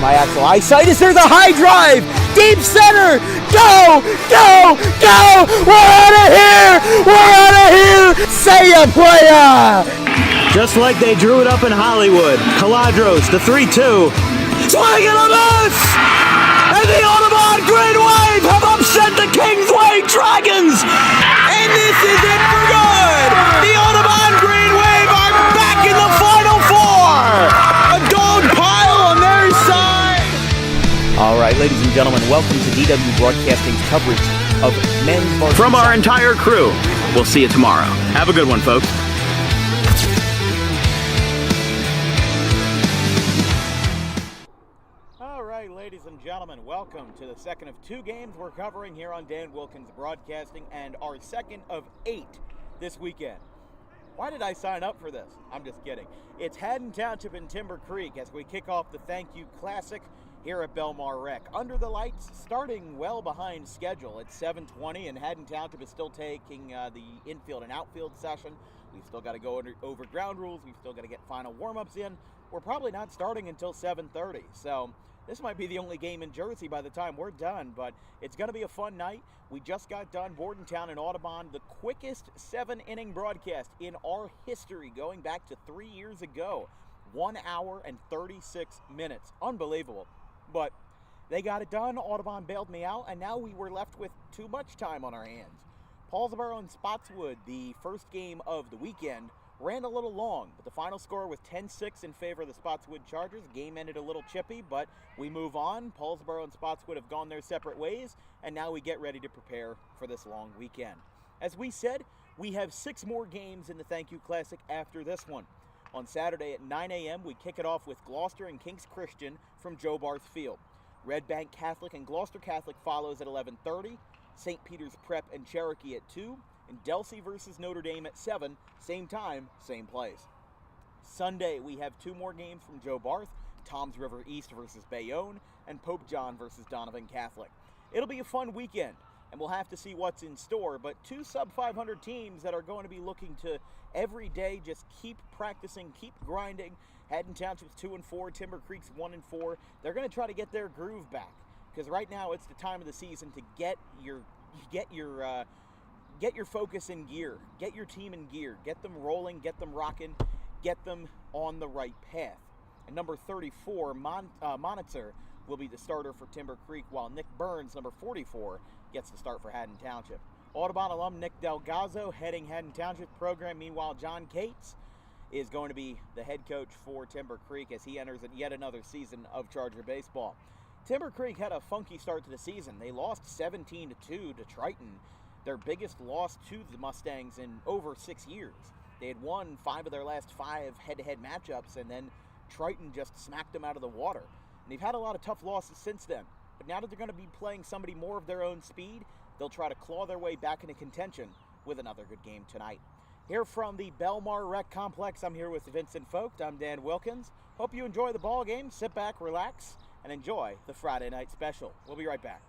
my actual eyesight. Is there the high drive? Deep center! Go! Go! Go! We're out of here! We're out of here! Say ya, playa! Just like they drew it up in Hollywood, Caladros, the 3-2, swing and a miss! And the Audubon Green Wave have upset the Kingsway Dragons! And this is it for good! The Audubon Green Wave are back in the Final Four! A dog pile on their side! All right, ladies and gentlemen, welcome to DW Broadcasting's coverage of men's varsity. From our entire crew, we'll see you tomorrow. Have a good one, folks. Ladies and gentlemen, welcome to the second of two games we're covering here on Dan Wilkins Broadcasting, and our second of 8 this weekend. Why did I sign up for this? I'm just kidding. It's Haddon Township and Timber Creek as we kick off the Thank You Classic here at Belmar Rec. Under the lights, starting well behind schedule. It's 7:20, and Haddon Township is still taking the infield and outfield session. We've still got to go over ground rules. We've still got to get final warm-ups in. We're probably not starting until 7:30, so this might be the only game in Jersey by the time we're done, but it's going to be a fun night. We just got done Bordentown and Audubon, the quickest 7-inning broadcast in our history, going back to 3 years ago. 1 hour and 36 minutes. Unbelievable. But they got it done. Audubon bailed me out, and now we were left with too much time on our hands. Paulsboro and Spotswood, the first game of the weekend, ran a little long, but the final score was 10-6 in favor of the Spotswood Chargers. The game ended a little chippy, but we move on. Paulsboro and Spotswood have gone their separate ways, and now we get ready to prepare for this long weekend. As we said, we have 6 more games in the Thank You Classic after this one. On Saturday at 9 a.m., we kick it off with Gloucester and Kings Christian from Joe Barth Field. Red Bank Catholic and Gloucester Catholic follows at 11:30. St. Peter's Prep and Cherokee at 2. And Delsey versus Notre Dame at 7, same time, same place. Sunday, we have 2 more games from Joe Barth, Toms River East versus Bayonne, and Pope John versus Donovan Catholic. It'll be a fun weekend, and we'll have to see what's in store, but 2 sub-500 teams that are going to be looking to every day just keep practicing, keep grinding. Haddon Township's 2-4, Timber Creek's 1-4. They're going to try to get their groove back, because right now it's the time of the season to get your focus in gear, get your team in gear, get them rolling, get them rocking, get them on the right path. And number 34, Monitzer, will be the starter for Timber Creek, while Nick Burns, number 44, gets the start for Haddon Township. Audubon alum Nick Delgazzo heading Haddon Township program. Meanwhile, John Cates is going to be the head coach for Timber Creek as he enters yet another season of Charger baseball. Timber Creek had a funky start to the season. They lost 17-2 to Triton, their biggest loss to the Mustangs in over 6 years. They had won 5 of their last 5 head-to-head matchups, and then Triton just smacked them out of the water. And they've had a lot of tough losses since then. But now that they're going to be playing somebody more of their own speed, they'll try to claw their way back into contention with another good game tonight. Here from the Belmar Rec Complex, I'm here with Vincent Vogt. I'm Dan Wilkins. Hope you enjoy the ball game. Sit back, relax, and enjoy the Friday night special. We'll be right back.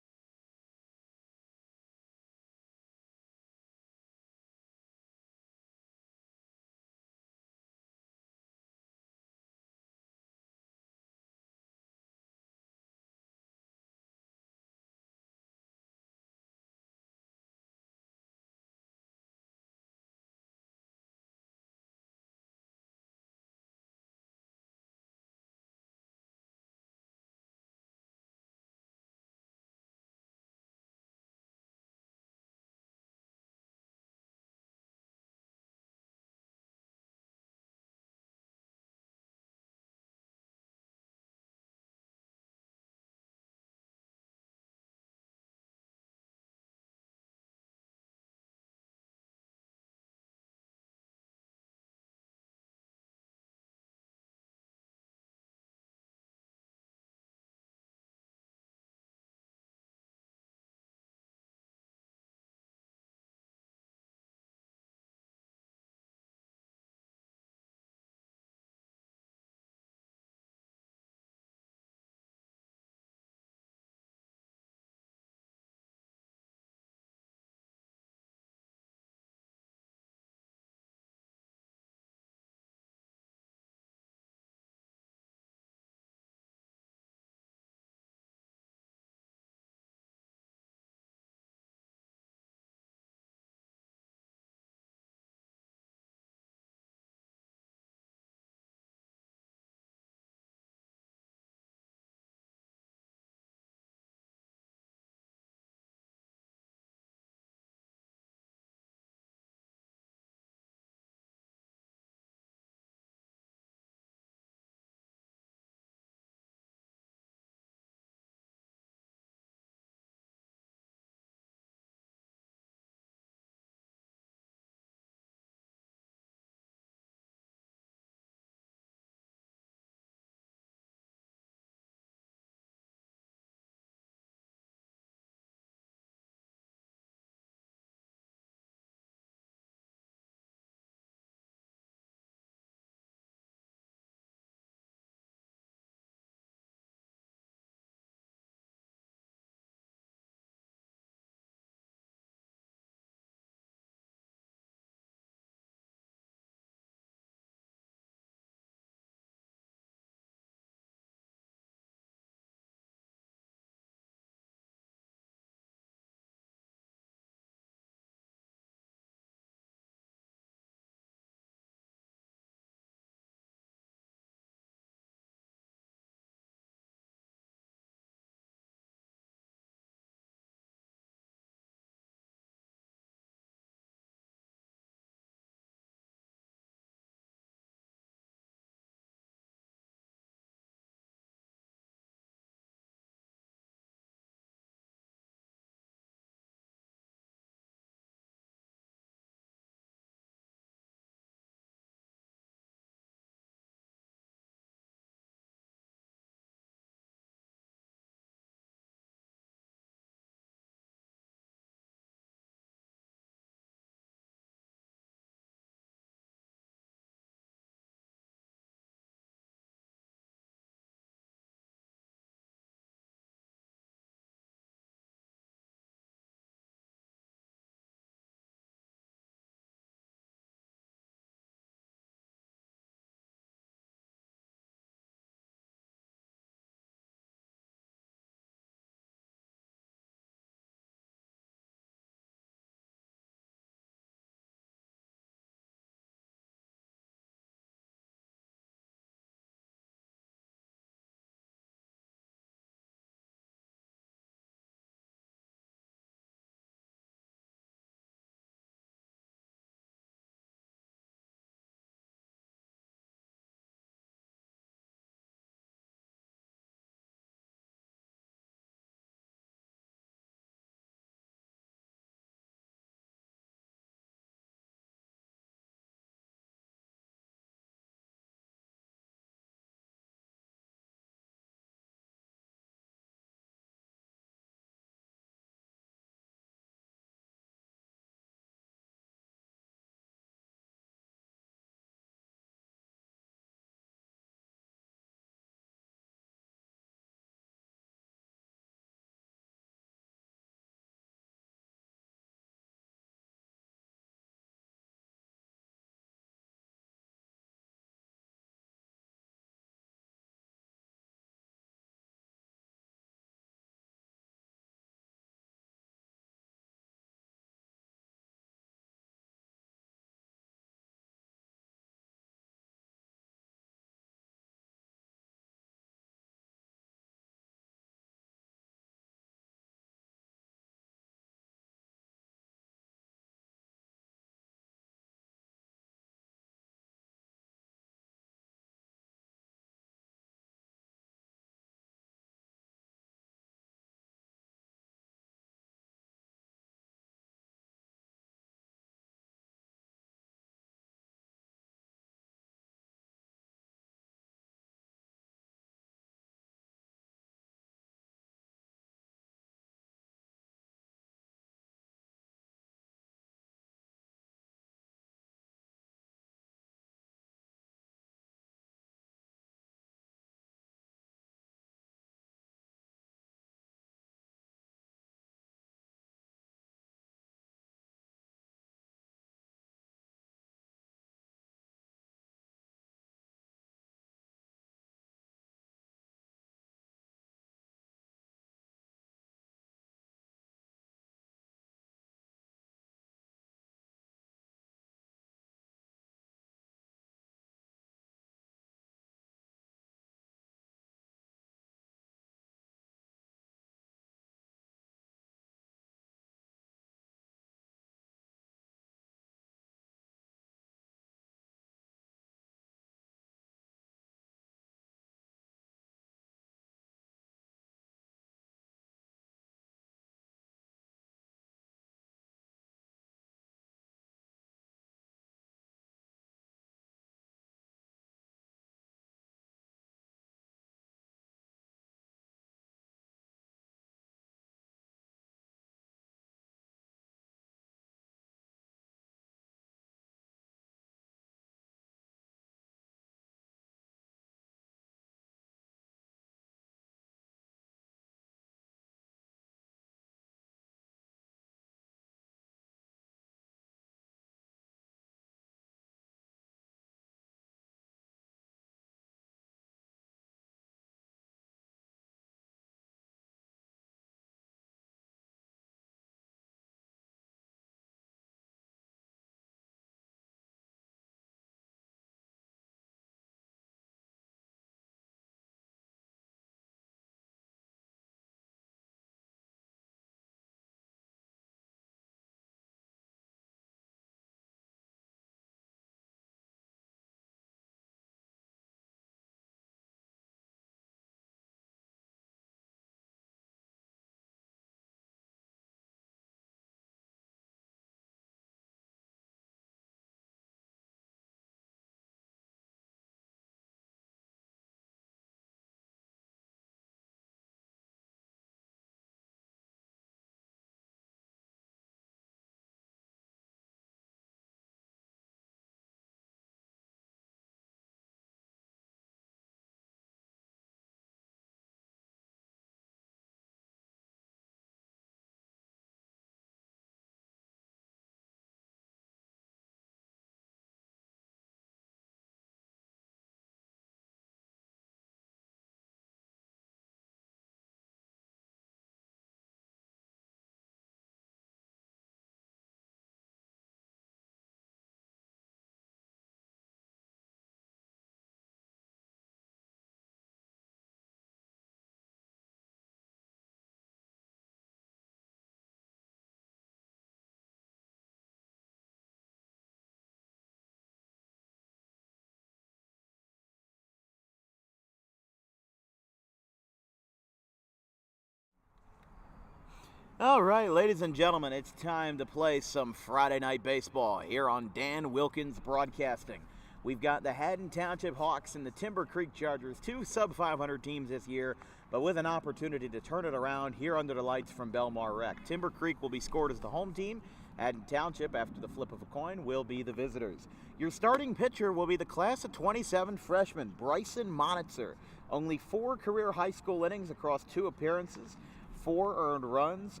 All right, ladies and gentlemen, it's time to play some Friday Night Baseball here on Dan Wilkins Broadcasting. We've got the Haddon Township Hawks and the Timber Creek Chargers, two sub-500 teams this year, but with an opportunity to turn it around here under the lights from Belmar Rec. Timber Creek will be scored as the home team. Haddon Township, after the flip of a coin, will be the visitors. Your starting pitcher will be the class of 27 freshman, Bryson Monitzer. Only 4 career high school innings across 2 appearances, 4 earned runs,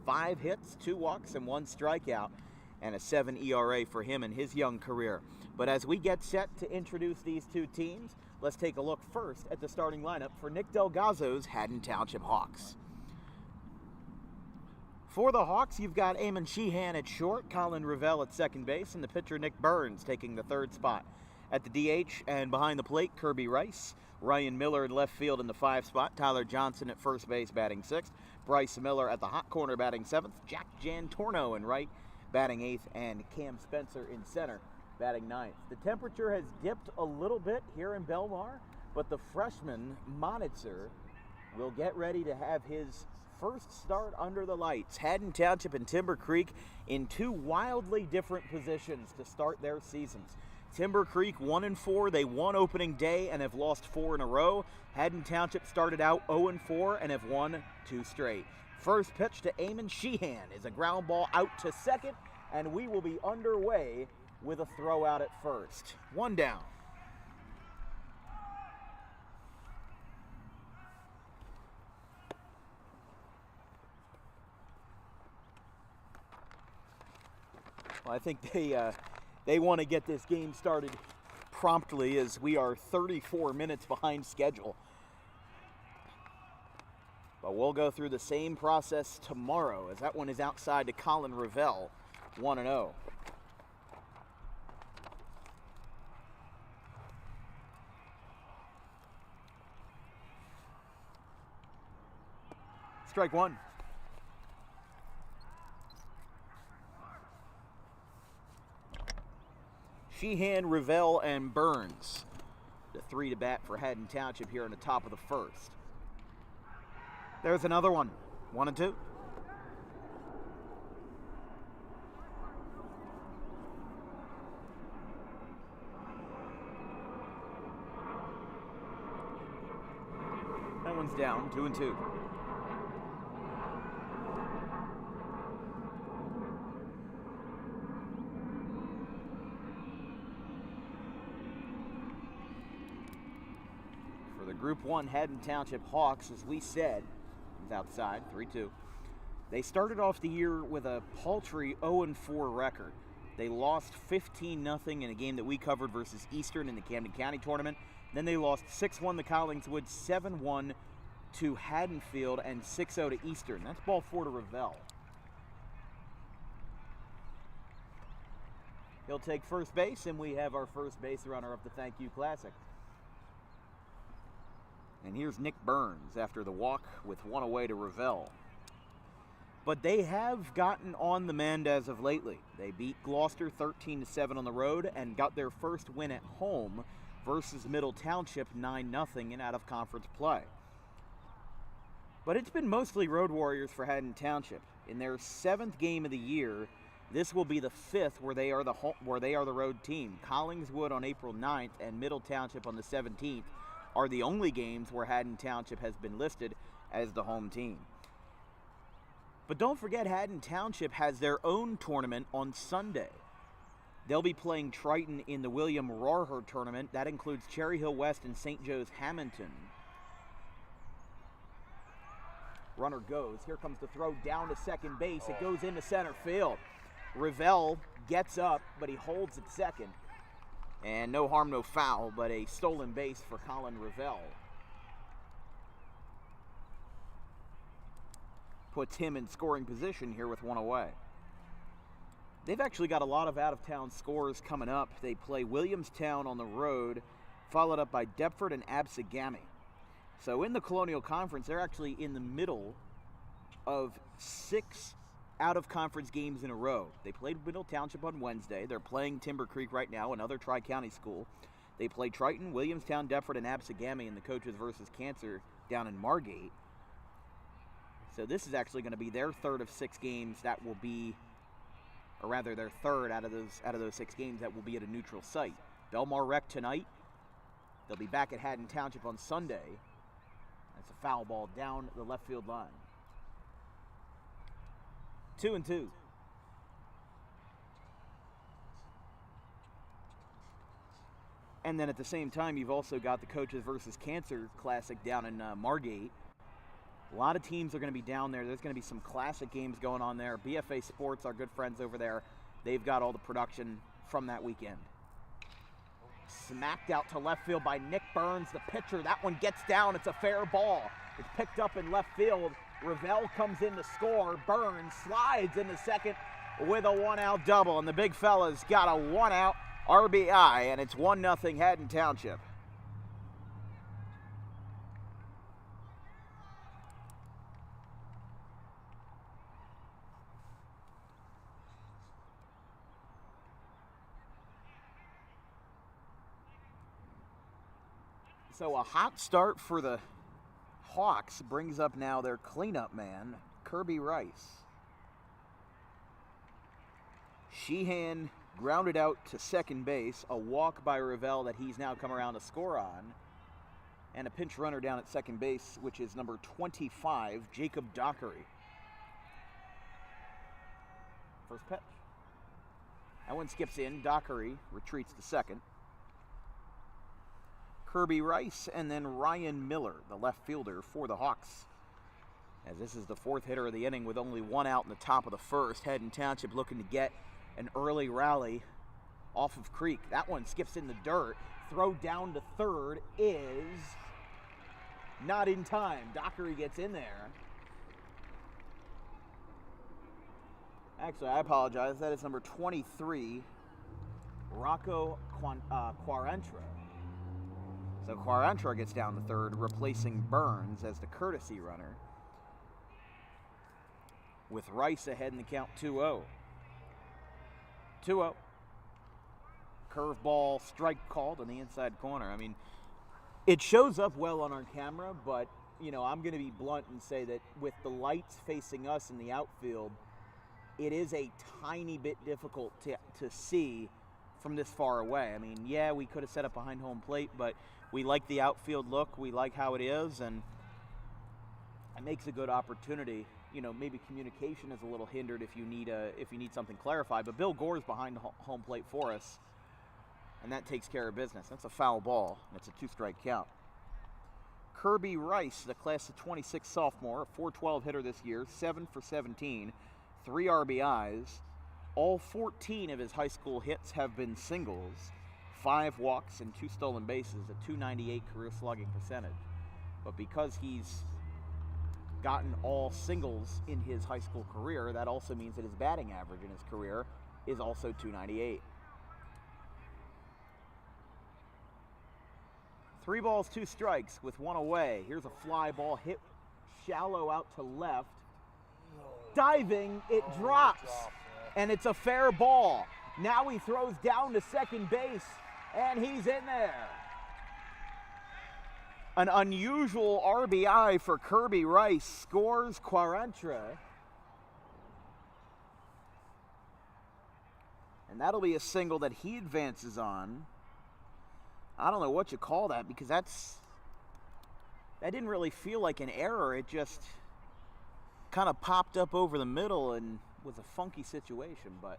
5 hits, 2 walks, and 1 strikeout, and a 7 ERA for him in his young career. But as we get set to introduce these two teams, let's take a look first at the starting lineup for Nick Delgazzo's Haddon Township Hawks. For the Hawks, you've got Eamon Sheehan at short, Colin Revelle at second base, and the pitcher Nick Burns taking the third spot. At the DH and behind the plate, Kirby Rice, Ryan Miller in left field in the 5 spot, Tyler Johnson at first base batting 6th, Bryce Miller at the hot corner batting 7th, Jack Jantorno in right batting 8th, and Cam Spencer in center batting 9th. The temperature has dipped a little bit here in Belmar, but the freshman Monitzer will get ready to have his first start under the lights. Haddon Township and Timber Creek in 2 wildly different positions to start their seasons. Timber Creek 1-4, they won opening day and have lost 4 in a row. Haddon Township started out 0-4 and have won 2 straight. First pitch to Eamon Sheehan is a ground ball out to second, and we will be underway with a throw out at first. 1 down. Well, I think they want to get this game started promptly, as we are 34 minutes behind schedule. But we'll go through the same process tomorrow, as that one is outside to Colin Revelle, 1-0. Strike 1. Sheehan, Revelle, and Burns. The 3 to bat for Haddon Township here in the top of the first. There's another one. 1-2. That one's down. 2-2. Group 1 Haddon Township Hawks, as we said, is outside, 3-2. They started off the year with a paltry 0-4 record. They lost 15-0 in a game that we covered versus Eastern in the Camden County tournament. Then they lost 6-1 to Collingswood, 7-1 to Haddonfield, and 6-0 to Eastern. That's ball 4 to Revelle. He'll take first base, and we have our first base runner of the Thank You Classic. And here's Nick Burns after the walk with 1 away to Revelle. But they have gotten on the mend as of lately. They beat Gloucester 13-7 on the road and got their first win at home versus Middle Township 9-0 in out-of-conference play. But it's been mostly road warriors for Haddon Township. In their 7th game of the year, this will be the 5th where they are the road team. Collingswood on April 9th and Middle Township on the 17th. Are the only games where Haddon Township has been listed as the home team. But don't forget, Haddon Township has their own tournament on Sunday. They'll be playing Triton in the William Rohrher tournament. That includes Cherry Hill West and St. Joe's Hamilton. Runner goes. Here comes the throw down to second base. It goes into center field. Revelle gets up, but he holds at second. And no harm, no foul, but a stolen base for Colin Revelle. Puts him in scoring position here with 1 away. They've actually got a lot of out-of-town scores coming up. They play Williamstown on the road, followed up by Deptford and Absegami. So in the Colonial Conference, they're actually in the middle of 6 out-of-conference games in a row. They played Middle Township on Wednesday. They're playing Timber Creek right now, another Tri-County school. They play Triton, Williamstown, Deptford, and Absegami in the Coaches versus Cancer down in Margate. So this is actually going to be their third of 6 games that will be, or rather their third out of those 6 games that will be at a neutral site. Belmar Rec tonight. They'll be back at Haddon Township on Sunday. That's a foul ball down the left field line. 2-2. And then at the same time, you've also got the Coaches versus Cancer Classic down in Margate. A lot of teams are going to be down there. There's going to be some classic games going on there. BFA Sports, our good friends over there, they've got all the production from that weekend. Smacked out to left field by Nick Burns, the pitcher. That one gets down. It's a fair ball. It's picked up in left field. Ravel comes in to score. Burns slides into second with a 1-out double. And the big fella's got a 1-out RBI, and it's 1-0 Haddon Township. So a hot start for the Hawks brings up now their cleanup man, Kirby Rice. Sheehan grounded out to second base, a walk by Ravel that he's now come around to score on, and a pinch runner down at second base, which is number 25, Jacob Dockery. First pitch. That one skips in. Dockery retreats to second. Kirby Rice and then Ryan Miller, the left fielder for the Hawks. As this is the 4th hitter of the inning with only 1 out in the top of the 1st. Haddon Township looking to get an early rally off of Creek. That one skips in the dirt. Throw down to third is not in time. Dockery gets in there. Actually, I apologize. That is number 23, Rocco Quarantra. So Quarantra gets down to third, replacing Burns as the courtesy runner, with Rice ahead in the count 2-0. 2-0. Curveball strike called on the inside corner. I mean, it shows up well on our camera, but, you know, I'm going to be blunt and say that with the lights facing us in the outfield, it is a tiny bit difficult to see from this far away. I mean, yeah, we could have set up behind home plate, but we like the outfield look. We like how it is, and it makes a good opportunity. You know, maybe communication is a little hindered if you need something clarified. But Bill Gore's behind home plate for us, and that takes care of business. That's a foul ball. That's a 2-strike count. Kirby Rice, the class of 26 sophomore, a .412 hitter this year, 7 for 17, 3 RBIs. All 14 of his high school hits have been singles, 5 walks and 2 stolen bases, a .298 career slugging percentage. But because he's gotten all singles in his high school career, that also means that his batting average in his career is also .298. 3 balls, 2 strikes with 1 away. Here's a fly ball hit shallow out to left. Diving, it drops. And it's a fair ball. Now he throws down to second base, and he's in there. An unusual RBI for Kirby Rice. Scores Quarantra. And that'll be a single that he advances on. I don't know what you call that, because that didn't really feel like an error. It just kind of popped up over the middle and was a funky situation, but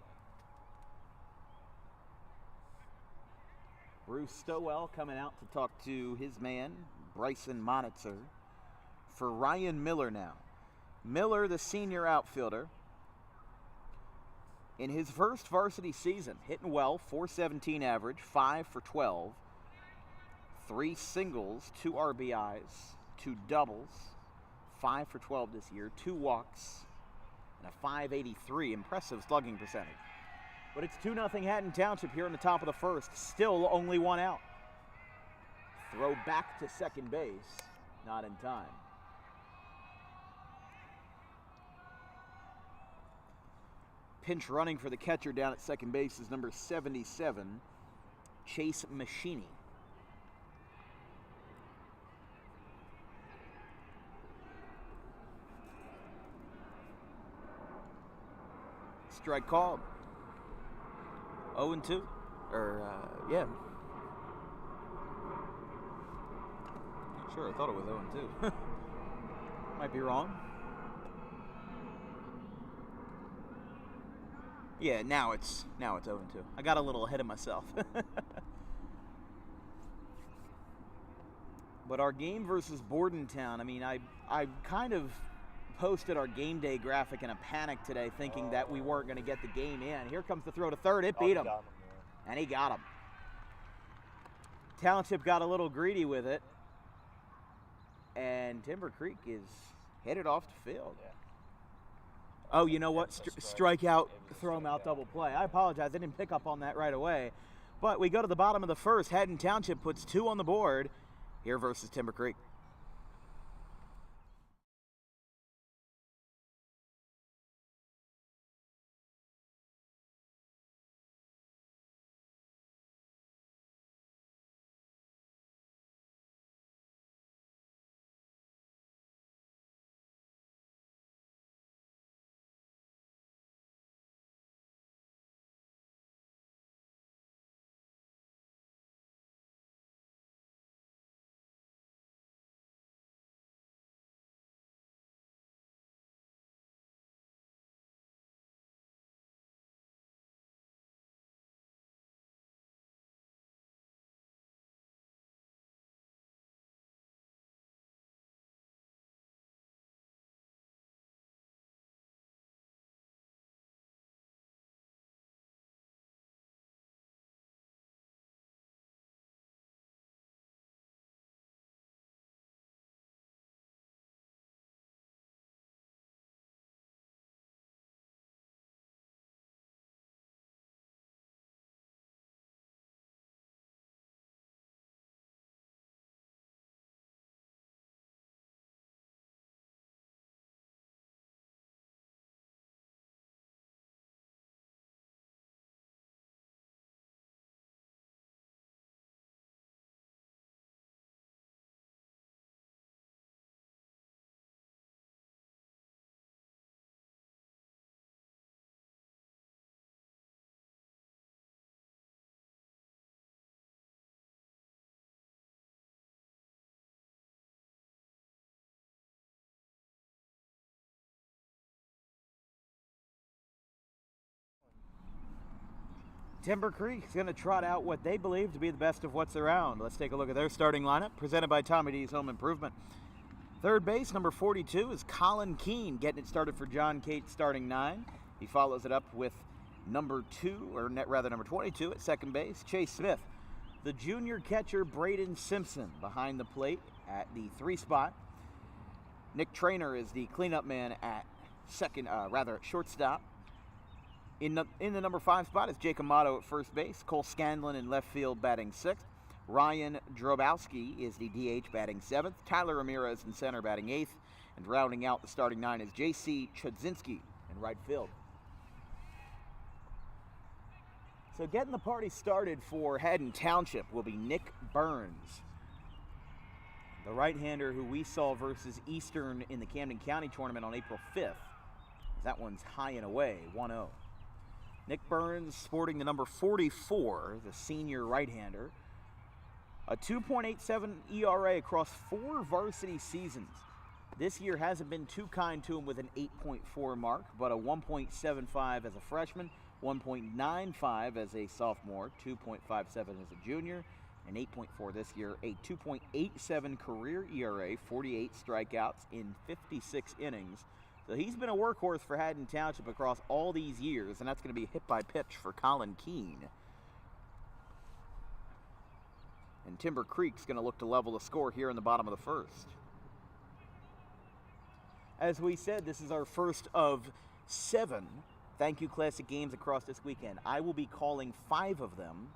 Bruce Stowell coming out to talk to his man, Bryson Monitzer, for Ryan Miller now. Miller, the senior outfielder, in his first varsity season, hitting well, .417 average, 5 for 12, 3 singles, 2 RBIs, 2 doubles, 5 for 12 this year, 2 walks, and a .583 impressive slugging percentage. But it's 2-0 Haddon Township here in the top of the first. Still only 1 out. Throw back to second base. Not in time. Pinch running for the catcher down at second base is number 77, Chase Machini. Strike called. 0-2. Yeah. Not sure. I thought it was 0-2. Might be wrong. Yeah, now it's 0-2. I got a little ahead of myself. But our game versus Bordentown, I mean, I kind of posted our game day graphic in a panic today, thinking that we weren't going to get the game in. Here comes the throw to third. It beat him. And he got him. Township got a little greedy with it. And Timber Creek is headed off the field. Yeah. Oh, you know what? Strikeout, throw him out, double play. I apologize. I didn't pick up on that right away. But we go to the bottom of the first. Haddon Township puts 2 on the board here versus Timber Creek. Timber Creek's going to trot out what they believe to be the best of what's around. Let's take a look at their starting lineup, presented by Tommy D's Home Improvement. Third base, number 42, is Colin Keene, getting it started for John Cates, starting 9. He follows it up with number 22 at second base, Chase Smith. The junior catcher, Braden Simpson, behind the plate at the 3 spot. Nick Traynor is the cleanup man at shortstop. In the number 5 spot is Jake Amato at first base. Cole Scanlon in left field batting 6th. Ryan Drobowski is the DH batting 7th. Tyler Ramirez in center batting 8th. And rounding out the starting 9 is J.C. Chudzinski in right field. So getting the party started for Haddon Township will be Nick Burns, the right-hander who we saw versus Eastern in the Camden County tournament on April 5th. That one's high and away, 1-0. Nick Burns sporting the number 44, the senior right-hander. A 2.87 ERA across 4 varsity seasons. This year hasn't been too kind to him with an 8.4 mark, but a 1.75 as a freshman, 1.95 as a sophomore, 2.57 as a junior, and 8.4 this year, a 2.87 career ERA, 48 strikeouts in 56 innings. So he's been a workhorse for Haddon Township across all these years, and that's going to be a hit-by-pitch for Colin Keene. And Timber Creek's going to look to level the score here in the bottom of the first. As we said, this is our first of 7 Thank You Classic games across this weekend. I will be calling 5 of them.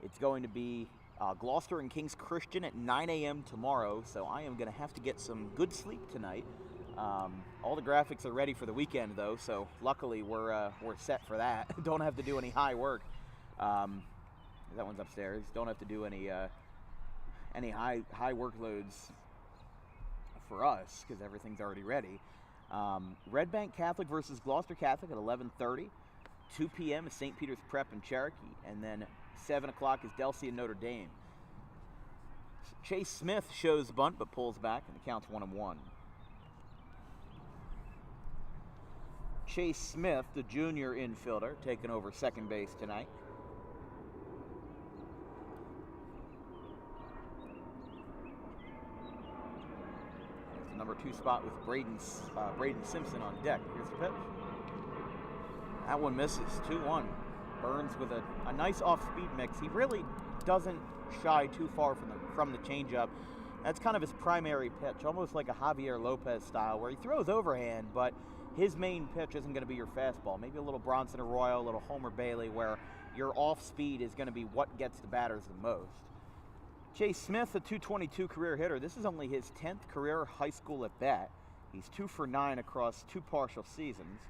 It's going to be Gloucester and King's Christian at 9 a.m. tomorrow, so I am going to have to get some good sleep tonight. All the graphics are ready for the weekend, though, so luckily we're set for that. Don't have to do any high work. That one's upstairs. Don't have to do any high workloads for us because everything's already ready. Red Bank Catholic versus Gloucester Catholic at 11:30. 2 p.m. is St. Peter's Prep and Cherokee. And then 7 o'clock is Delsea and Notre Dame. Chase Smith shows bunt but pulls back, and the count's 1-1. Chase Smith, the junior infielder, taking over second base tonight. There's the number 2 spot with Braden Simpson on deck. Here's the pitch. That one misses, 2-1. Burns with a nice off-speed mix. He really doesn't shy too far from the changeup. That's kind of his primary pitch, almost like a Javier Lopez style, where he throws overhand, but his main pitch isn't going to be your fastball. Maybe a little Bronson Arroyo, a little Homer Bailey, where your off-speed is going to be what gets the batters the most. Chase Smith, a .222 career hitter. This is only his 10th career high school at bat. He's 2 for 9 across 2 partial seasons.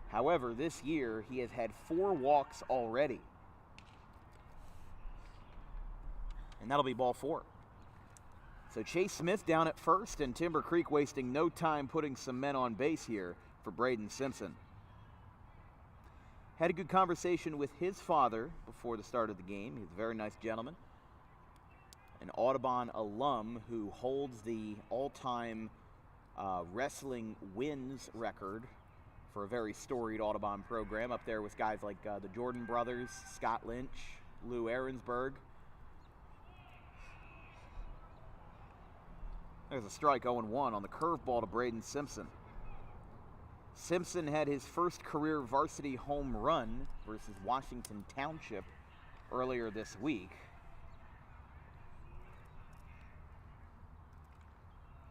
However, this year he has had 4 walks already. And that'll be ball 4. So Chase Smith down at first, and Timber Creek wasting no time putting some men on base here for Braden Simpson. Had a good conversation with his father before the start of the game. He's a very nice gentleman. An Audubon alum who holds the all-time wrestling wins record for a very storied Audubon program, up there with guys like the Jordan brothers, Scott Lynch, Lou Ahrensberg. There's a strike, 0-1 on the curveball to Braden Simpson. Simpson had his first career varsity home run versus Washington Township earlier this week.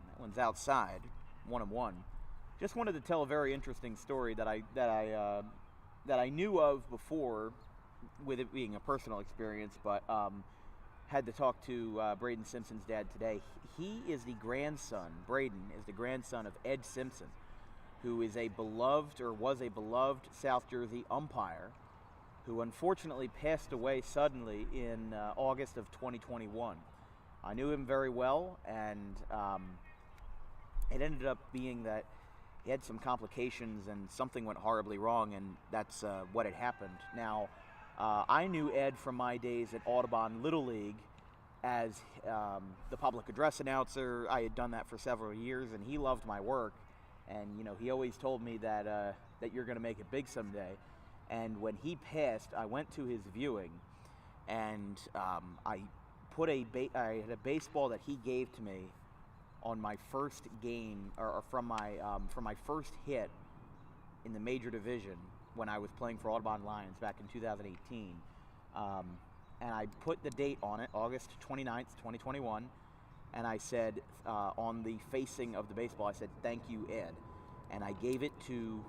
That one's outside, 1-1. Just wanted to tell a very interesting story that I knew of before, with it being a personal experience, but had to talk to Braden Simpson's dad today. He is the grandson, Braden is the grandson of Ed Simpson, who is a beloved, or was a beloved, South Jersey umpire, who unfortunately passed away suddenly in August of 2021. I knew him very well, and it ended up being that he had some complications and something went horribly wrong, and that's what had happened. Now, I knew Ed from my days at Audubon Little League as the public address announcer. I had done that for several years, and he loved my work. And, you know, he always told me that that you're going to make it big someday. And when he passed, I went to his viewing, and I had a baseball that he gave to me on my first game, or from my first hit in the major division when I was playing for Audubon Lions back in 2018. And I put the date on it, August 29th, 2021, and I said, on the facing of the baseball, I said, "Thank you, Ed." And I gave it to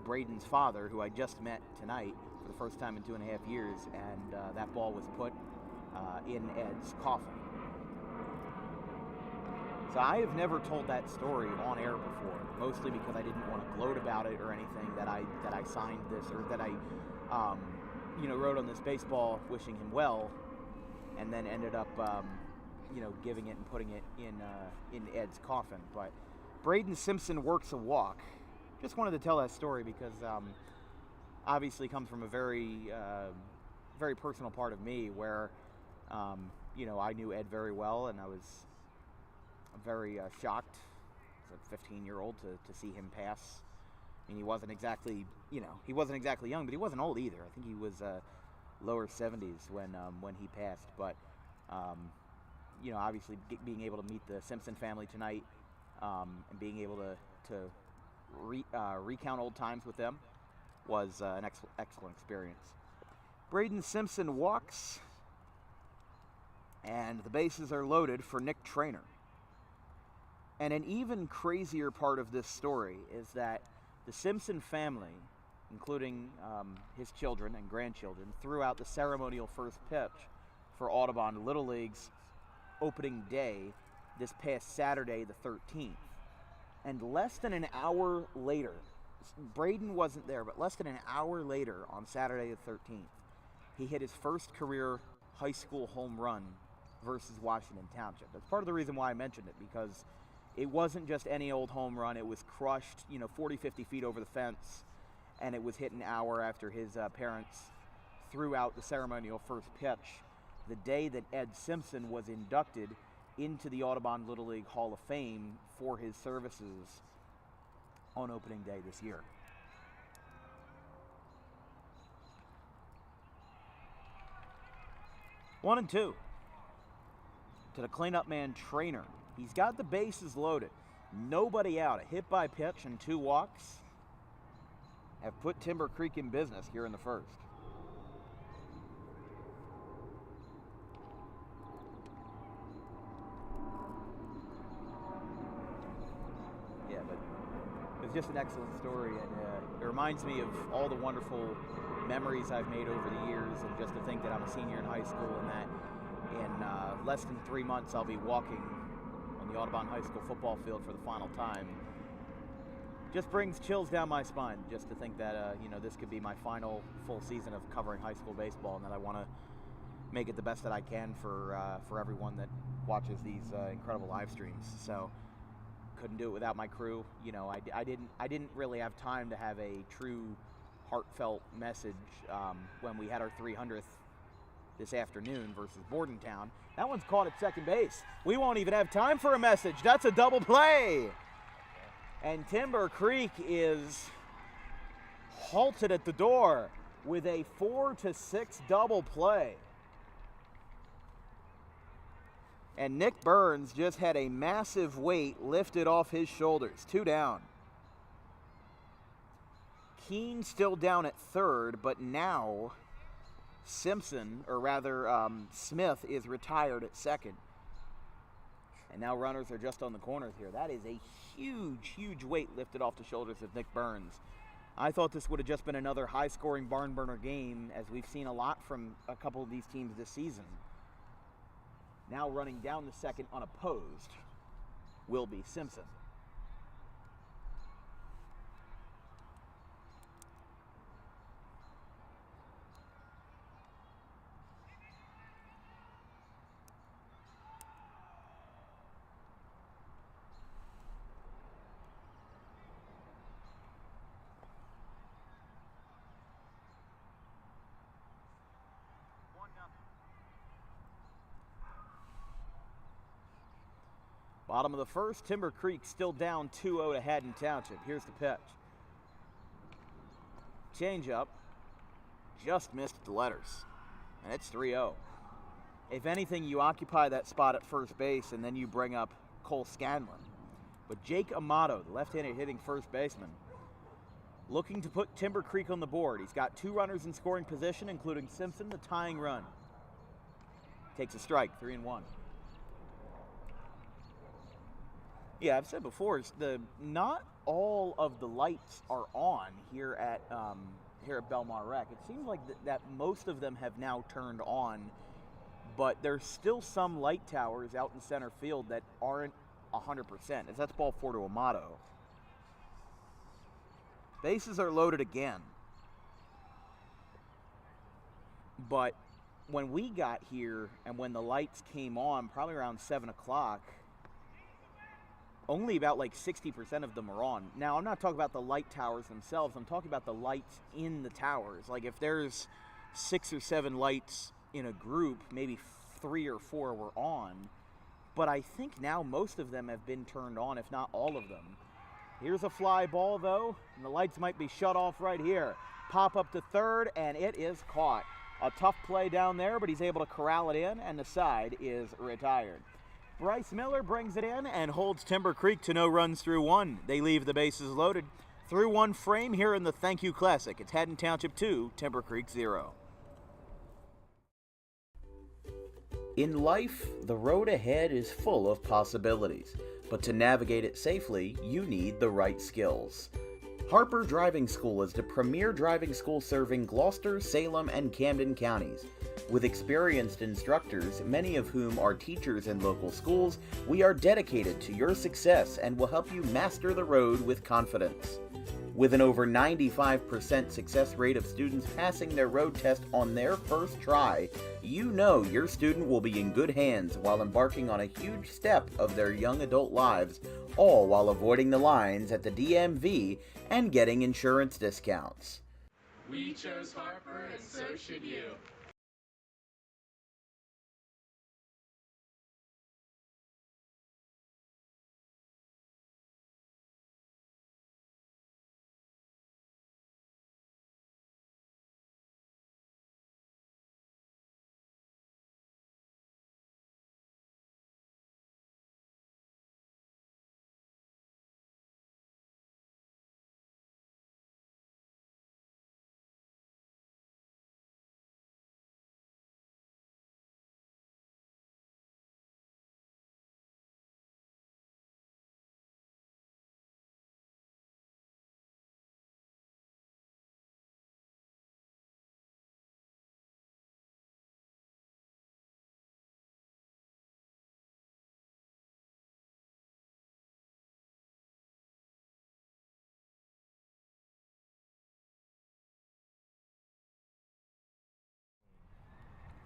Braden's father, who I just met tonight for the first time in 2.5 years, and that ball was put in Ed's coffin. So I have never told that story on air before, mostly because I didn't want to gloat about it or anything, that I signed this, or that I wrote on this baseball wishing him well, and then ended up giving it and putting it in Ed's coffin. But Braden Simpson works a walk. Just wanted to tell that story because obviously comes from a very very personal part of me where I knew Ed very well, and I was very shocked as a 15-year-old to see him pass. I mean, he wasn't exactly young, but he wasn't old either. I think he was lower 70s when he passed. But obviously being able to meet the Simpson family tonight and being able to recount old times with them was an excellent experience. Braden Simpson walks, and the bases are loaded for Nick Traynor. And an even crazier part of this story is that the Simpson family, including his children and grandchildren, threw out the ceremonial first pitch for Audubon Little League's opening day this past Saturday the 13th. And less than an hour later, Braden wasn't there, but less than an hour later on Saturday the 13th, he hit his first career high school home run versus Washington Township. That's part of the reason why I mentioned it, because it wasn't just any old home run. It was crushed, 40, 50 feet over the fence, and it was hit an hour after his parents threw out the ceremonial first pitch, the day that Ed Simpson was inducted into the Audubon Little League Hall of Fame for his services on opening day this year. One and two to the cleanup man Trainer. He's got the bases loaded. Nobody out. A hit by pitch and 2 walks have put Timber Creek in business here in the first. Yeah, but it's just an excellent story, and it reminds me of all the wonderful memories I've made over the years, and just to think that I'm a senior in high school and that in less than 3 months I'll be walking on the Audubon High School football field for the final time. Just brings chills down my spine just to think that this could be my final full season of covering high school baseball, and that I want to make it the best that I can for everyone that watches these incredible live streams. So couldn't do it without my crew. I didn't really have time to have a true heartfelt message when we had our 300th this afternoon versus Bordentown. That one's caught at second base. We won't even have time for a message. That's a double play. And Timber Creek is halted at the door with a 4-6 double play. And Nick Burns just had a massive weight lifted off his shoulders. 2 down. Keene still down at third, but now Simpson, or rather Smith, is retired at second. And now runners are just on the corners here. That is a huge, huge weight lifted off the shoulders of Nick Burns. I thought this would have just been another high-scoring barn burner game, as we've seen a lot from a couple of these teams this season. Now running down the second unopposed will be Simpson. Bottom of the first, Timber Creek still down 2-0 to Haddon Township. Here's the pitch. Changeup, just missed the letters, and it's 3-0. If anything, you occupy that spot at first base, and then you bring up Cole Scanlon. But Jake Amato, the left-handed hitting first baseman, looking to put Timber Creek on the board. He's got 2 runners in scoring position, including Simpson, the tying run. Takes a strike, 3-1. Yeah, I've said before, not all of the lights are on here at Belmar Rec. It seems like that most of them have now turned on, but there's still some light towers out in center field that aren't 100%. As that's ball 4 to Amato. Bases are loaded again. But when we got here and when the lights came on, probably around 7 o'clock, only about like 60% of them are on. Now, I'm not talking about the light towers themselves. I'm talking about the lights in the towers. Like if there's 6 or 7 lights in a group, maybe 3 or 4 were on. But I think now most of them have been turned on, if not all of them. Here's a fly ball, though, and the lights might be shut off right here. Pop up to third, and it is caught. A tough play down there, but he's able to corral it in, and the side is retired. Bryce Miller brings it in and holds Timber Creek to no runs through 1. They leave the bases loaded. Through 1 frame here in the Thank You Classic. It's Haddon Township 2, Timber Creek 0. In life, the road ahead is full of possibilities, but to navigate it safely, you need the right skills. Harper Driving School is the premier driving school serving Gloucester, Salem, and Camden counties. With experienced instructors, many of whom are teachers in local schools, we are dedicated to your success and will help you master the road with confidence. With an over 95% success rate of students passing their road test on their first try, you know your student will be in good hands while embarking on a huge step of their young adult lives, all while avoiding the lines at the DMV and getting insurance discounts. We chose Harper, and so should you.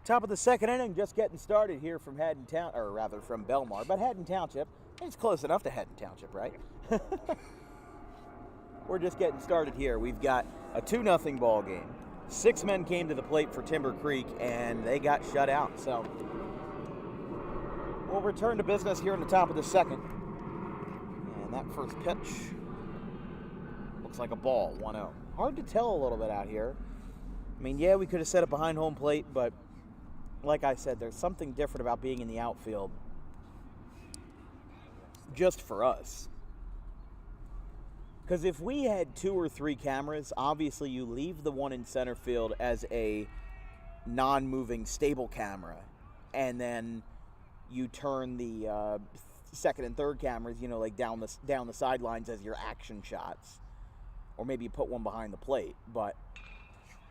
Top of the second inning, just getting started here from Haddon Town, or rather from Belmar, but Haddon Township. It's close enough to Haddon Township, right? We're just getting started here. We've got a 2-0 ball game. 6 men came to the plate for Timber Creek, and they got shut out. So we'll return to business here in the top of the second. And that first pitch looks like a ball, 1-0. Hard to tell a little bit out here. I mean, yeah, we could have set it behind home plate, but like I said, there's something different about being in the outfield just for us. Because if we had 2 or 3 cameras, obviously you leave the one in center field as a non-moving stable camera, and then you turn the second and third cameras, you know, like down the sidelines as your action shots, or maybe you put one behind the plate. But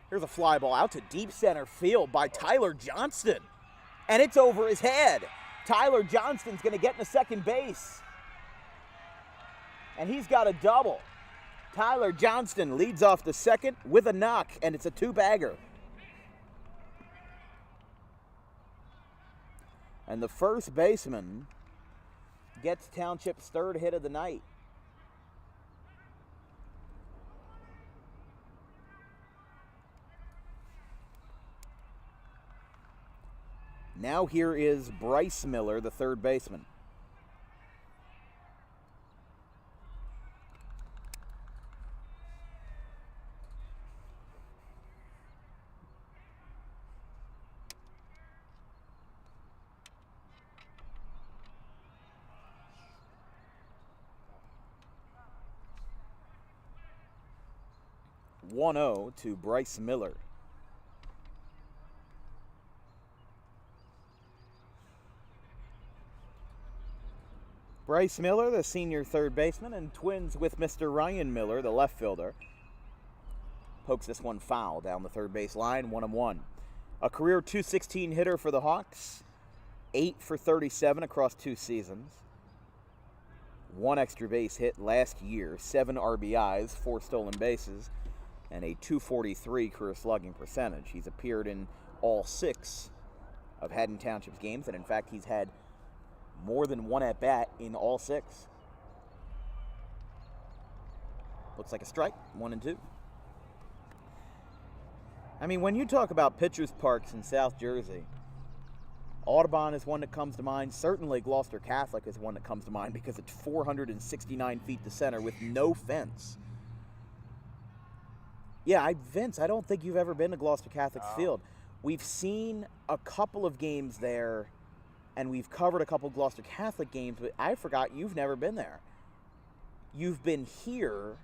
here's a fly ball out to deep center field by Tyler Johnston. And it's over his head. Tyler Johnston's going to get into second base. And he's got a double. Tyler Johnston leads off the second with a knock, and it's a 2-bagger. And the first baseman gets Township's 3rd hit of the night. Now here is Bryce Miller, the 3rd baseman. (1-0) to Bryce Miller. Bryce Miller, the senior 3rd baseman, and twins with Mr. Ryan Miller, the left fielder. Pokes this one foul down the 3rd base line, 1-1. A career .216 hitter for the Hawks, 8 for 37 across 2 seasons. 1 extra base hit last year, 7 RBIs, 4 stolen bases, and a .243 career slugging percentage. He's appeared in all 6 of Haddon Township's games, and in fact, he's had more than 1 at-bat in all 6. Looks like a strike, 1-2. I mean, when you talk about pitchers' parks in South Jersey, Audubon is one that comes to mind. Certainly Gloucester Catholic is one that comes to mind because it's 469 feet to center with no fence. Yeah, Vince, I don't think you've ever been to Gloucester Catholic's field. We've seen a couple of games there, and we've covered a couple Gloucester Catholic games, but I forgot you've never been there. You've been here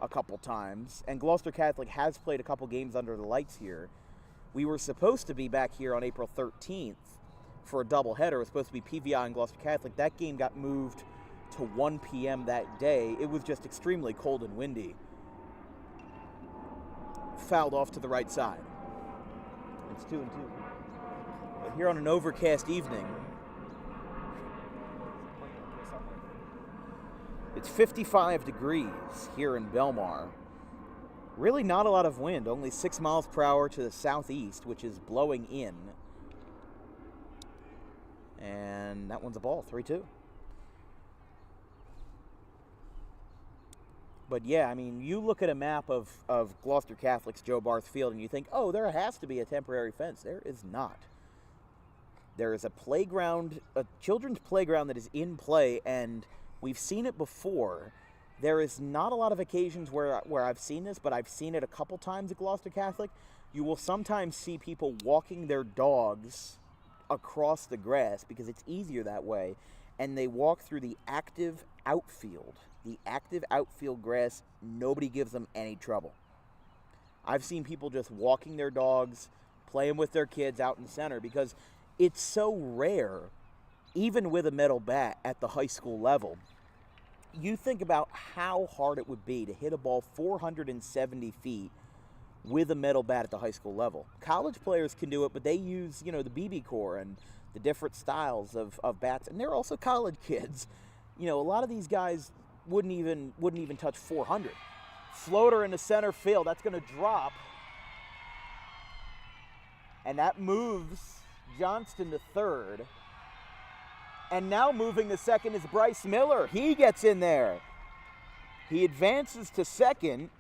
a couple times, and Gloucester Catholic has played a couple games under the lights here. We were supposed to be back here on April 13th for a doubleheader. It was supposed to be PVI and Gloucester Catholic. That game got moved to 1 p.m. that day. It was just extremely cold and windy. Fouled off to the right side. It's 2-2. But here on an overcast evening, it's 55 degrees here in Belmar. Really not a lot of wind, only 6 miles per hour to the southeast, which is blowing in. And that one's a ball, 3-2. But yeah, I mean, you look at a map of Gloucester Catholic's Joe Barth Field and you think, oh, there has to be a temporary fence. There is not. There is a playground, a children's playground that is in play, and we've seen it before. There is not a lot of occasions where I've seen this, but I've seen it a couple times at Gloucester Catholic. You will sometimes see people walking their dogs across the grass because it's easier that way, and they walk through the active outfield. The active outfield grass, nobody gives them any trouble. I've seen people just walking their dogs, playing with their kids out in center because it's so rare, even with a metal bat at the high school level. You think about how hard it would be to hit a ball 470 feet with a metal bat at the high school level. College players can do it, but they use, the BB core and the different styles of bats, and they're also college kids. A lot of these guys wouldn't even touch 400. Floater in the center field, that's going to drop, and that moves Johnston to third. And now moving to second is Bryce Miller. He gets in there. He advances to second.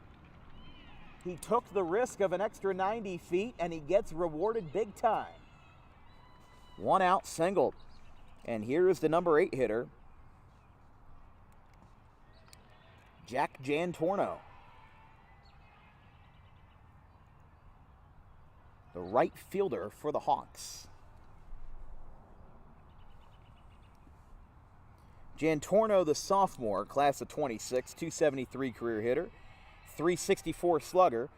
He took the risk of an extra 90 feet, and he gets rewarded big time. 1 out, single. And here is the number 8 hitter, Jack Jantorno. The right fielder for the Hawks. Jantorno, the sophomore, class of 26, 273 career hitter, 364 slugger,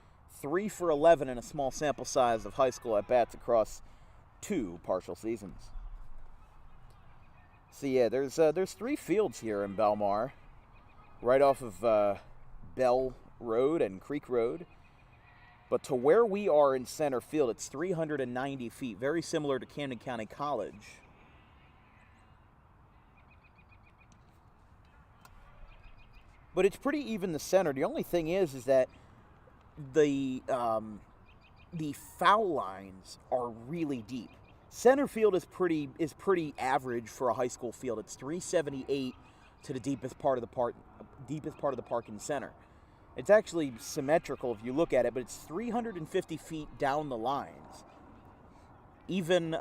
3 for 11 in a small sample size of high school at-bats across 2 partial seasons. So yeah, there's 3 fields here in Belmar, right off of Bell Road and Creek Road. But to where we are in center field, it's 390 feet, very similar to Camden County College. But it's pretty even the center. The only thing is that the foul lines are really deep. Center field is pretty average for a high school field. It's 378 to the deepest part of the park in center. It's actually symmetrical if you look at it, but it's 350 feet down the lines. Even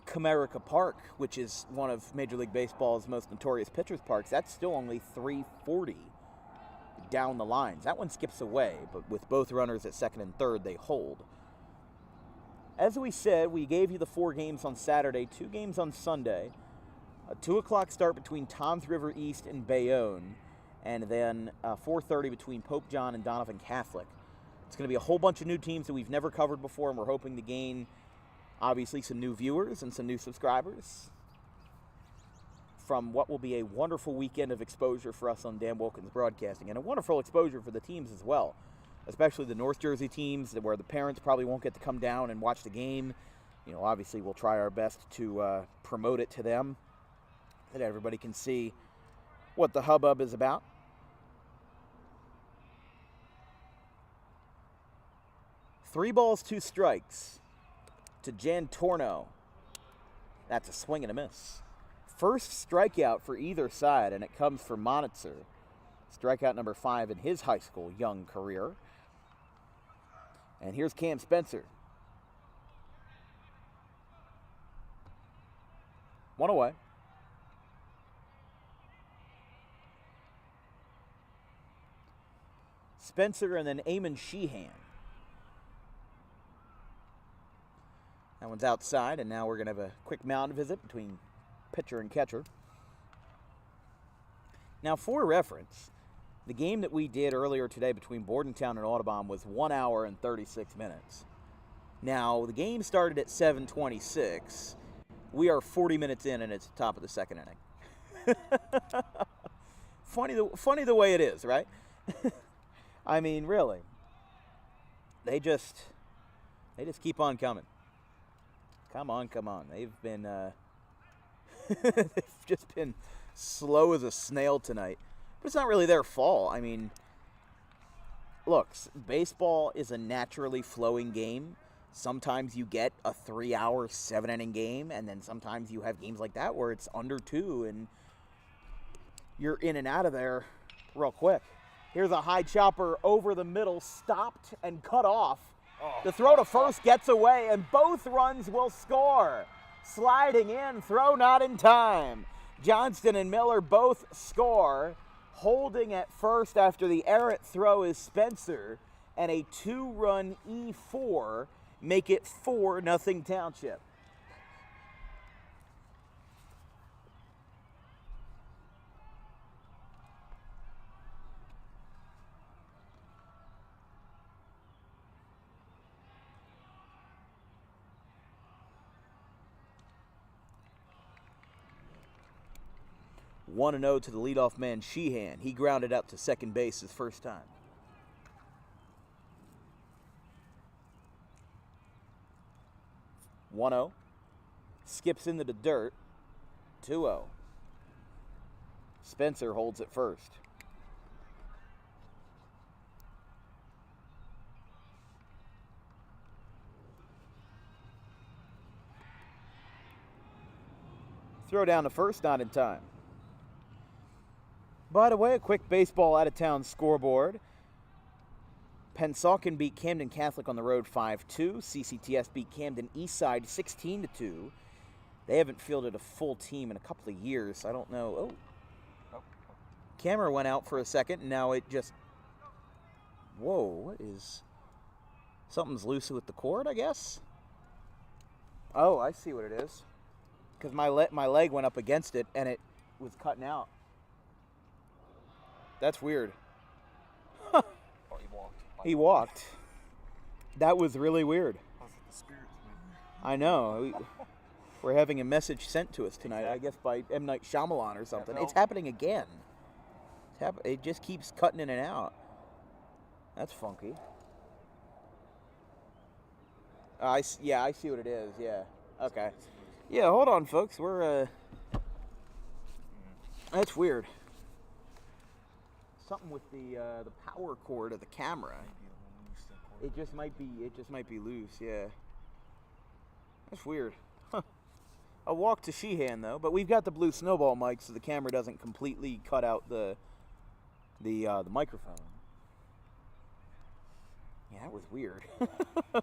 Comerica Park, which is one of Major League Baseball's most notorious pitchers' parks, that's still only 340 down the lines. That one skips away, but with both runners at second and third, they hold. As we said, we gave you the 4 games on Saturday, 2 games on Sunday, a 2 o'clock start between Toms River East and Bayonne, and then 4:30 between Pope John and Donovan Catholic. It's going to be a whole bunch of new teams that we've never covered before, and we're hoping to gain, obviously, some new viewers and some new subscribers from what will be a wonderful weekend of exposure for us on Dan Wilkins Broadcasting, and a wonderful exposure for the teams as well, especially the North Jersey teams where the parents probably won't get to come down and watch the game. Obviously we'll try our best to promote it to them so that everybody can see what the hubbub is about. Three balls, 2 strikes to Jantorno. That's a swing and a miss. First strikeout for either side, and it comes for Monitzer. Strikeout number 5 in his high school young career. And here's Cam Spencer. 1 away. Spencer and then Eamon Sheehan. That one's outside, and now we're going to have a quick mound visit between pitcher and catcher. Now, for reference, the game that we did earlier today between Bordentown and Audubon was 1 hour and 36 minutes. Now, the game started at 7:26. We are 40 minutes in, and it's the top of the second inning. Funny the way it is, right? I mean, really. They just keep on coming. Come on. They've been they've just been slow as a snail tonight. But it's not really their fault. I mean, look, baseball is a naturally flowing game. Sometimes you get a 3-hour, 7-inning game, and then sometimes you have games like that where it's under 2, and you're in and out of there real quick. Here's a high chopper over the middle, stopped and cut off. The throw to first gets away, and both runs will score. Sliding in, throw not in time. Johnston and Miller both score. Holding at first after the errant throw is Spencer, and a 2-run E4 make it 4-0 Township. One and 0 to the leadoff man Sheehan. He grounded out to second base his first time. 1-0. Skips into the dirt. 2-0. Spencer holds at first. Throw down to first, not in time. By the way, a quick baseball out-of-town scoreboard. Pensauken beat Camden Catholic on the road 5-2. CCTS beat Camden Eastside 16-2. They haven't fielded a full team in a couple of years. I don't know. Oh. Camera went out for a second, and now it just... Whoa, what is... Something's loose with the cord, I guess? Oh, I see what it is. Because my leg went up against it, and it was cutting out. That's weird. Oh, he walked. He walked. That was really weird. The spirits, man. I know. We're having a message sent to us tonight, I guess by M. Night Shyamalan or something. It's happening again. It just keeps cutting in and out. That's funky. I see what it is, yeah. Okay. Yeah, hold on, folks. We're, That's weird. Something with the power cord of the camera. It just might be loose, yeah. That's weird. Huh. A walk to Sheehan though, but we've got the blue snowball mic so the camera doesn't completely cut out the microphone. Yeah, that was weird. I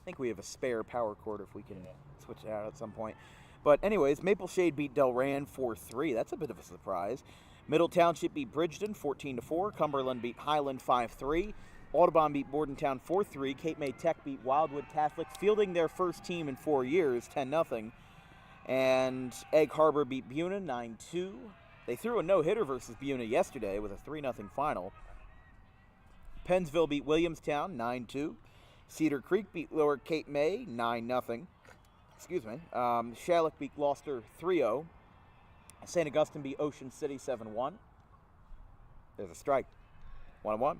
think we have a spare power cord if we can switch it out at some point. But anyways, Maple Shade beat Delran 4-3. That's a bit of a surprise. Middle Township beat Bridgeton 14-4. Cumberland beat Highland 5-3. Audubon beat Bordentown 4-3. Cape May Tech beat Wildwood Catholic, fielding their first team in 4 years, 10-0. And Egg Harbor beat Buna 9-2. They threw a no-hitter versus Buna yesterday with a 3-0 final. Pennsville beat Williamstown 9-2. Cedar Creek beat Lower Cape May 9-0. Excuse me. Shalleck beat Gloucester 3-0. St. Augustine beat Ocean City 7-1. There's a strike. 1-1.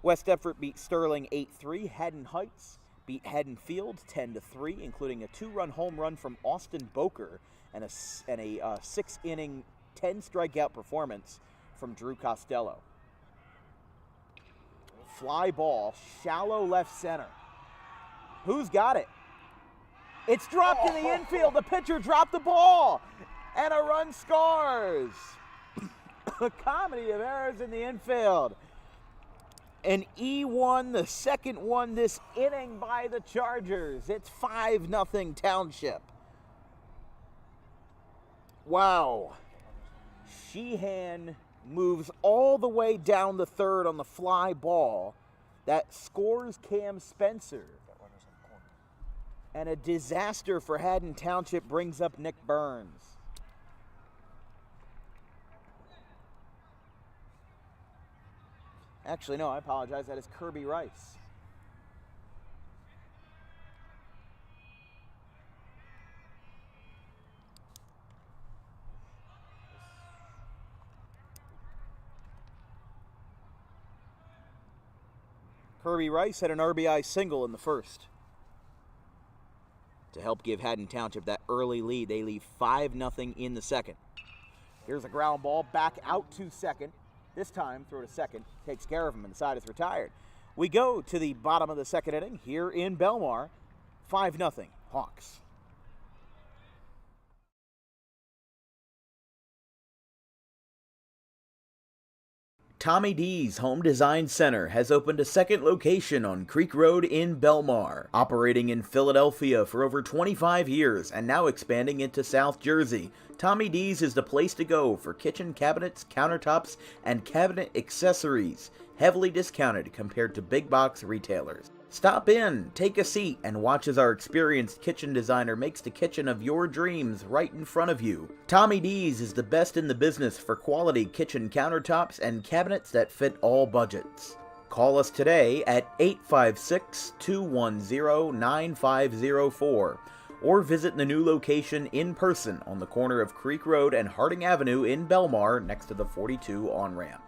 West Effort beat Sterling 8-3. Haddon Heights beat Haddon Field 10-3, including a 2-run home run from Austin Boker and a 6-inning, 10-strikeout performance from Drew Costello. Fly ball, shallow left center. Who's got it? It's dropped in the infield. The pitcher dropped the ball, and a run scores. A comedy of errors in the infield. An E1, the second one this inning by the Chargers. It's 5-0 Township. Wow. Sheehan moves all the way down the third on the fly ball that scores Cam Spencer. And a disaster for Haddon Township brings up Nick Burns. Actually, no, I apologize. That is Kirby Rice. Kirby Rice had an RBI single in the first to help give Haddon Township that early lead. They leave 5-0 in the second. Here's a ground ball back out to second. This time, throw to second, takes care of him, and the side is retired. We go to the bottom of the second inning here in Belmar. 5-0 Hawks. Tommy D's Home Design Center has opened a second location on Creek Road in Belmar, operating in Philadelphia for over 25 years and now expanding into South Jersey. Tommy D's is the place to go for kitchen cabinets, countertops, and cabinet accessories, heavily discounted compared to big box retailers. Stop in, take a seat, and watch as our experienced kitchen designer makes the kitchen of your dreams right in front of you. Tommy D's is the best in the business for quality kitchen countertops and cabinets that fit all budgets. Call us today at 856-210-9504 or visit the new location in person on the corner of Creek Road and Harding Avenue in Belmar next to the 42 on-ramp.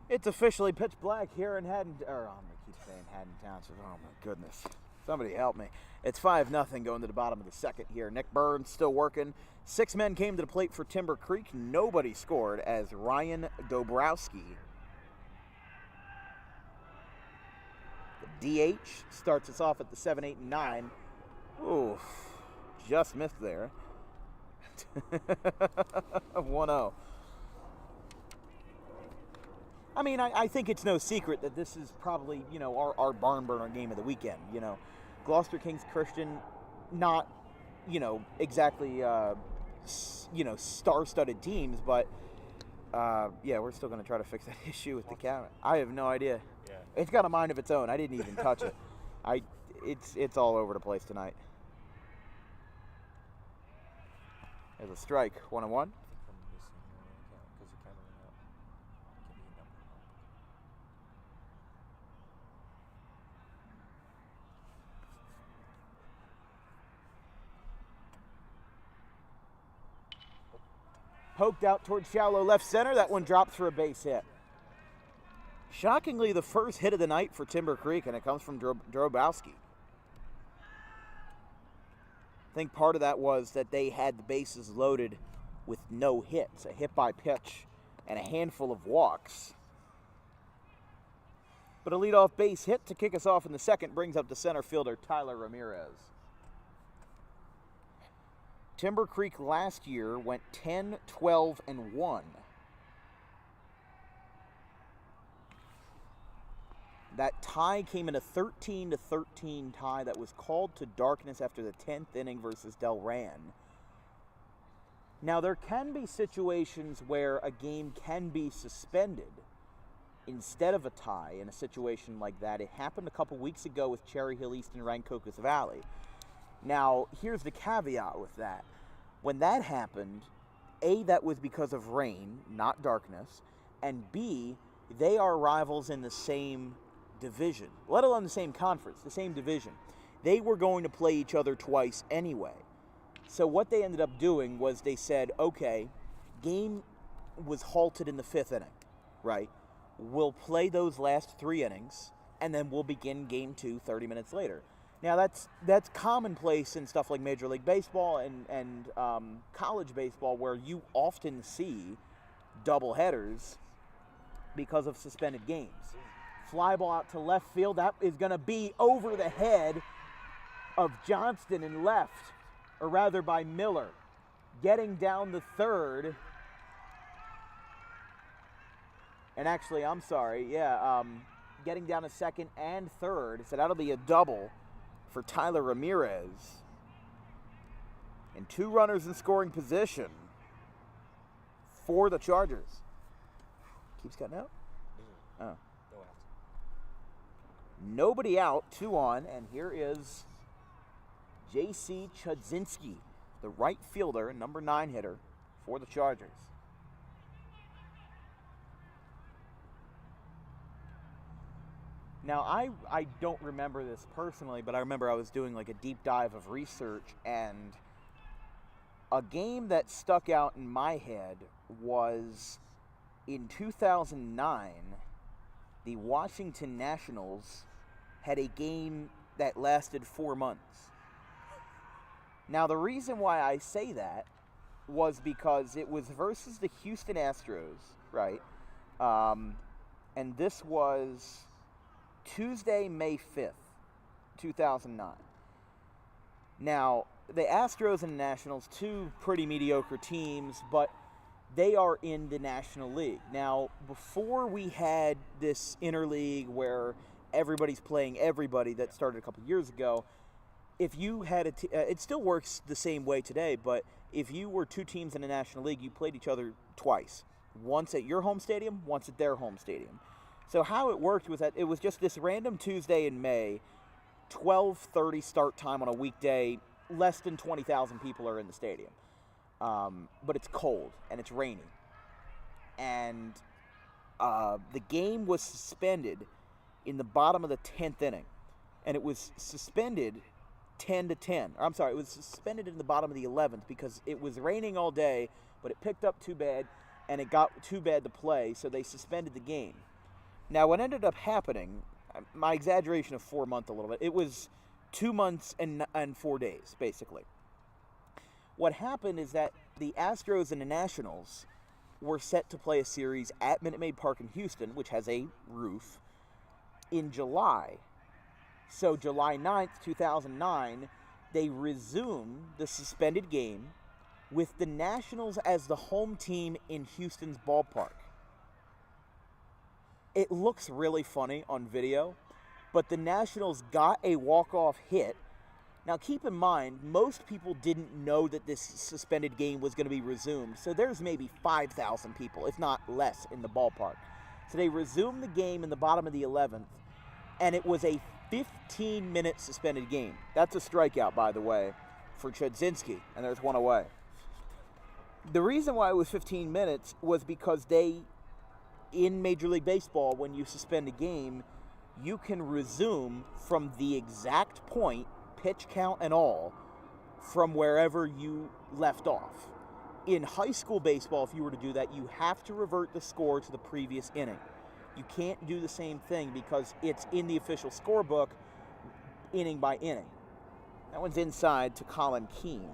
It's officially pitch black here in Haddon, or I keep saying Haddon Township. Oh my goodness. Somebody help me. It's 5-0 going to the bottom of the second here. Nick Burns still working. 6 men came to the plate for Timber Creek. Nobody scored as Ryan Dobrowski, the DH, starts us off at the 7, 8, and 9. Ooh, just missed there. 1-0. I mean, I think it's no secret that this is probably, our barn burner game of the weekend. Gloucester Kings Christian, not, exactly, star-studded teams, but, yeah, we're still going to try to fix that issue with the camera. I have no idea. Yeah. It's got a mind of its own. I didn't even touch it. It's all over the place tonight. There's a strike, 1-1. Poked out towards shallow left center. That one drops for a base hit. Shockingly, the first hit of the night for Timber Creek, and it comes from Drobowski. I think part of that was that they had the bases loaded with no hits, a hit by pitch, and a handful of walks. But a leadoff base hit to kick us off in the second brings up the center fielder Tyler Ramirez. Timber Creek last year went 10, 12, and 1. That tie came in a 13-13 tie that was called to darkness after the 10th inning versus Delran. Now, there can be situations where a game can be suspended instead of a tie in a situation like that. It happened a couple weeks ago with Cherry Hill East and Rancocas Valley. Now, here's the caveat with that. When that happened, A, that was because of rain, not darkness, and B, they are rivals in the same division, let alone the same conference, the same division. They were going to play each other twice anyway. So what they ended up doing was they said, okay, game was halted in the 5th inning, right? We'll play those last 3 innings, and then we'll begin game 2 30 minutes later. Now, that's commonplace in stuff like Major League Baseball and college baseball, where you often see doubleheaders because of suspended games. Fly ball out to left field. That is going to be over the head of Johnston in left, or rather by Miller. Getting down the third And actually, I'm sorry, getting down to second and third, so that'll be a double for Tyler Ramirez. And 2 runners in scoring position for the Chargers. Keeps cutting out? Oh. No outs. Nobody out, 2 on, and here is J.C. Chudzinski, the right fielder and number 9 hitter for the Chargers. Now, I don't remember this personally, but I remember I was doing like a deep dive of research, and a game that stuck out in my head was in 2009, the Washington Nationals had a game that lasted 4 months. Now, the reason why I say that was because it was versus the Houston Astros, right? And this was Tuesday, May 5th, 2009. Now, the Astros and the Nationals, 2 pretty mediocre teams, but they are in the National League. Now, before we had this interleague where everybody's playing everybody that started a couple years ago, if you had it still works the same way today, but if you were 2 teams in the National League, you played each other twice. Once at your home stadium, once at their home stadium. So how it worked was that it was just this random Tuesday in May, 12:30 start time on a weekday, less than 20,000 people are in the stadium. But it's cold and it's rainy. And the game was suspended in the bottom of the 10th inning. And it was suspended 10-10. I'm sorry, it was suspended in the bottom of the 11th because it was raining all day, but it picked up too bad and it got too bad to play, so they suspended the game. Now, what ended up happening, my exaggeration of 4 months a little bit, it was 2 months and 4 days, basically. What happened is that the Astros and the Nationals were set to play a series at Minute Maid Park in Houston, which has a roof, in July. So July 9th, 2009, they resumed the suspended game with the Nationals as the home team in Houston's ballpark. It looks really funny on video, but the Nationals got a walk-off hit. Now, keep in mind, most people didn't know that this suspended game was going to be resumed, so there's maybe 5,000 people, if not less, in the ballpark. So they resumed the game in the bottom of the 11th, and it was a 15-minute suspended game. That's a strikeout, by the way, for Chudzinski, and there's 1 away. The reason why it was 15 minutes was because in Major League Baseball, when you suspend a game, you can resume from the exact point, pitch count and all, from wherever you left off. In high school baseball, if you were to do that, you have to revert the score to the previous inning. You can't do the same thing because it's in the official scorebook, inning by inning. That one's inside to Colin Keene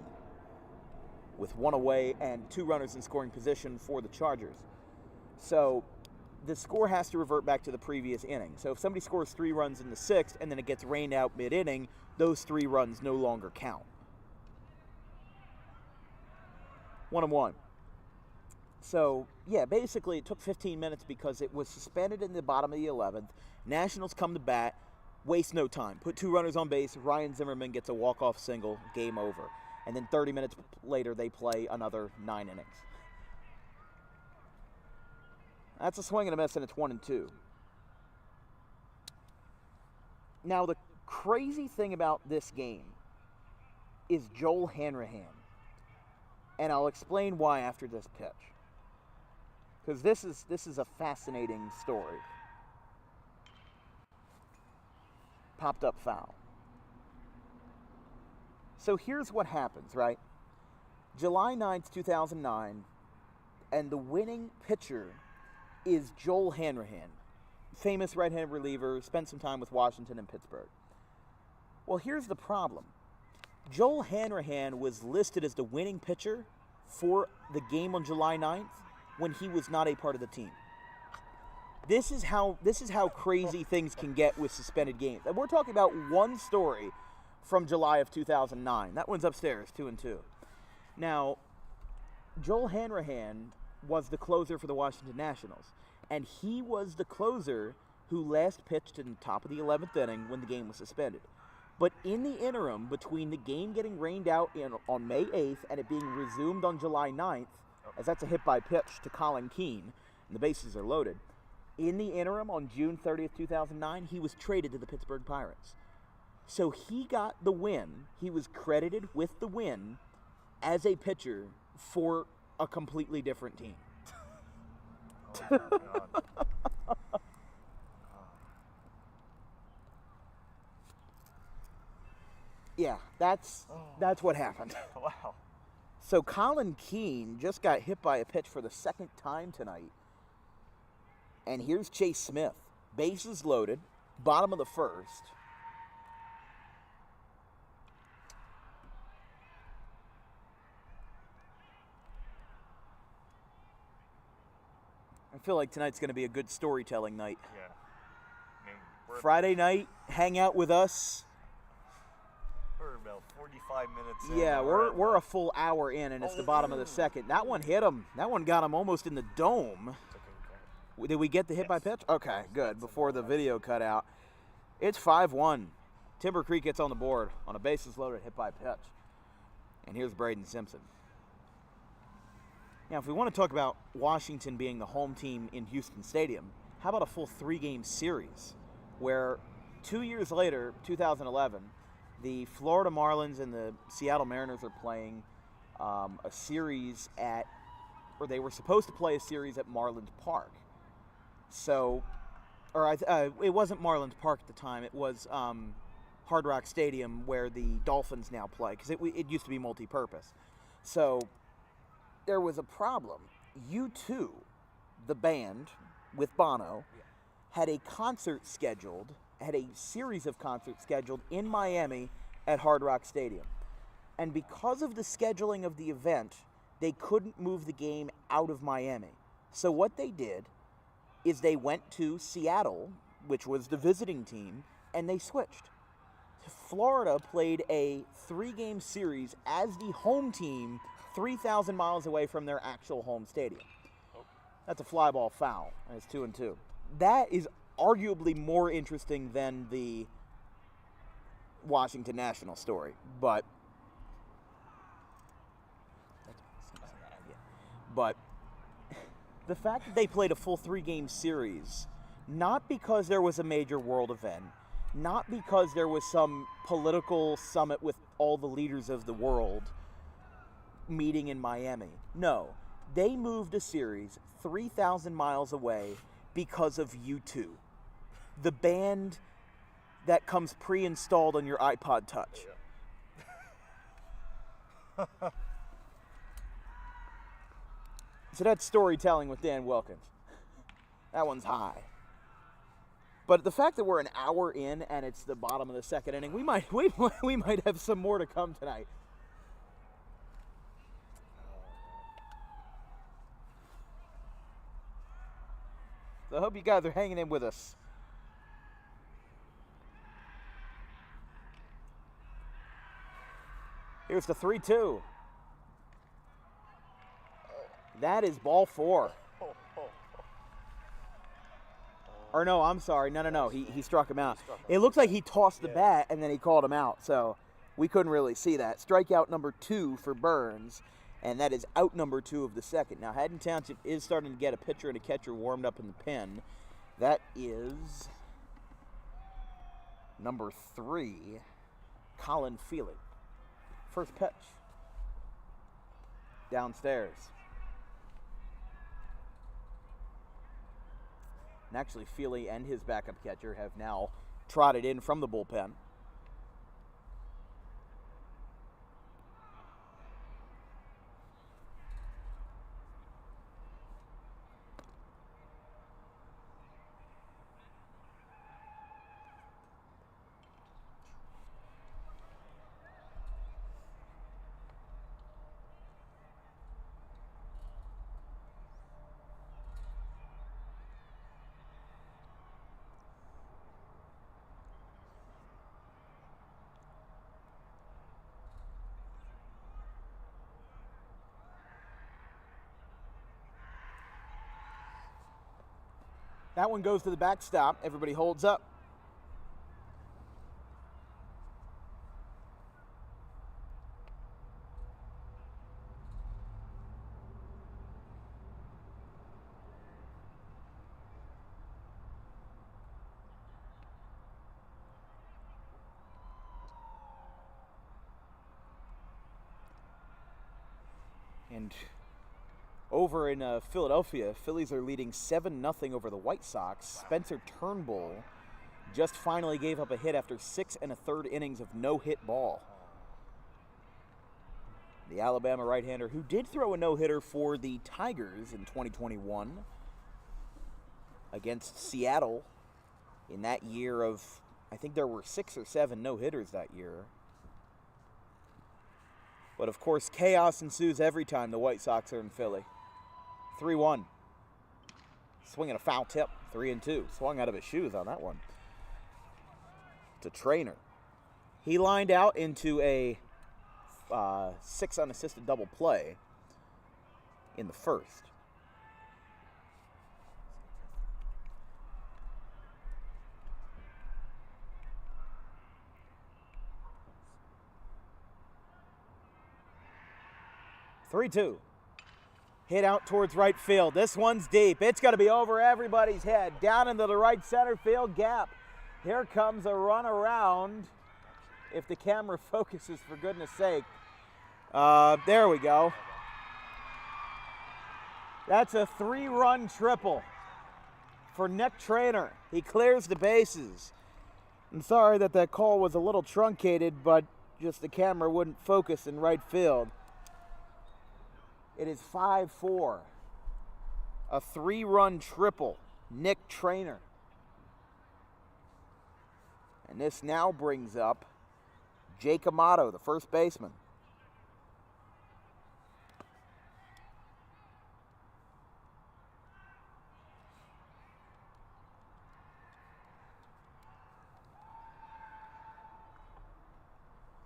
with 1 away and 2 runners in scoring position for the Chargers. So the score has to revert back to the previous inning. So if somebody scores 3 runs in the 6th and then it gets rained out mid-inning, those 3 runs no longer count. 1-1. So, yeah, basically it took 15 minutes because it was suspended in the bottom of the 11th. Nationals come to bat, waste no time. Put 2 runners on base, Ryan Zimmerman gets a walk-off single, game over. And then 30 minutes later they play another 9 innings. That's a swing and a miss, and it's 1-2. Now, the crazy thing about this game is Joel Hanrahan. And I'll explain why after this pitch. Because this is a fascinating story. Popped up foul. So here's what happens, right? July 9th, 2009, and the winning pitcher is Joel Hanrahan, famous right-handed reliever, spent some time with Washington and Pittsburgh. Well, here's the problem. Joel Hanrahan was listed as the winning pitcher for the game on July 9th when he was not a part of the team. This is how crazy things can get with suspended games. And we're talking about one story from July of 2009. That one's upstairs, 2-2. Now, Joel Hanrahan was the closer for the Washington Nationals. and he was the closer who last pitched in the top of the 11th inning when the game was suspended. But in the interim, between the game getting rained out on May 8th and it being resumed on July 9th, as that's a hit by pitch to Colin Keene, and the bases are loaded, in the interim on June 30th, 2009, he was traded to the Pittsburgh Pirates. So he got the win. He was credited with the win as a pitcher for a completely different team. Oh my God. Yeah, that's what happened. Wow. So Colin Keene just got hit by a pitch for the second time tonight. And here's Chase Smith. Bases loaded, bottom of the first. I feel like tonight's going to be a good storytelling night. Yeah. I mean, Friday night, hang out with us. we're about 45 minutes in. Yeah, and we're a full hour in, and it's the bottom of the second. That one hit him. That one got him almost in the dome. It's okay. Did we get the hit by pitch? Okay, good. Before the video cut out. It's 5-1. Timber Creek gets on the board on a bases loaded hit by pitch. And here's Braden Simpson. Now, if we want to talk about Washington being the home team in Houston Stadium, how about a full 3-game series where 2 years later, 2011, the Florida Marlins and the Seattle Mariners are playing a series or they were supposed to play a series at Marlins Park. So, it wasn't Marlins Park at the time. It was Hard Rock Stadium where the Dolphins now play, because it used to be multi-purpose. So there was a problem. U2, the band with Bono, had a series of concerts scheduled in Miami at Hard Rock Stadium. And because of the scheduling of the event, they couldn't move the game out of Miami. So what they did is they went to Seattle, which was the visiting team, and they switched. Florida played a 3-game series as the home team 3,000 miles away from their actual home stadium. That's a fly ball foul, and it's 2-2. That is arguably more interesting than the Washington National story, but the fact that they played a full 3-game series, not because there was a major world event, not because there was some political summit with all the leaders of the world meeting in Miami. No, they moved a series 3,000 miles away because of U2, the band that comes pre-installed on your iPod Touch. So that's storytelling with Dan Wilkins. That one's high. But the fact that we're an hour in and it's the bottom of the second inning, we might have some more to come tonight. So I hope you guys are hanging in with us. Here's the 3-2. That is ball 4. Or no, I'm sorry. No. He struck him out. It looks like he tossed the bat and then he called him out. So we couldn't really see that. Strikeout number 2 for Burns. And that is out number 2 of the second. Now, Haddon Township is starting to get a pitcher and a catcher warmed up in the pen. That is number 3, Colin Feely. First pitch. Downstairs. And actually, Feely and his backup catcher have now trotted in from the bullpen. That one goes to the backstop. Everybody holds up. And over in Philadelphia, Phillies are leading 7-0 over the White Sox. Spencer Turnbull just finally gave up a hit after 6 1/3 innings of no-hit ball. The Alabama right-hander who did throw a no-hitter for the Tigers in 2021 against Seattle in that year of, I think there were 6 or 7 no-hitters that year. But of course, chaos ensues every time the White Sox are in Philly. 3-1. Swinging a foul tip. 3-2. Swung out of his shoes on that one. To Trainer. He lined out into a 6 unassisted double play in the first. Three-two. Hit out towards right field. This one's deep. It's going to be over everybody's head. Down into the right center field gap. Here comes a run around. If the camera focuses, for goodness sake. There we go. That's a 3-run triple for Nick Trainer. He clears the bases. I'm sorry that that call was a little truncated, but just the camera wouldn't focus in right field. It is 5-4. A 3-run triple. Nick Trainer. And this now brings up Jake Amato, the first baseman.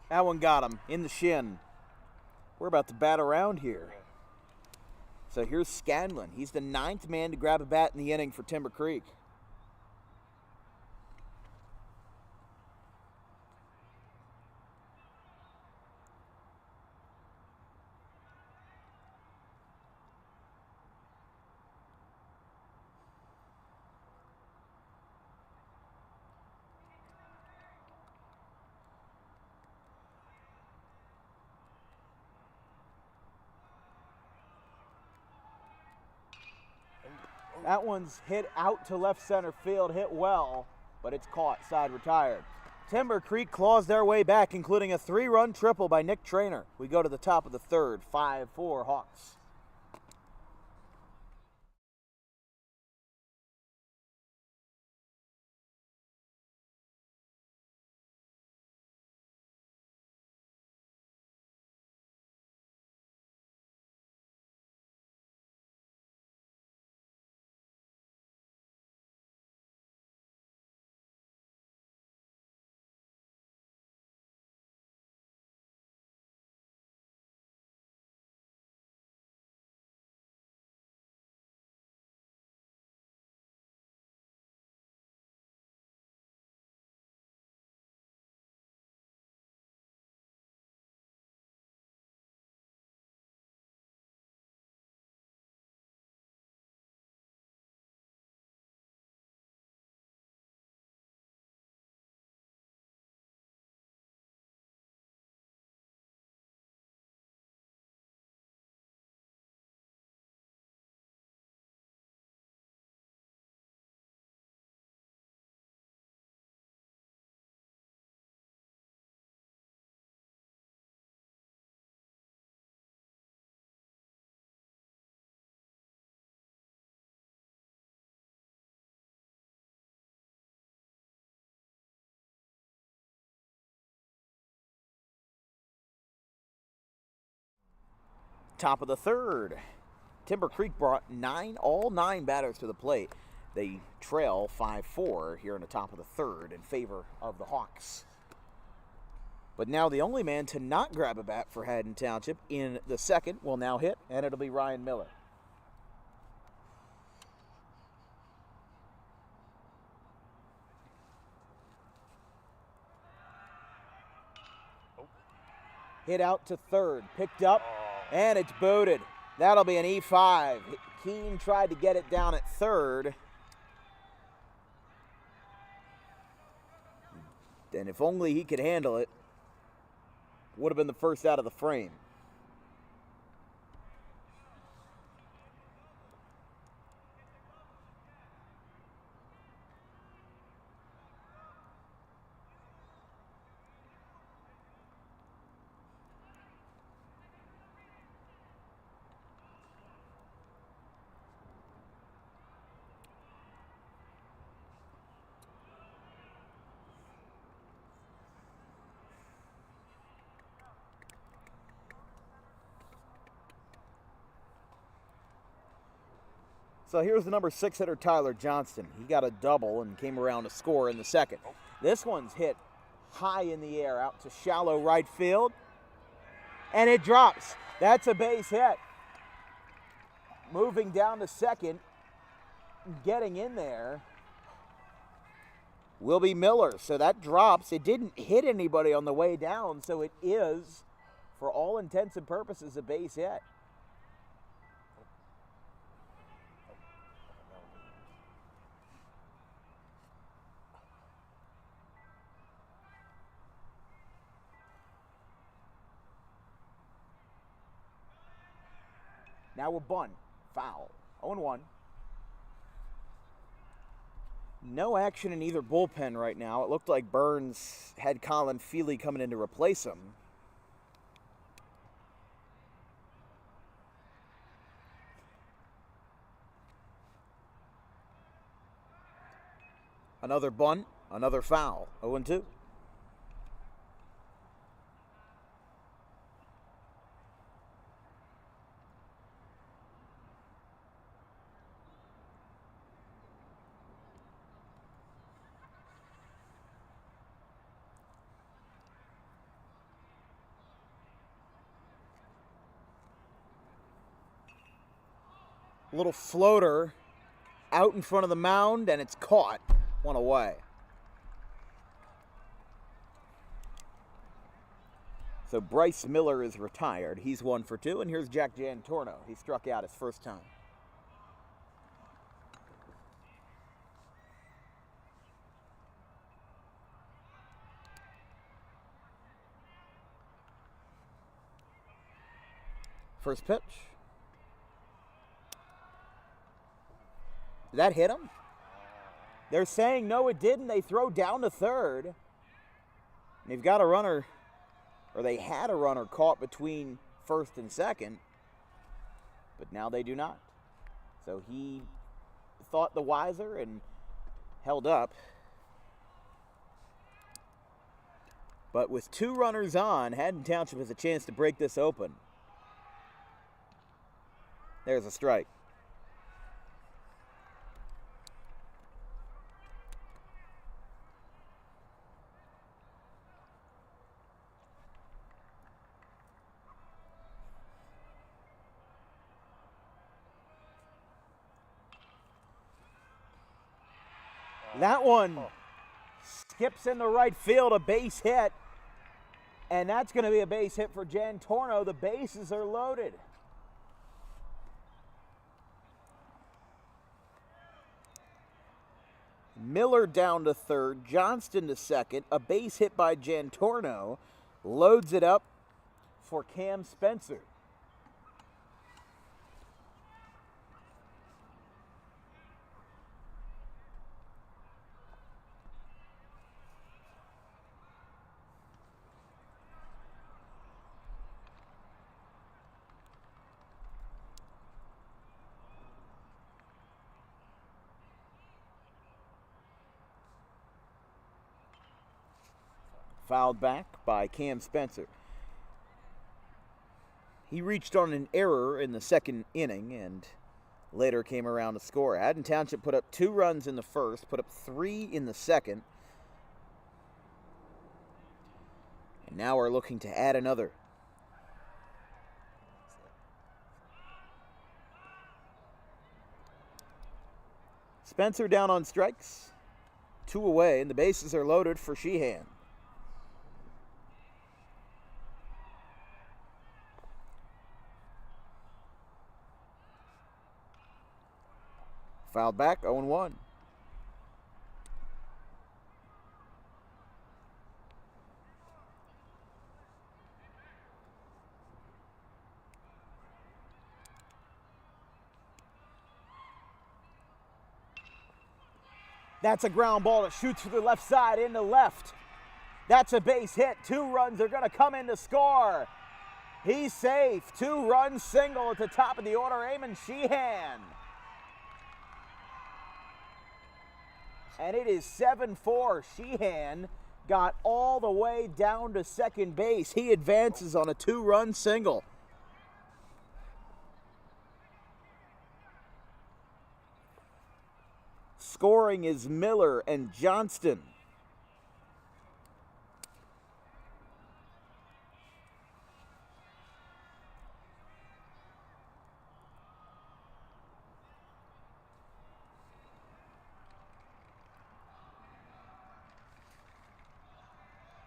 That one got him in the shin. We're about to bat around here. So here's Scanlon. He's the 9th man to grab a bat in the inning for Timber Creek. That one's hit out to left center field, hit well, but it's caught, side retired. Timber Creek claws their way back, including a 3-run triple by Nick Trainer. We go to the top of the third, 5-4 Hawks. Top of the third. Timber Creek brought all nine batters to the plate. They trail 5-4 here in the top of the third in favor of the Hawks. But now the only man to not grab a bat for Haddon Township in the second will now hit, and it'll be Ryan Miller. Hit out to third. Picked up, and it's booted. That'll be an E5. Keene tried to get it down at third. And if only he could handle it, would have been the first out of the frame. So here's the number 6 hitter, Tyler Johnston. He got a double and came around to score in the second. This one's hit high in the air out to shallow right field. And it drops. That's a base hit. Moving down to second, getting in there, will be Miller. So that drops. It didn't hit anybody on the way down, so it is, for all intents and purposes, a base hit. Now a bunt. Foul. 0-1. No action in either bullpen right now. It looked like Burns had Colin Feely coming in to replace him. Another bunt, another foul. 0-2. Little floater out in front of the mound, and it's caught. One away. So Bryce Miller is retired. He's 1 for 2, and here's Jack Jantorno. He struck out his first time. First pitch. Did that hit him? They're saying no, it didn't. They throw down to third. And they've got a runner, or they had a runner caught between first and second, but now they do not. So he thought the wiser and held up. But with 2 runners on, Haddon Township has a chance to break this open. There's a strike. That one skips in the right field, a base hit. And that's going to be a base hit for Jantorno. The bases are loaded. Miller down to third, Johnston to second. A base hit by Jantorno loads it up for Cam Spencer. Fouled back by Cam Spencer. He reached on an error in the second inning and later came around to score. Haddon Township put up 2 runs in the first, put up 3 in the second, and now we're looking to add another. Spencer down on strikes, 2 away, and the bases are loaded for Sheehan. Fouled back, 0-1. That's a ground ball that shoots to the left side into left. That's a base hit. 2 runs are going to come in to score. He's safe. 2-run single at the top of the order, Eamon Sheehan. And it is 7-4. Sheehan got all the way down to second base. He advances on a 2-run single. Scoring is Miller and Johnston.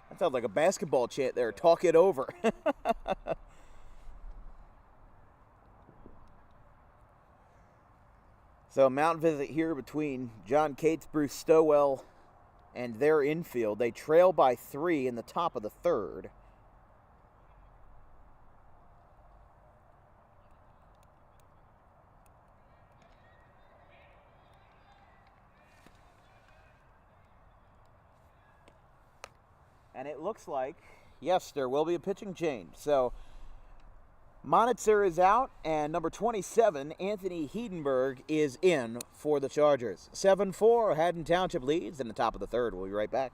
That sounds like a basketball chant there. Talk it over. So a mound visit here between John Cates, Bruce Stowell, and their infield. They trail by 3 in the top of the 3rd. And it looks like, yes, there will be a pitching change. So Monitzer is out, and number 27, Anthony Heidenberg, is in for the Chargers. 7-4, Haddon Township leads in the top of the 3rd. We'll be right back.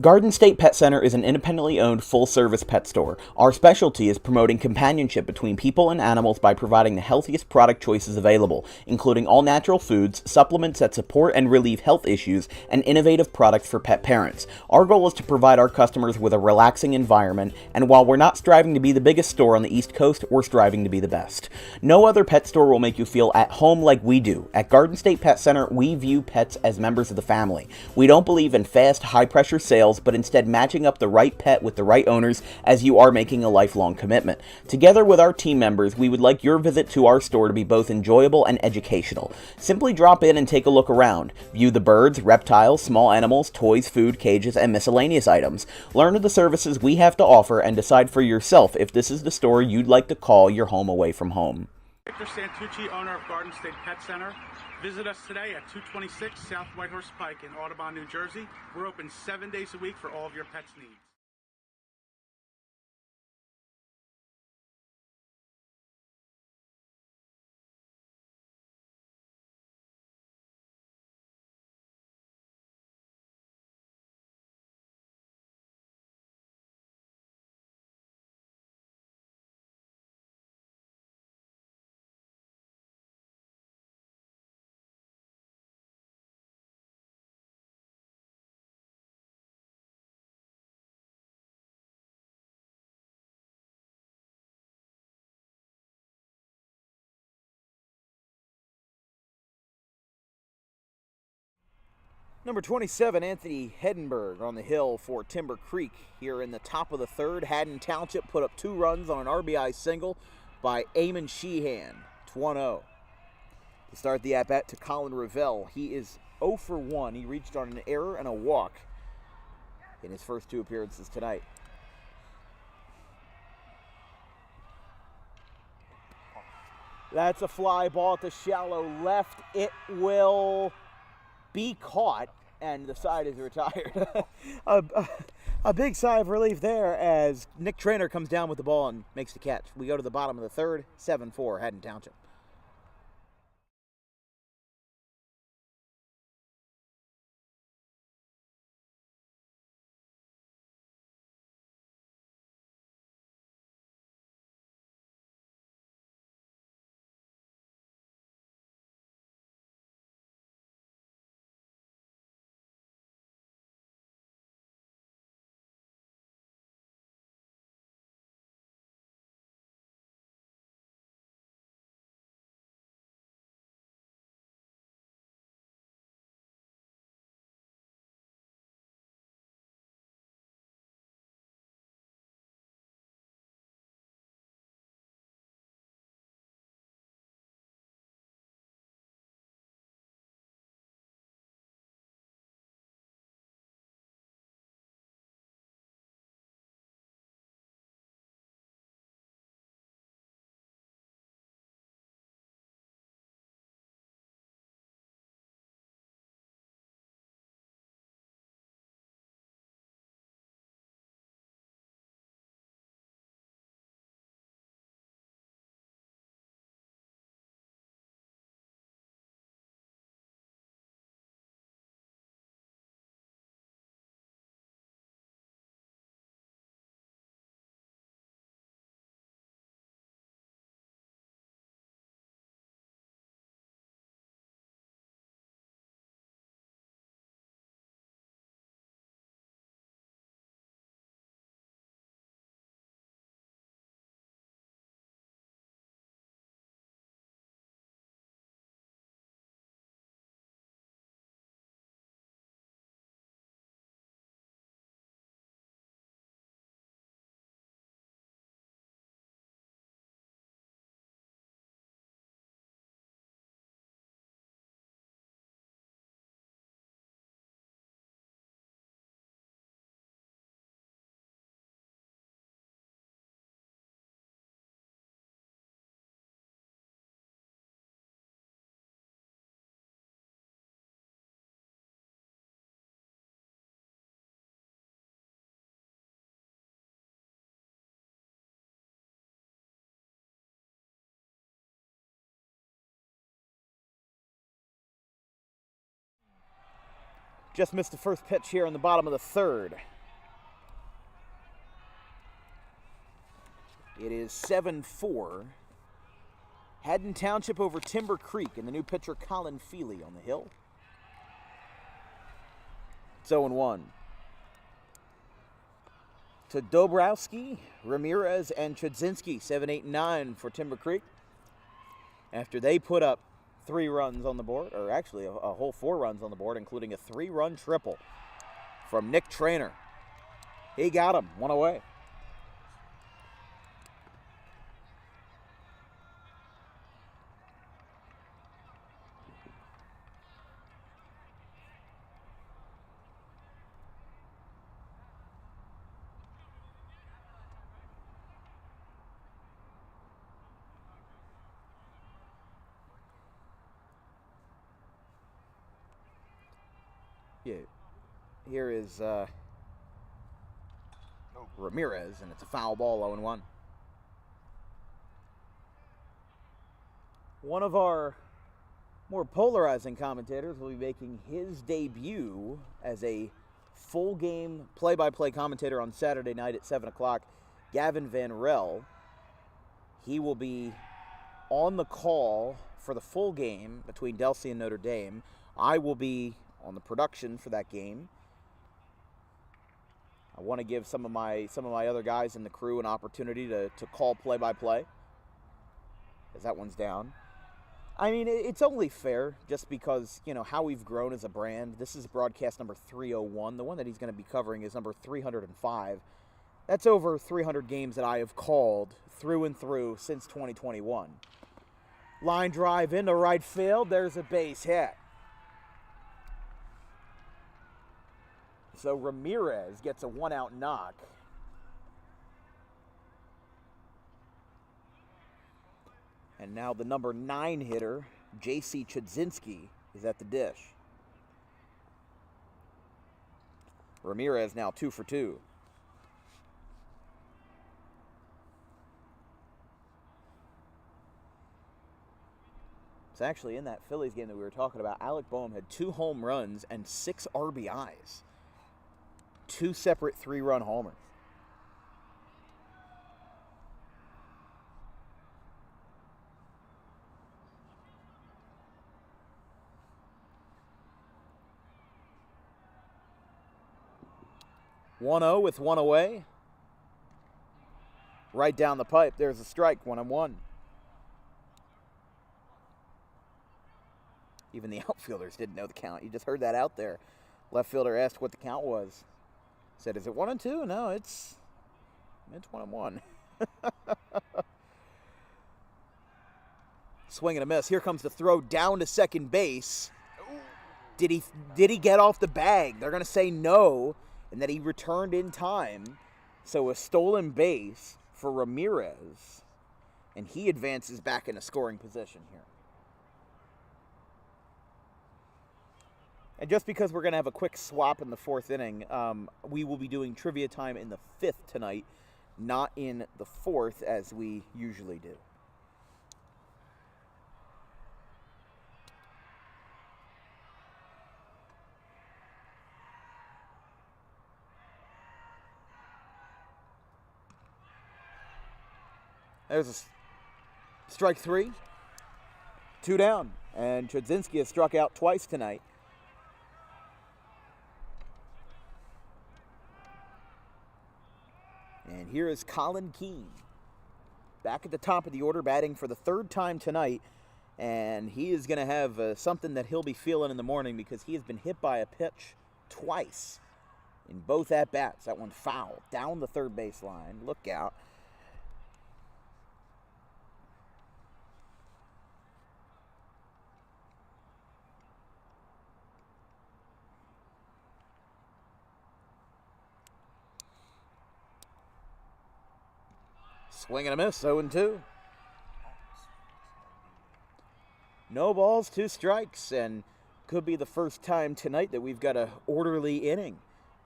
Garden State Pet Center is an independently owned full-service pet store. Our specialty is promoting companionship between people and animals by providing the healthiest product choices available, including all-natural foods, supplements that support and relieve health issues, and innovative products for pet parents. Our goal is to provide our customers with a relaxing environment, and while we're not striving to be the biggest store on the East Coast, we're striving to be the best. No other pet store will make you feel at home like we do. At Garden State Pet Center, we view pets as members of the family. We don't believe in fast, high-pressure sales, but instead matching up the right pet with the right owners, as you are making a lifelong commitment. Together with our team members, we would like your visit to our store to be both enjoyable and educational. Simply drop in and take a look around. View the birds, reptiles, small animals, toys, food, cages, and miscellaneous items. Learn of the services we have to offer and decide for yourself if this is the store you'd like to call your home away from home. Victor Santucci, owner of Garden State Pet Center. Visit us today at 226 South Whitehorse Pike in Audubon, New Jersey. We're open 7 days a week for all of your pets' needs. Number 27, Anthony Heidenberg on the hill for Timber Creek here in the top of the 3rd. Haddon Township put up 2 runs on an RBI single by Eamon Sheehan. It's 1-0. To start the at-bat to Colin Revelle. He is 0 for 1. He reached on an error and a walk in his first 2 appearances tonight. That's a fly ball at the shallow left. It will be caught, and the side is retired. a big sigh of relief there as Nick Traynor comes down with the ball and makes the catch. We go to the bottom of the 3rd, 7-4, Haddon Township. Just missed the first pitch here in the bottom of the third. It is 7-4. Haddon Township over Timber Creek, and the new pitcher Colin Feely on the hill. It's 0-1. To Dobrowski, Ramirez, and Chudzinski, 7, 8, 9 for Timber Creek. After they put up 3 runs on the board, or actually a whole 4 runs on the board, including a 3-run triple from Nick Trainer. He got him, 1 away. Yeah, here is Ramirez, and it's a foul ball, 0-1. One of our more polarizing commentators will be making his debut as a full game play-by-play commentator on Saturday night at 7 o'clock, Gavin Van Rel. He will be on the call for the full game between Delsea and Notre Dame. I will be on the production for that game. I want to give some of my other guys in the crew an opportunity to call play-by-play, as that one's down. I mean, it's only fair, just because, you know, how we've grown as a brand. This is broadcast number 301. The one that he's going to be covering is number 305. That's over 300 games that I have called through and through since 2021. Line drive into right field. There's a base hit. So Ramirez gets a 1-out knock. And now the number 9 hitter, J.C. Chudzinski, is at the dish. Ramirez now 2 for 2. It's actually in that Phillies game that we were talking about. Alec Boehm had 2 home runs and 6 RBIs. 2 separate 3-run homers. (1-0) with 1 away. Right down the pipe. There's a strike. 1-1. Even the outfielders didn't know the count. You just heard that out there. Left fielder asked what the count was. Said, is it 1-2? No, it's 1-1. Swing and a miss. Here comes the throw down to second base. Did he get off the bag? They're going to say no, and that he returned in time. So a stolen base for Ramirez, and he advances back into scoring position here. And just because we're going to have a quick swap in the 4th inning, we will be doing trivia time in the 5th tonight, not in the 4th as we usually do. There's a strike 3, 2 down, and Chudzinski has struck out twice tonight. And here is Colin Keene, back at the top of the order, batting for the 3rd time tonight. And he is going to have something that he'll be feeling in the morning, because he has been hit by a pitch twice in both at-bats. That one foul, down the third baseline. Look out. Swing and a miss, 0-2. No balls, 2 strikes, and could be the first time tonight that we've got an orderly inning,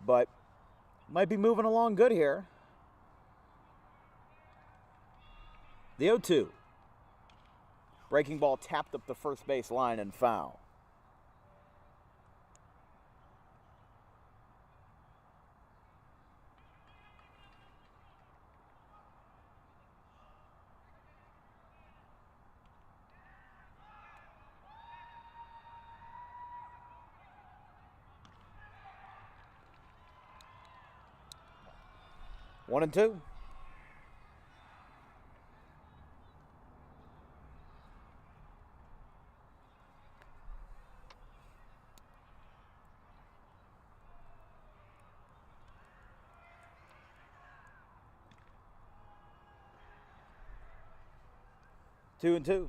but might be moving along good here. The 0-2. Breaking ball tapped up the first base line and foul. 1-2. Two and two.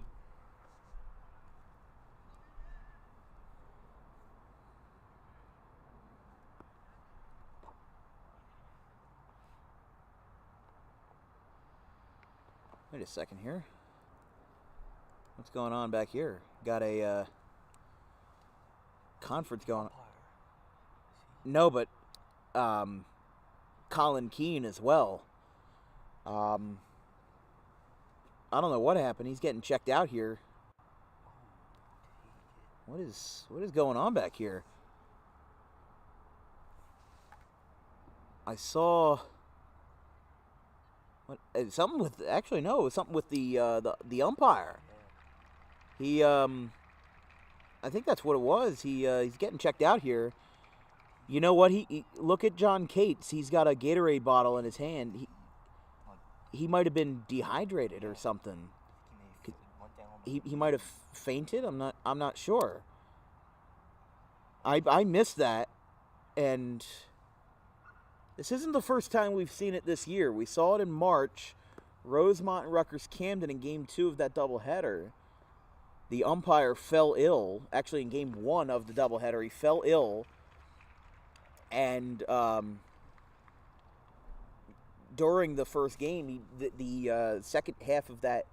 Wait a second here. What's going on back here? Got a conference going on. No, but Colin Keane as well. I don't know what happened. He's getting checked out here. What is going on back here? I saw something with something with the umpire. He I think that's what it was. He's getting checked out here. You know what? He look at John Cates. He's got a Gatorade bottle in his hand. He might have been dehydrated or something. He might have fainted. I'm not sure. I missed that, and this isn't the first time we've seen it this year. We saw it in March, Rosemont and Rutgers Camden in Game 2 of that doubleheader. The umpire fell ill. Actually, in Game 1 of the doubleheader, he fell ill, and during the first game, the second half of that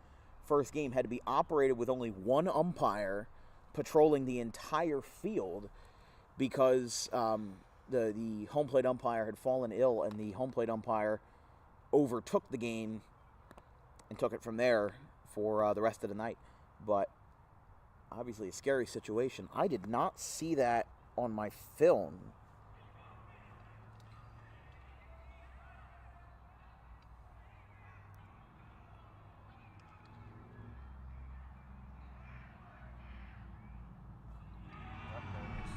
first game had to be operated with only one umpire patrolling the entire field because the home plate umpire had fallen ill, and the home plate umpire overtook the game and took it from there for the rest of the night. But obviously a scary situation. I did not see that on my film.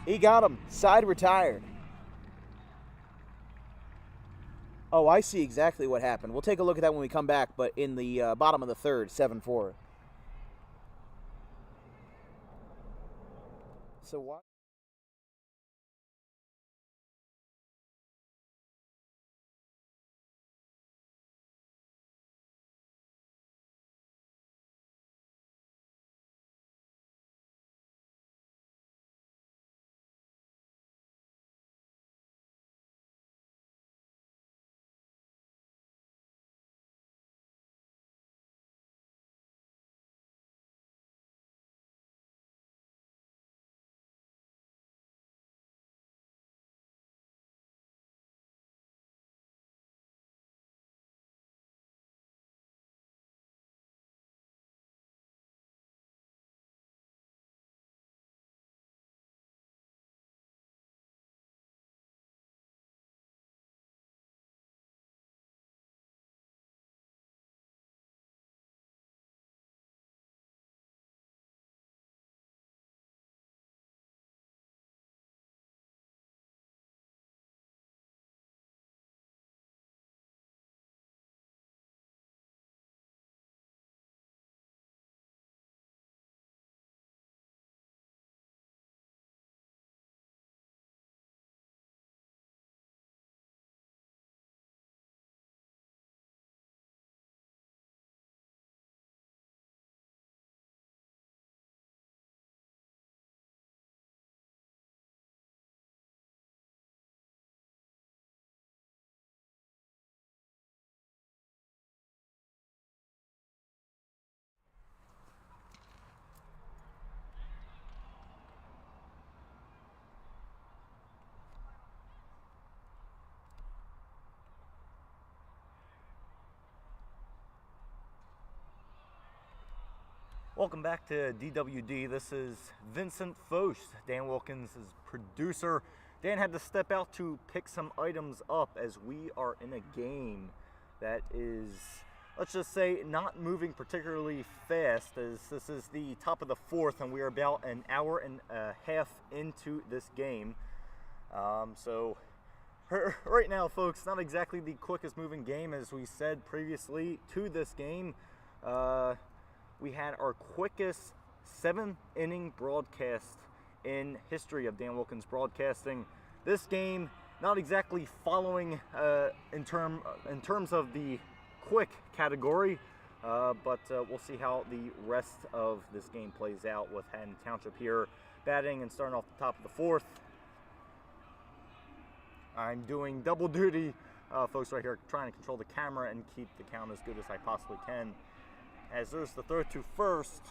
He got him. Side retired. Oh, I see exactly what happened. We'll take a look at that when we come back, but in the bottom of the third, 7-4. So what? Welcome back to DWD. This is Vincent Foch, Dan Wilkins' producer. Dan had to step out to pick some items up as we are in a game that is, let's just say, not moving particularly fast, as this is the top of the fourth and we are about an hour and a half into this game. So right now, folks, not exactly the quickest moving game. As we said previously to this game, we had our quickest 7-inning broadcast in history of Dan Wilkins Broadcasting. This game, not exactly following in terms of the quick category, but we'll see how the rest of this game plays out with Haddon Township here batting and starting off the top of the fourth. I'm doing double duty, folks, right here, trying to control the camera and keep the count as good as I possibly can. As there's the throw to first.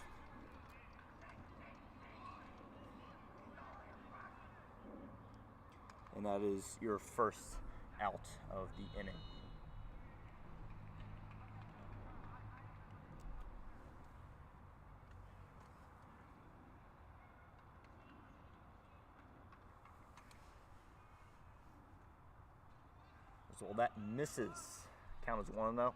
And that is your first out of the inning. So that misses. Count as one though.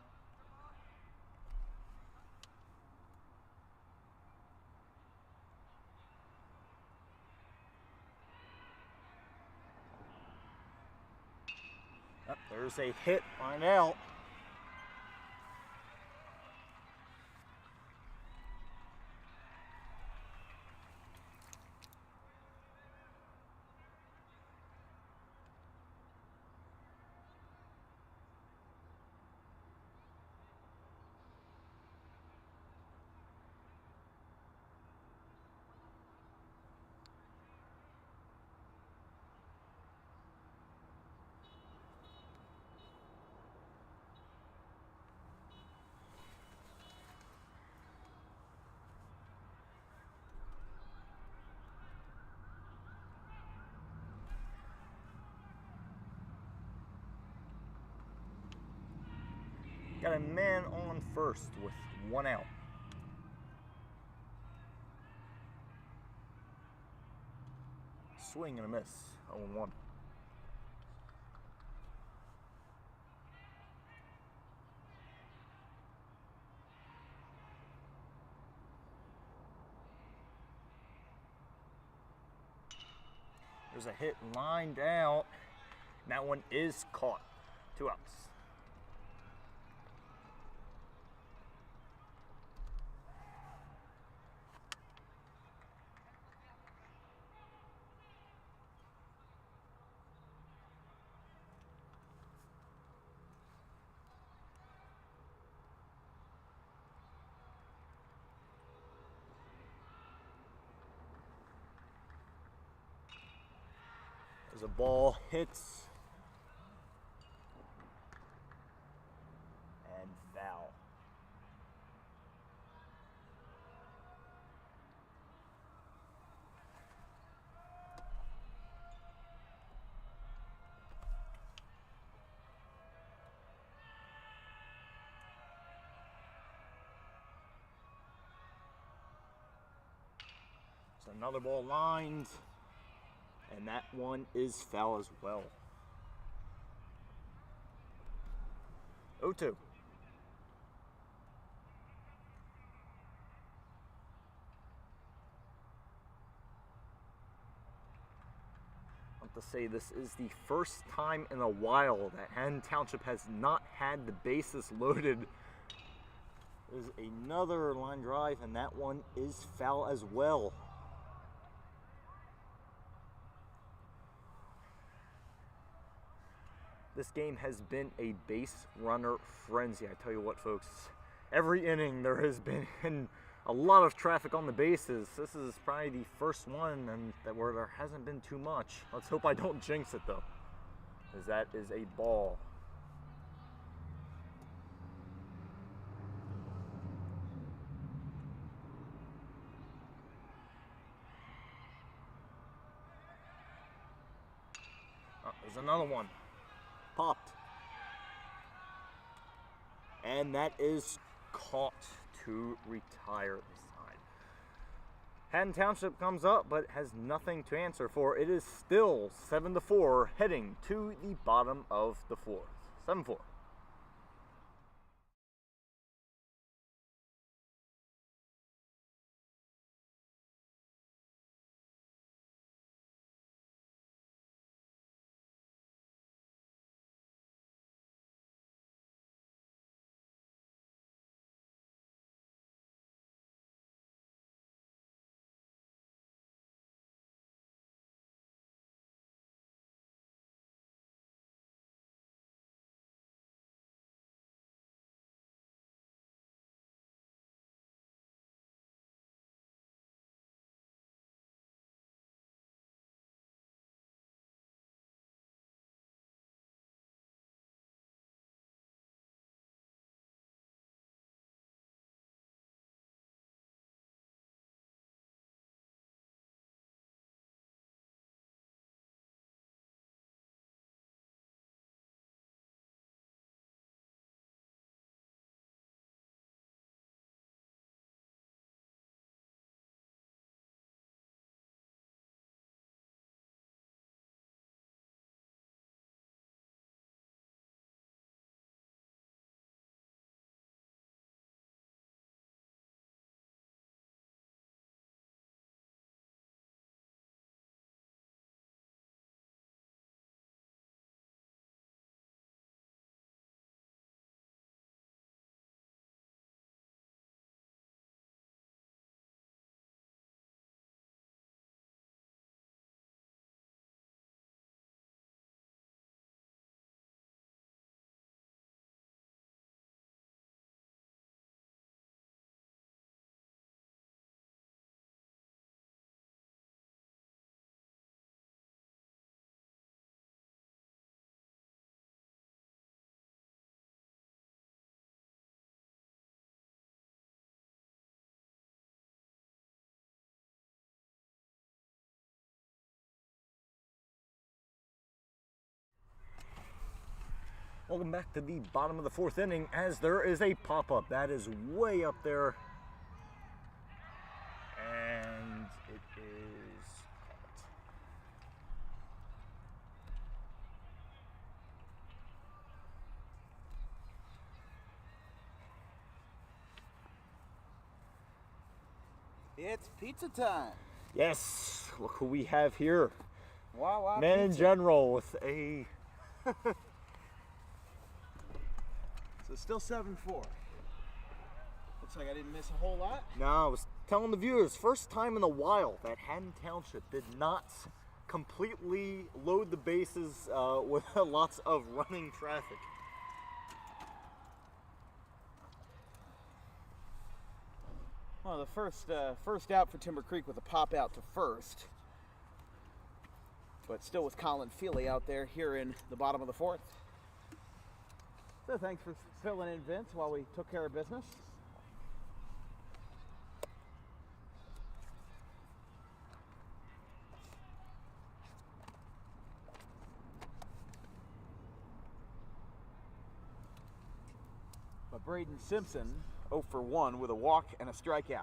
Oh, there's a hit on out. Got a man on first with one out. Swing and a miss, 0-1. There's a hit lined out. And that one is caught. 2 outs. As a ball hits and foul. So another ball lined. And that one is foul as well. 0-2. I want to say this is the first time in a while that Haddon Township has not had the bases loaded. There's another line drive, and that one is foul as well. This game has been a base runner frenzy. I tell you what, folks, every inning there has been a lot of traffic on the bases. This is probably the first one and where there hasn't been too much. Let's hope I don't jinx it though, as that is a ball. Oh, there's another one. Popped. And that is caught to retire this side. Haddon Township comes up but has nothing to answer for. It is still 7-4 heading to the bottom of the fourth. 7-4. Welcome back to the bottom of the 4th inning as there is a pop-up. That is way up there. And it is caught. It's pizza time. Yes, look who we have here. Wow, Man in pizza. general with a... So still 7-4. Looks like I didn't miss a whole lot. No, I was telling the viewers, first time in a while that Haddon Township did not completely load the bases with lots of running traffic. Well, the first out for Timber Creek with a pop out to first. But still with Colin Feely out there here in the bottom of the 4th. So thanks for filling in, Vince, while we took care of business. But Braden Simpson, 0 for 1 with a walk and a strikeout.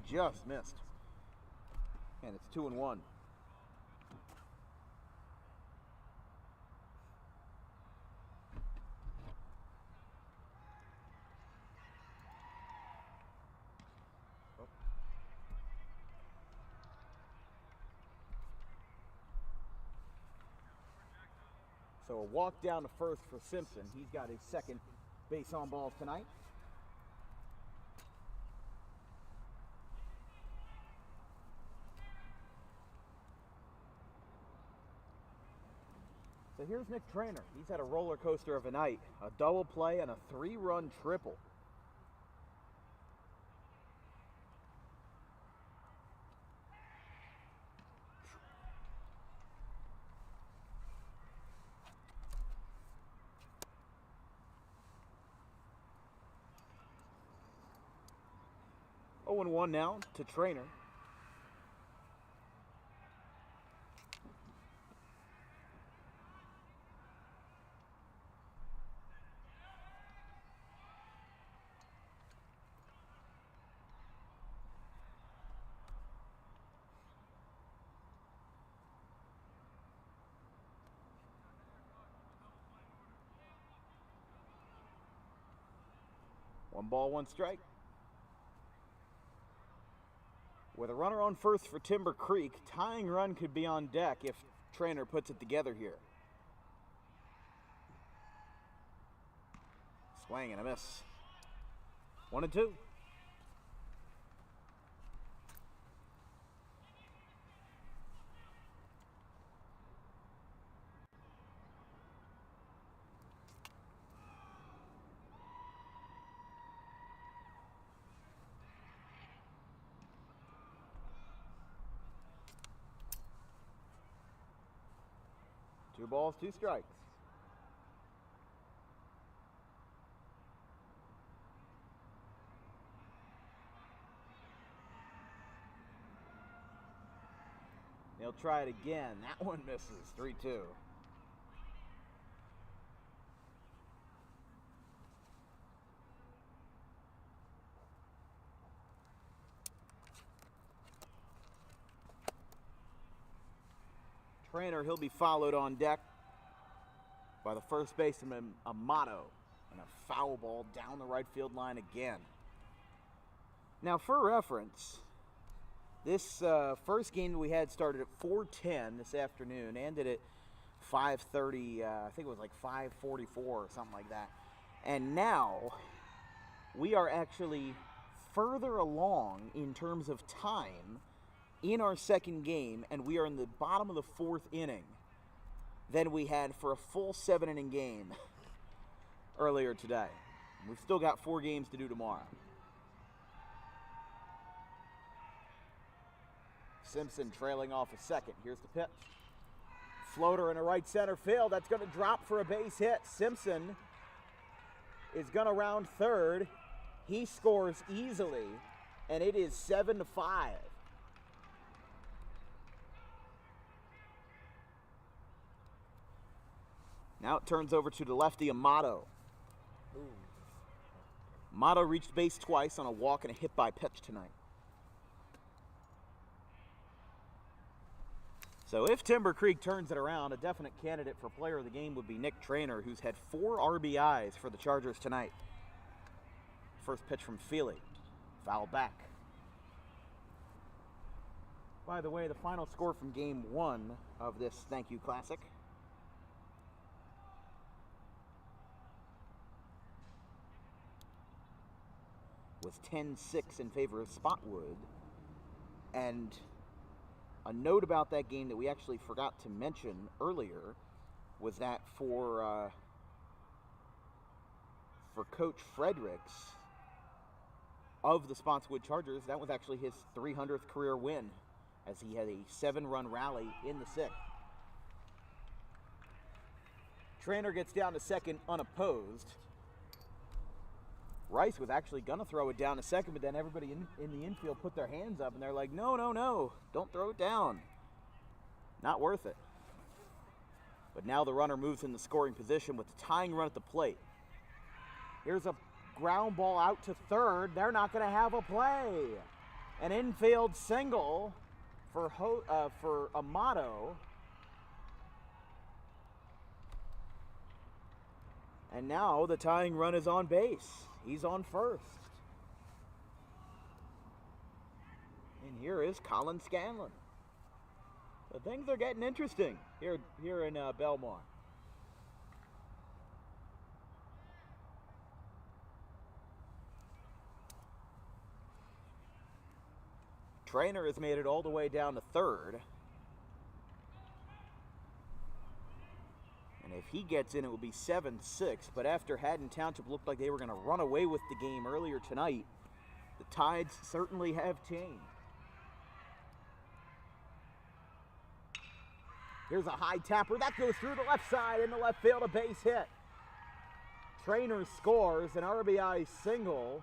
Just missed. And it's 2-1. So a walk down to first for Simpson. He's got his second base on balls tonight. So here's Nick Trainer. He's had a roller coaster of a night. A double play and a 3-run triple. Oh, 1 now to Trainer. One ball, one strike. With a runner on first for Timber Creek, tying run could be on deck if Trainer puts it together here. Swing and a miss. 1-2. Two balls, two strikes. He'll try it again. That one misses. 3-2. Trainer, he'll be followed on deck by the first baseman, Amato, and a foul ball down the right field line again. Now, for reference, this first game that we had started at 4:10 this afternoon, ended at 5:30, I think it was like 5:44 or something like that. And now we are actually further along in terms of time in our second game, and we are in the bottom of the 4th inning than we had for a full 7-inning game earlier today. We've still got 4 games to do tomorrow. Simpson trailing off a second. Here's the pitch. Floater in a right center field. That's going to drop for a base hit. Simpson is going to round third. He scores easily, and it is 7-5. Now it turns over to the lefty, Amato. Amato reached base twice on a walk and a hit-by-pitch tonight. So if Timber Creek turns it around, a definite candidate for player of the game would be Nick Traynor, who's had 4 RBIs for the Chargers tonight. First pitch from Feely. Foul back. By the way, the final score from Game 1 of this Thank You Classic was 10-6 in favor of Spotwood. And a note about that game that we actually forgot to mention earlier was that for Coach Fredericks of the Spotswood Chargers, that was actually his 300th career win, as he had a 7-run rally in the 6th. Traynor gets down to second unopposed. Rice was actually going to throw it down to second, but then everybody in the infield put their hands up, and they're like, no, no, no, don't throw it down. Not worth it. But now the runner moves in the scoring position with the tying run at the plate. Here's a ground ball out to third. They're not going to have a play. An infield single for Amato. And now the tying run is on base. He's on first. And here is Colin Scanlon. So things are getting interesting here in Belmont. Traynor has made it all the way down to third. And if he gets in, it will be 7-6. But after Haddon Township looked like they were going to run away with the game earlier tonight, the tides certainly have changed. Here's a high tapper. That goes through the left side in the left field, a base hit. Traynor scores an RBI single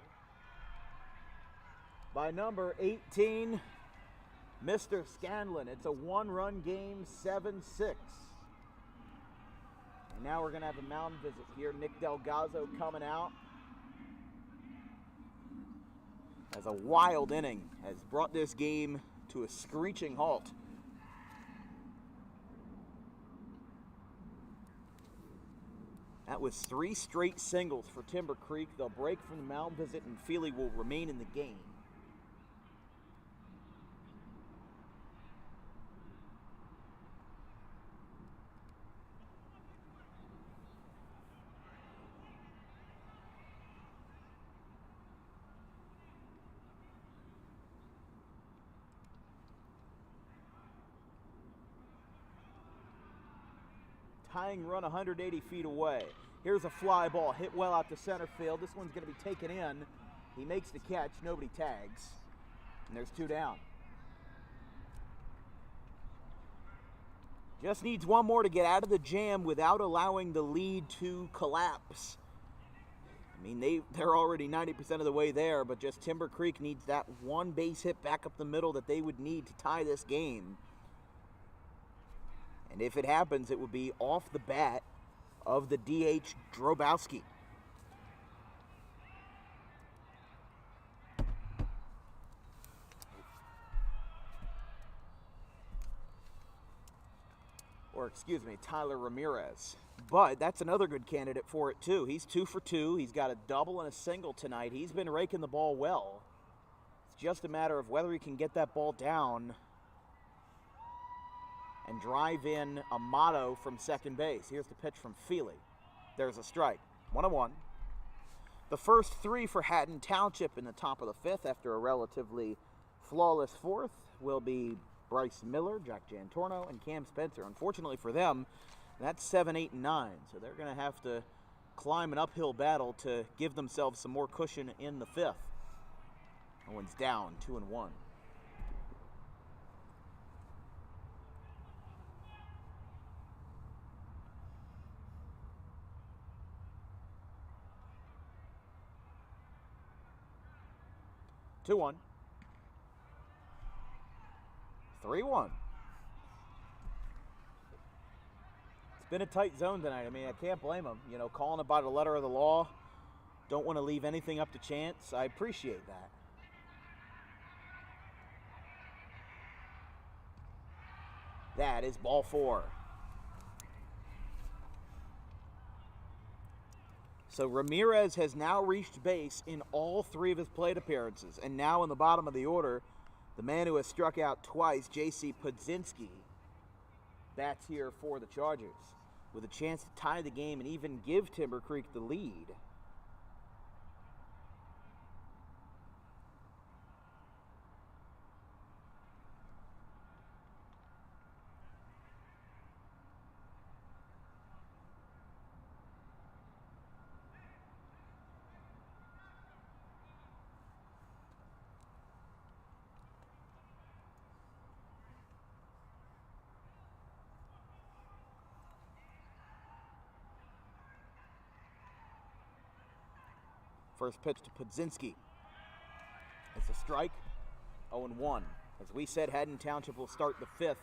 by number 18, Mr. Scanlon. It's a 1-run game, 7-6. And now we're going to have a mound visit here. Nick Delgazzo coming out. As a wild inning has brought this game to a screeching halt. That was 3 straight singles for Timber Creek. They'll break from the mound visit and Feely will remain in the game. Tying run 180 feet away. Here's a fly ball hit well out to center field. This one's going to be taken in. He makes the catch. Nobody tags. And there's 2 down. Just needs one more to get out of the jam without allowing the lead to collapse. I mean, they're already 90% of the way there, but just Timber Creek needs that one base hit back up the middle that they would need to tie this game. And if it happens, it would be off the bat of the DH Drobowski. Or excuse me, Tyler Ramirez. But that's another good candidate for it too. He's 2 for 2. He's got a double and a single tonight. He's been raking the ball well. It's just a matter of whether he can get that ball down and drive in Amato from second base. Here's the pitch from Feely. There's a strike. 1-1. The first 3 for Haddon Township in the top of the 5th after a relatively flawless 4th will be Bryce Miller, Jack Jantorno, and Cam Spencer. Unfortunately for them, that's 7, 8, and 9. So they're going to have to climb an uphill battle to give themselves some more cushion in the 5th. Owen's down, 2-1. Two 1. 3-1. been a tight zone tonight. I mean, I can't blame them. You know, calling it by the letter of the law. Don't want to leave anything up to chance. I appreciate that. That is ball 4. So Ramirez has now reached base in all 3 of his plate appearances. And now in the bottom of the order, the man who has struck out twice, J.C. Podzinski, bats here for the Chargers with a chance to tie the game and even give Timber Creek the lead. First pitch to Podzinski. It's a strike, 0-1. As we said, Haddon Township will start the 5th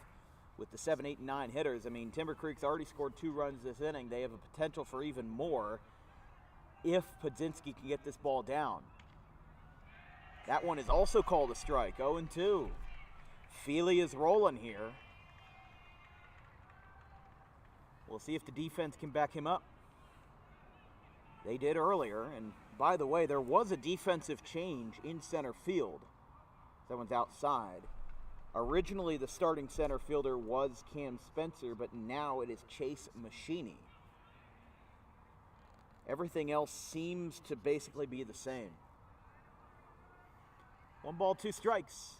with the 7, 8, and 9 hitters. I mean, Timber Creek's already scored 2 runs this inning. They have a potential for even more if Podzinski can get this ball down. That one is also called a strike, 0-2. Feely is rolling here. We'll see if the defense can back him up. They did earlier, and by the way, there was a defensive change in center field. That one's outside. Originally, the starting center fielder was Cam Spencer, but now it is Chase Machini. Everything else seems to basically be the same. 1 ball, 2 strikes.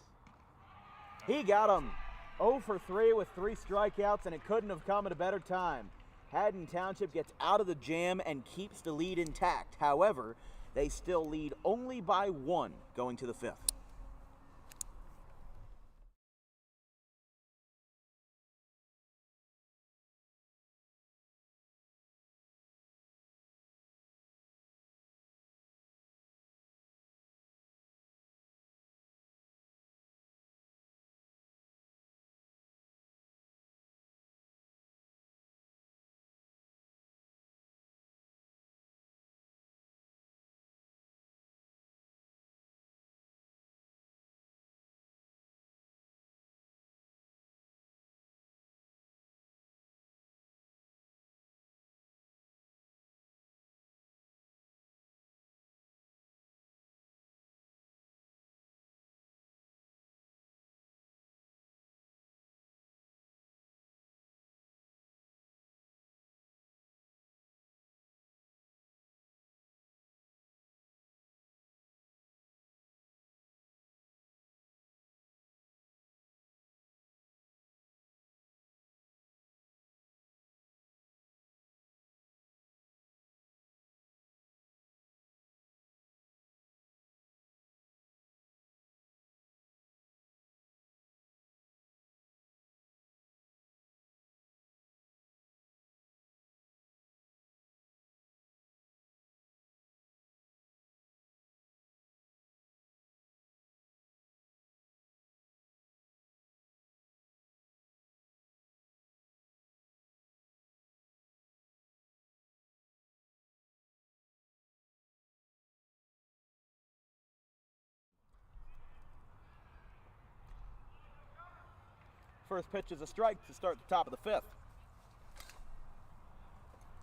He got him. 0 for 3 with 3 strikeouts, and it couldn't have come at a better time. Haddon Township gets out of the jam and keeps the lead intact. However, they still lead only by 1 going to the 5th. First pitch is a strike to start the top of the 5th.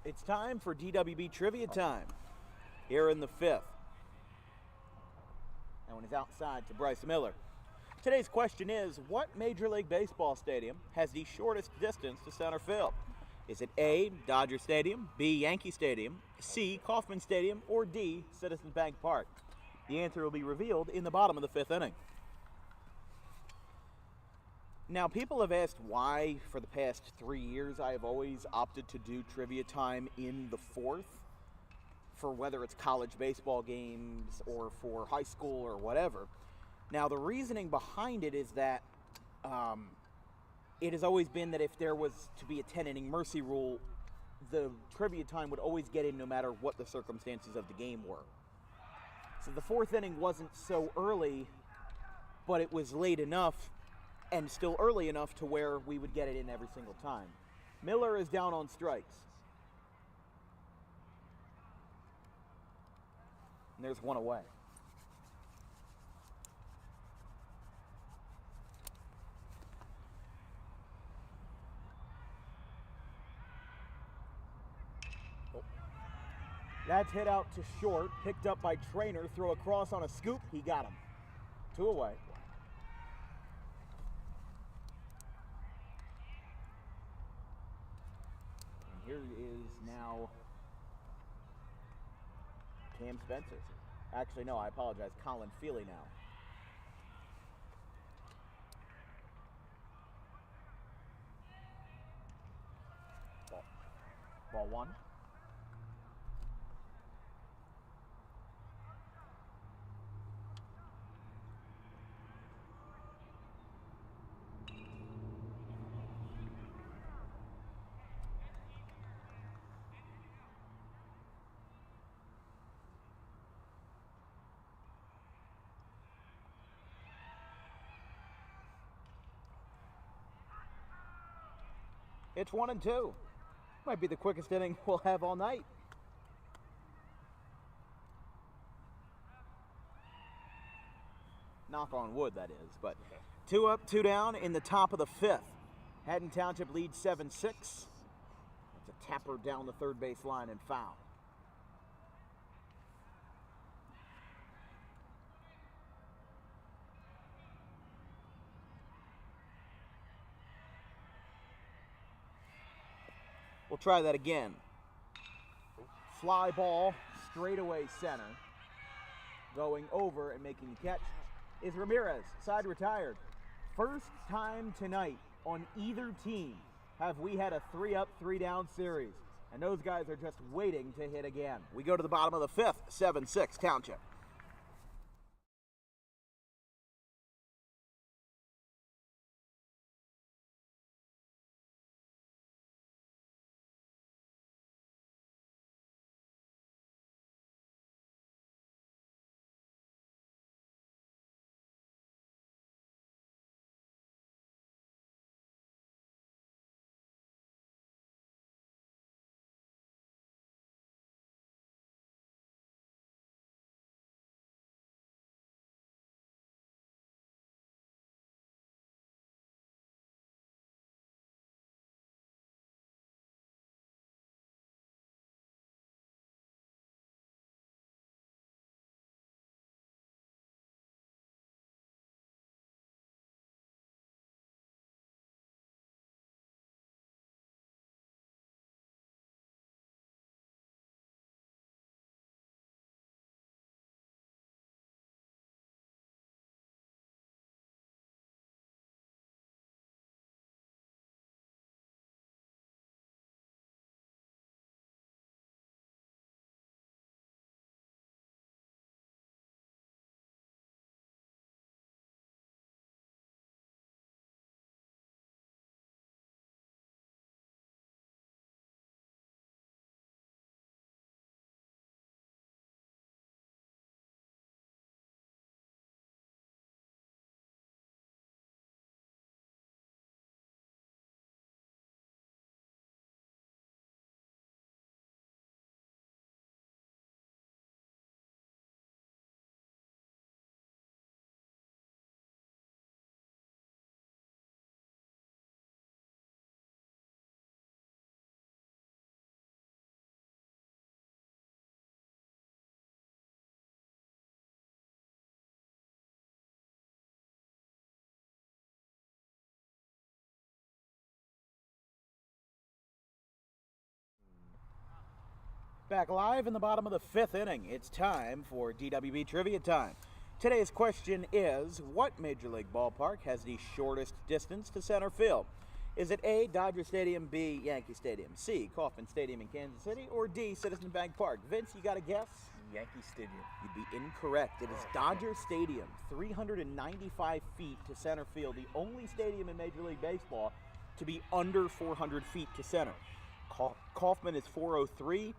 It's time for DWB Trivia Time here in the 5th. That one is outside to Bryce Miller. Today's question is, what Major League Baseball stadium has the shortest distance to center field? Is it A, Dodger Stadium, B, Yankee Stadium, C, Kauffman Stadium, or D, Citizens Bank Park? The answer will be revealed in the bottom of the 5th inning. Now, people have asked why, for the past 3 years, I have always opted to do trivia time in the 4th, for whether it's college baseball games or for high school or whatever. Now, the reasoning behind it is that it has always been that if there was to be a 10-inning mercy rule, the trivia time would always get in no matter what the circumstances of the game were. So the 4th inning wasn't so early, but it was late enough and still early enough to where we would get it in every single time. Miller is down on strikes. And there's one away. That's hit out to short, picked up by Trainer, throw across on a scoop, he got him. 2 away. And here is now Cam Spencer. Actually, no, I apologize, Colin Feely now. Ball 1. It's 1-2. Might be the quickest inning we'll have all night. Knock on wood, that is. But 2 up, 2 down in the top of the 5th. Haddon Township leads 7-6. It's a tapper down the third base line and foul. We'll try that again. Fly ball, straightaway center. Going over and making the catch is Ramirez, side retired. First time tonight on either team have we had a 3-up, 3-down series. And those guys are just waiting to hit again. We go to the bottom of the 5th, 7-6 Township. Back live in the bottom of the 5th inning. It's time for DWB Trivia Time. Today's question is, what Major League ballpark has the shortest distance to center field? Is it A, Dodger Stadium, B, Yankee Stadium, C, Kauffman Stadium in Kansas City, or D, Citizens Bank Park? Vince, you got a guess? Yankee Stadium. You'd be incorrect. It is Dodger Stadium, 395 feet to center field, the only stadium in Major League Baseball to be under 400 feet to center. Kauffman is 403.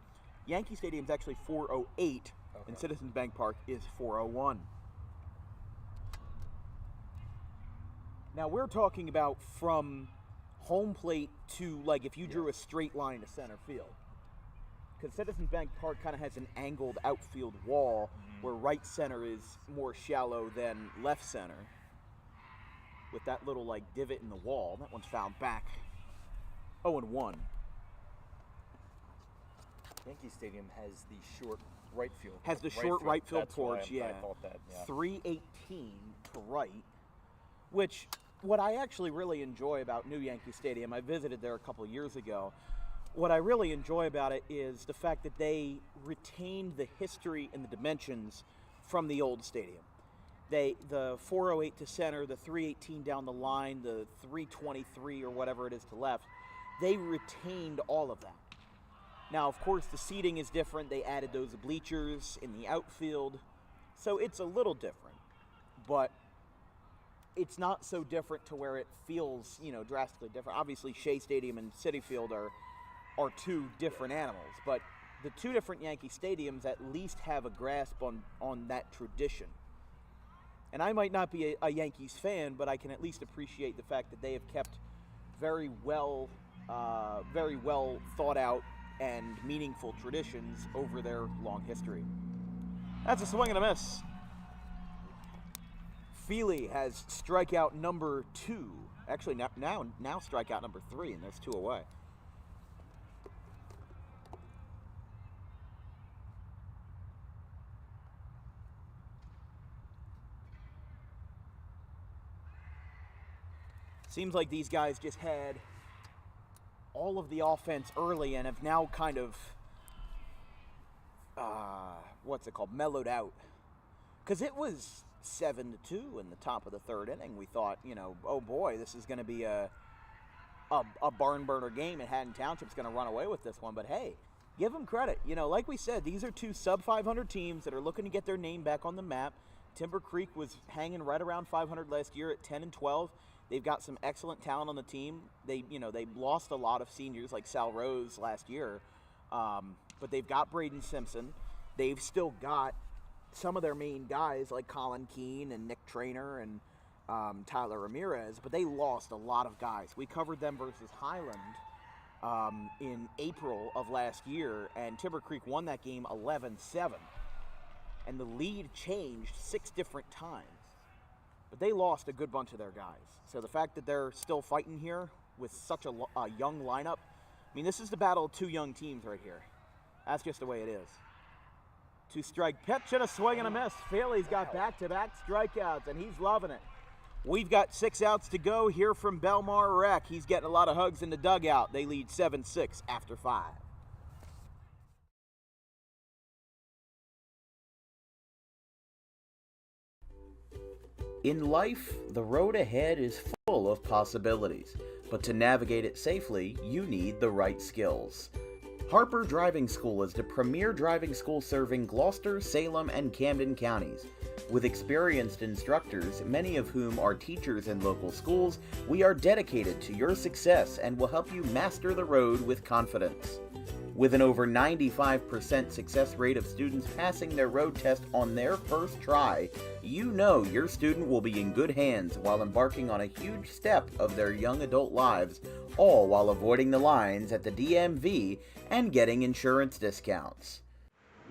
Yankee Stadium is actually 408, and Citizens Bank Park is 401. Now we're talking about from home plate to, like, if you drew a straight line to center field. Because Citizens Bank Park kind of has an angled outfield wall where right center is more shallow than left center. With that little, like, divot in the wall. That one's fouled back. 0-1. Yankee Stadium has the short right field. Has the short right field That's porch, why yeah. I thought that. Yeah. 318 to right, which what I actually really enjoy about New Yankee Stadium, I visited there a couple years ago. What I really enjoy about it is the fact that they retained the history and the dimensions from the old stadium. The 408 to center, the 318 down the line, the 323 or whatever it is to left, they retained all of that. Now, of course, the seating is different. They added those bleachers in the outfield. So it's a little different. But it's not so different to where it feels, drastically different. Obviously, Shea Stadium and Citi Field are two different animals. But the two different Yankee stadiums at least have a grasp on that tradition. And I might not be a Yankees fan, but I can at least appreciate the fact that they have kept very well thought out and meaningful traditions over their long history. That's a swing and a miss. Feely has strikeout number 2. Actually, now strikeout number 3, and there's 2 away. Seems like these guys just had all of the offense early and have now kind of, mellowed out. Because it was 7-2 in the top of the third inning. We thought, oh boy, this is going to be a barn burner game, and Haddon Township's going to run away with this one. But hey, give them credit. Like we said, these are 2 sub-500 teams that are looking to get their name back on the map. Timber Creek was hanging right around 500 last year at 10-12. They've got some excellent talent on the team. They lost a lot of seniors like Sal Rose last year, but they've got Braden Simpson. They've still got some of their main guys like Colin Keene and Nick Traynor and Tyler Ramirez, but they lost a lot of guys. We covered them versus Highland in April of last year, and Timber Creek won that game 11-7, and the lead changed 6 different times. But they lost a good bunch of their guys. So the fact that they're still fighting here with such a young lineup, I mean, this is the battle of 2 young teams right here. That's just the way it is. 2-strike pitch and a swing and a miss. Feely's got back-to-back strikeouts, and he's loving it. We've got 6 outs to go here from Belmar Rec. He's getting a lot of hugs in the dugout. They lead 7-6 after 5. In life, the road ahead is full of possibilities, but to navigate it safely, you need the right skills. Harper Driving School is the premier driving school serving Gloucester, Salem, and Camden counties. With experienced instructors, many of whom are teachers in local schools, we are dedicated to your success and will help you master the road with confidence. With an over 95% success rate of students passing their road test on their first try, you know your student will be in good hands while embarking on a huge step of their young adult lives, all while avoiding the lines at the DMV and getting insurance discounts.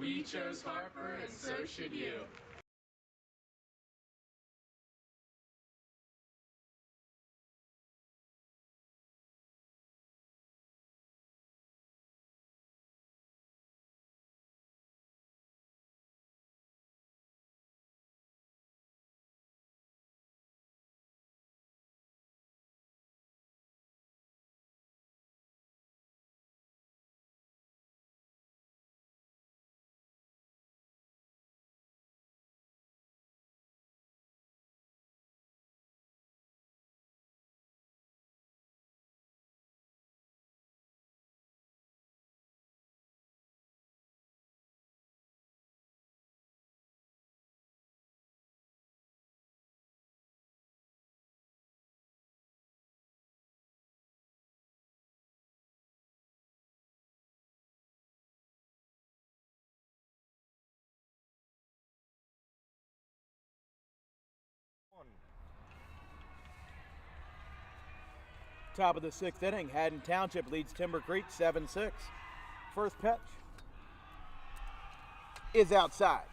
We chose Harper, and so should you. Top of the 6th inning, Haddon Township leads Timber Creek 7-6. First pitch is outside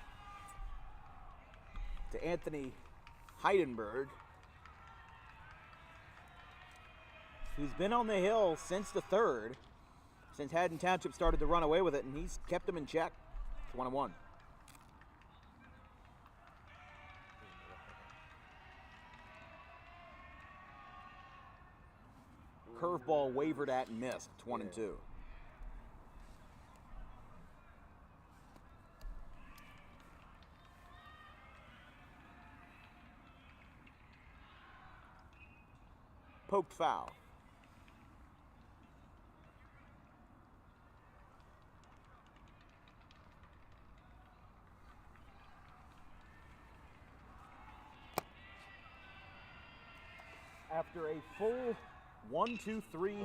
to Anthony Heidenberg, who's been on the hill since the 3rd, since Haddon Township started to run away with it, and he's kept them in check. It's 1-1. Curveball wavered at and missed. 1-2. Poked foul. After a full 1-2-3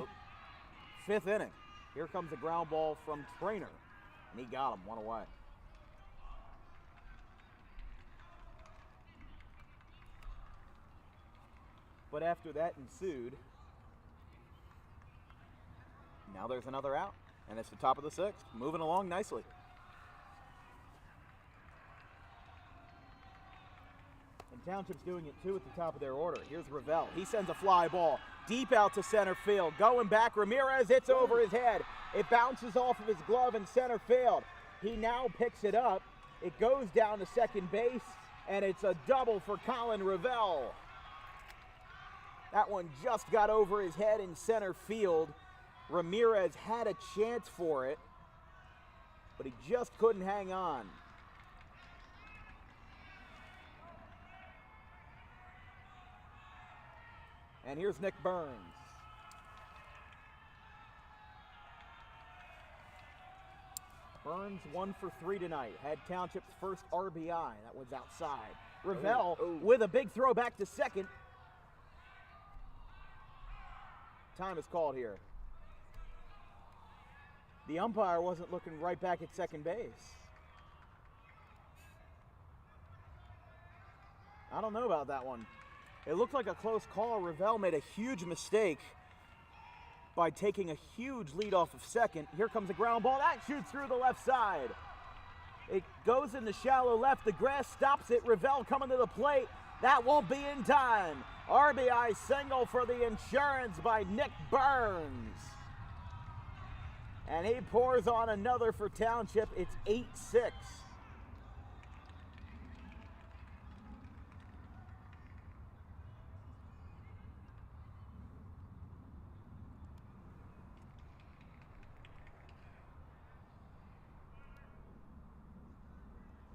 fifth inning, here comes a ground ball from Trainer, and he got him, 1 away. But after that ensued, now there's another out, and it's the top of the 6th, moving along nicely. And Township's doing it too at the top of their order. Here's Ravel. He sends a fly ball deep out to center field. Going back, Ramirez, it's over his head. It bounces off of his glove in center field. He now picks it up. It goes down to second base, and it's a double for Colin Ravel. That one just got over his head in center field. Ramirez had a chance for it, but he just couldn't hang on. And here's Nick Burns. Burns 1 for 3 tonight. Had Township's first RBI. That one's outside. Ravel with a big throw back to second. Time is called here. The umpire wasn't looking right back at second base. I don't know about that one. It looked like a close call. Ravel made a huge mistake by taking a huge lead off of second. Here comes a ground ball. That shoots through the left side. It goes in the shallow left. The grass stops it. Ravel coming to the plate. That won't be in time. RBI single for the insurance by Nick Burns. And he pours on another for Township. It's 8-6.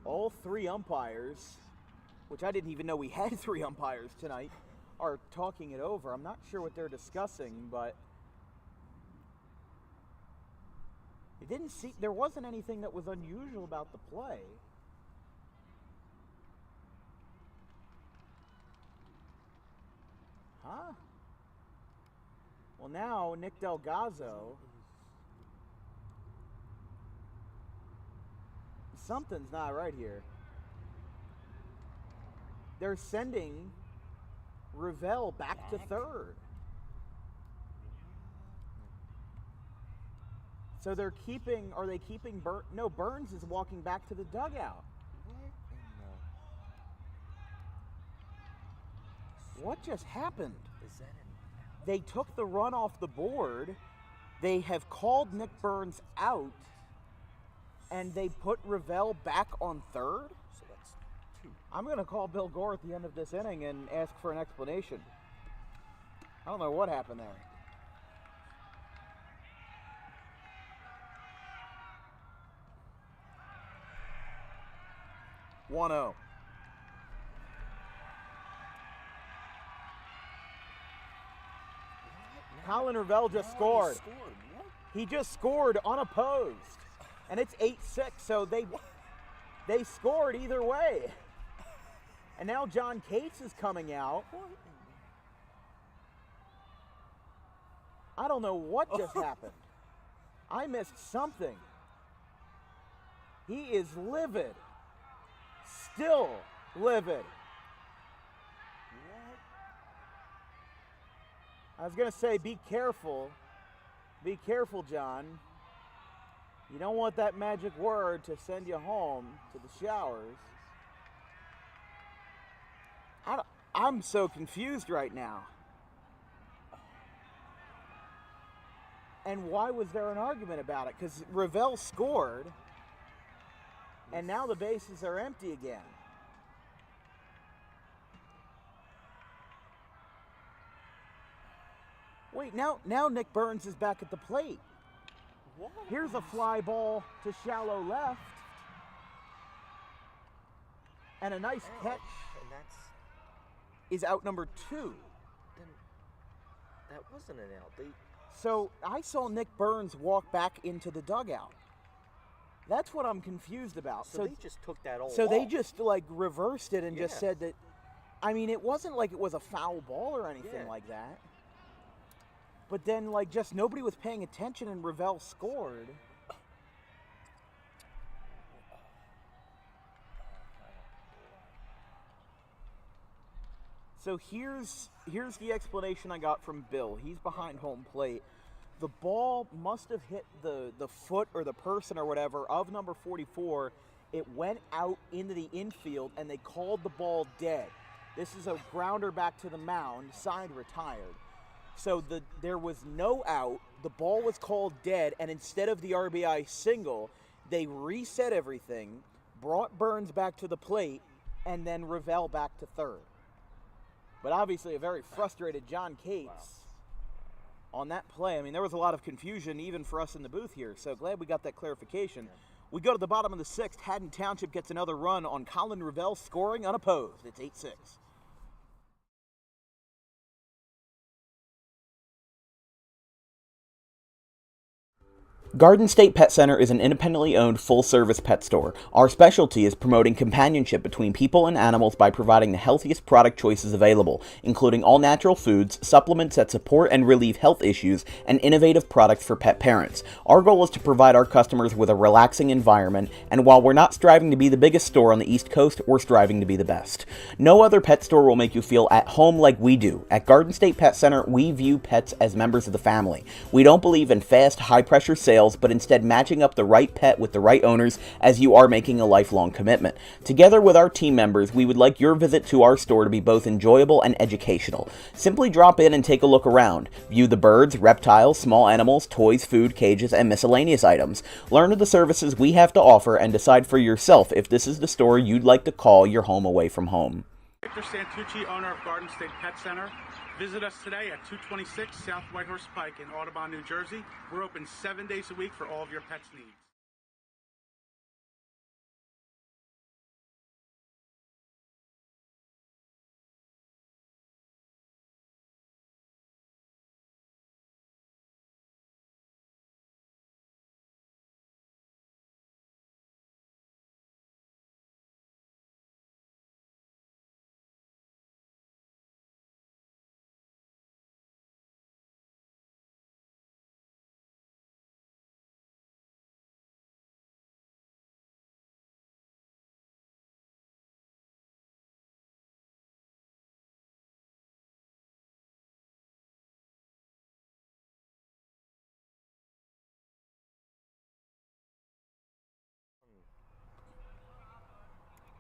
All 3 umpires, which I didn't even know we had 3 umpires tonight, are talking it over. I'm not sure what they're discussing, but it didn't seem, there wasn't anything that was unusual about the play. Huh? Well, now Nick Delgazzo, something's not right here. They're sending Ravel back to third. So they're keeping, are they keeping Burns? No, Burns is walking back to the dugout. What just happened? They took the run off the board. They have called Nick Burns out, and they put Ravel back on third? So that's 2. I'm going to call Bill Gore at the end of this inning and ask for an explanation. I don't know what happened there. (1-0). Colin Ravel just scored. He just scored unopposed. And it's 8-6, so they scored either way. And now John Cates is coming out. I don't know what just happened. I missed something. He is livid. Still livid. I was going to say, be careful. Be careful, John. You don't want that magic word to send you home to the showers. I'm so confused right now. And why was there an argument about it? Because Ravel scored, and now the bases are empty again. Wait, now Nick Burns is back at the plate. What? Here's a fly ball to shallow left. And a nice catch And that's is out number 2. then that wasn't an out. So I saw Nick Burns walk back into the dugout. That's what I'm confused about. So they just took that all So off. they just like reversed it and just Yeah. said that. I mean, it wasn't like it was a foul ball or anything Yeah. like that. But then, like, just nobody was paying attention and Ravel scored. So here's the explanation I got from Bill. He's behind home plate. The ball must have hit the foot or the person or whatever of number 44. It went out into the infield, and they called the ball dead. This is a grounder back to the mound, signed retired. So there was no out. The ball was called dead, and instead of the RBI single, they reset everything, brought Burns back to the plate, and then Ravel back to third. But obviously a very frustrated John Cates on that play. I mean, there was a lot of confusion even for us in the booth here, so glad we got that clarification. We go to the bottom of the 6th. Haddon Township gets another run on Colin Ravel scoring unopposed. It's 8-6. Garden State Pet Center is an independently owned full-service pet store. Our specialty is promoting companionship between people and animals by providing the healthiest product choices available, including all-natural foods, supplements that support and relieve health issues, and innovative products for pet parents. Our goal is to provide our customers with a relaxing environment, and while we're not striving to be the biggest store on the East Coast, we're striving to be the best. No other pet store will make you feel at home like we do. At Garden State Pet Center, we view pets as members of the family. We don't believe in fast, high-pressure sales, but instead matching up the right pet with the right owners, as you are making a lifelong commitment. Together with our team members, we would like your visit to our store to be both enjoyable and educational. Simply drop in and take a look around. View the birds, reptiles, small animals, toys, food, cages, and miscellaneous items. Learn of the services we have to offer and decide for yourself if this is the store you'd like to call your home away from home. Victor Santucci, owner of Garden State Pet Center. Visit us today at 226 South Whitehorse Pike in Audubon, New Jersey. We're open 7 days a week for all of your pets' needs.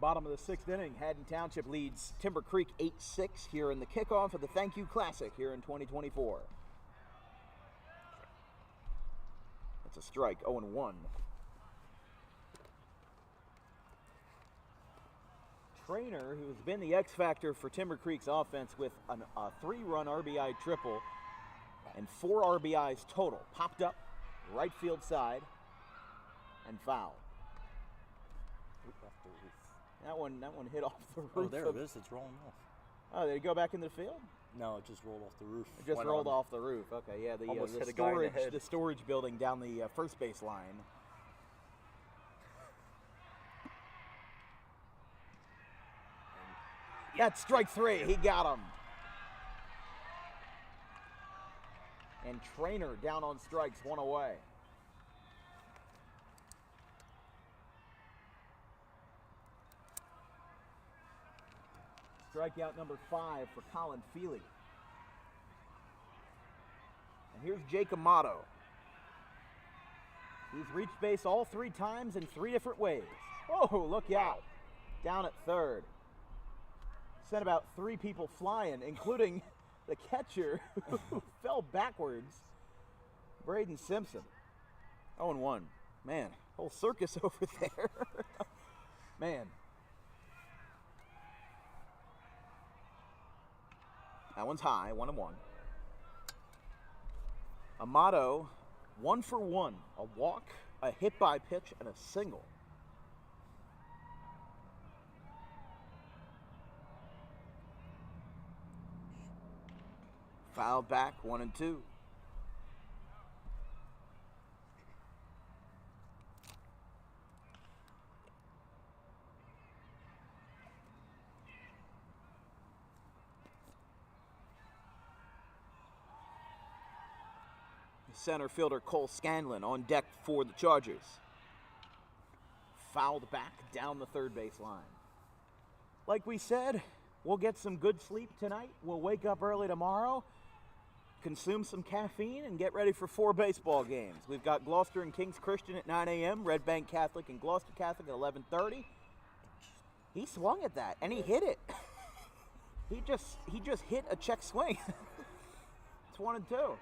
Bottom of the 6th inning, Haddon Township leads Timber Creek 8-6 here in the kickoff of the Thank You Classic here in 2024. It's a strike, 0-1. Trainer, who has been the X factor for Timber Creek's offense with a 3-run RBI triple and 4 RBIs total, popped up right field side and foul. That one hit off the roof. Oh, there it is. It's rolling off. Oh, did it go back into the field? No, it just rolled off the roof. It just rolled off the roof. Okay, yeah, Almost hit a guy in the head. the storage building down the first base line. That's strike 3. He got him. And Trainer down on strikes, 1 away. Strikeout number 5 for Colin Feely. Here's Jake Amato. He's reached base all 3 times in 3 different ways. Oh, look out. Down at third. Sent about 3 people flying, including the catcher who fell backwards, Braden Simpson. 0-1. Man, whole circus over there. Man. That one's high, 1-1. Amato, 1 for 1. A walk, a hit by pitch, and a single. Fouled back, 1-2. Center fielder Cole Scanlon on deck for the Chargers. Fouled back down the third base line. Like we said, we'll get some good sleep tonight. We'll wake up early tomorrow, consume some caffeine, and get ready for 4 baseball games. We've got Gloucester and Kings Christian at 9 a.m., Red Bank Catholic and Gloucester Catholic at 11:30. He swung at that, and he hit it. He just hit a check swing. It's 1-2.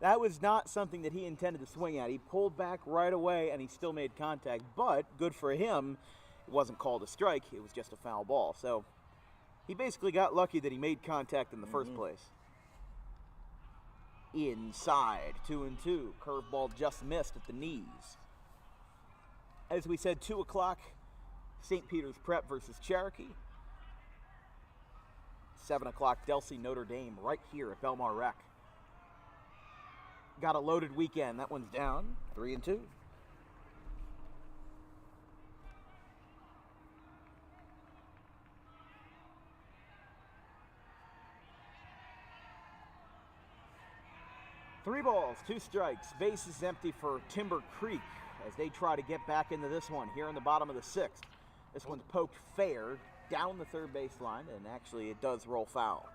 That was not something that he intended to swing at. He pulled back right away, and he still made contact. But good for him, it wasn't called a strike. It was just a foul ball. So he basically got lucky that he made contact in the first place. Inside, 2-2. Curveball just missed at the knees. As we said, 2 o'clock, St. Peter's Prep versus Cherokee. 7 o'clock, Delsey Notre Dame right here at Belmar Rec. Got a loaded weekend. That one's down, 3-2. Three balls, 2 strikes. Base is empty for Timber Creek as they try to get back into this one here in the bottom of the 6th. This one's poked fair down the third base line, and actually it does roll foul.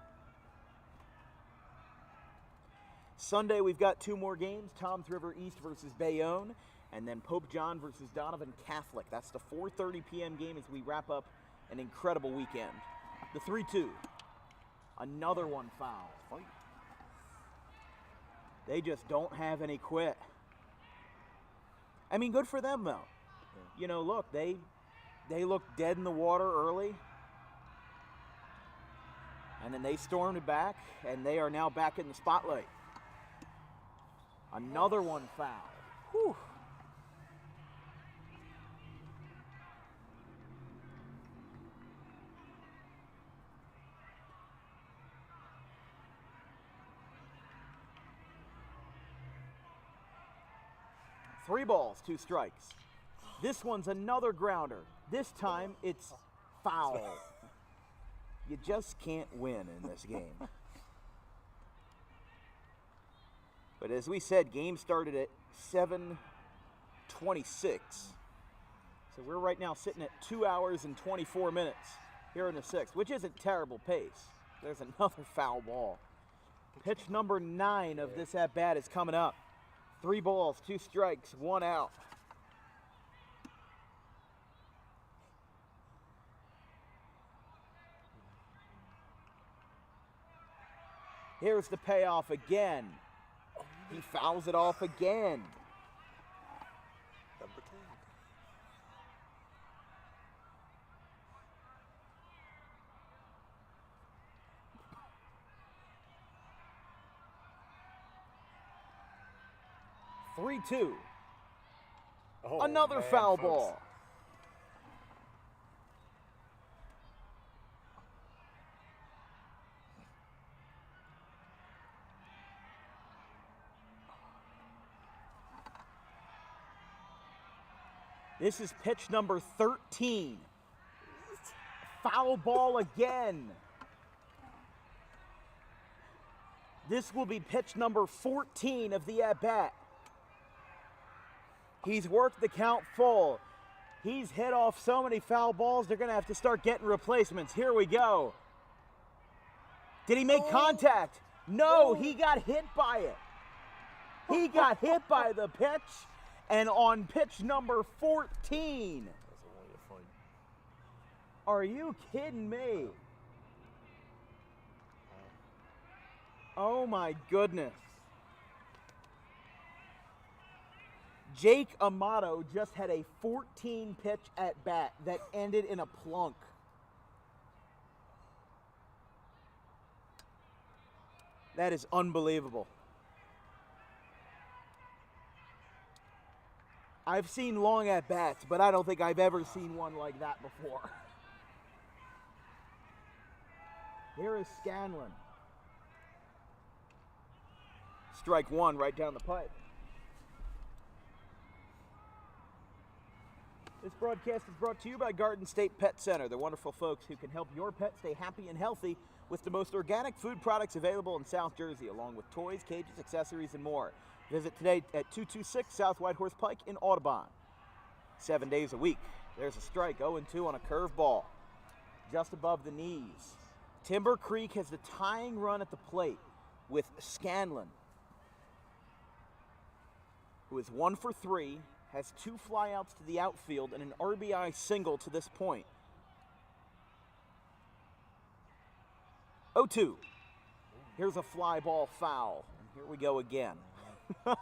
Sunday, we've got 2 more games, Toms River East versus Bayonne, and then Pope John versus Donovan Catholic. That's the 4:30 p.m. game as we wrap up an incredible weekend. The 3-2. Another one foul. They just don't have any quit. I mean, good for them, though. You know, look, they looked dead in the water early, and then they stormed it back, and they are now back in the spotlight. Another one foul. Whew. Three balls, 2 strikes. This one's another grounder. This time it's foul. You just can't win in this game. But as we said, game started at 7:26. So we're right now sitting at 2 hours and 24 minutes here in the 6th, which isn't terrible pace. There's another foul ball. Pitch number 9 of this at-bat is coming up. 3 balls, 2 strikes, 1 out. Here's the payoff again. He fouls it off again. Number 10. Three-two. Oh, Another man, foul folks. ball. This is pitch number 13. Foul ball again. This will be pitch number 14 of the at-bat. He's worked the count full. He's hit off so many foul balls, they're going to have to start getting replacements. Here we go. Did he make contact? No, he got hit by it. He got hit by the pitch, and on pitch number 14. That's a way to fight. Are you kidding me? Oh my goodness. Jake Amato just had a 14 pitch at bat that ended in a plunk. That is unbelievable. I've seen long at bats, but I don't think I've ever seen one like that before. Here is Scanlon. Strike one right down the pipe. This broadcast is brought to you by Garden State Pet Center, the wonderful folks who can help your pet stay happy and healthy with the most organic food products available in South Jersey, along with toys, cages, accessories, and more. Visit today at 226 South Whitehorse Pike in Audubon. 7 days a week. There's a strike, 0-2 on a curveball, just above the knees. Timber Creek has the tying run at the plate with Scanlon, who is 1 for 3, has 2 flyouts to the outfield and an RBI single to this point. 0-2. Here's a fly ball foul. And here we go again. I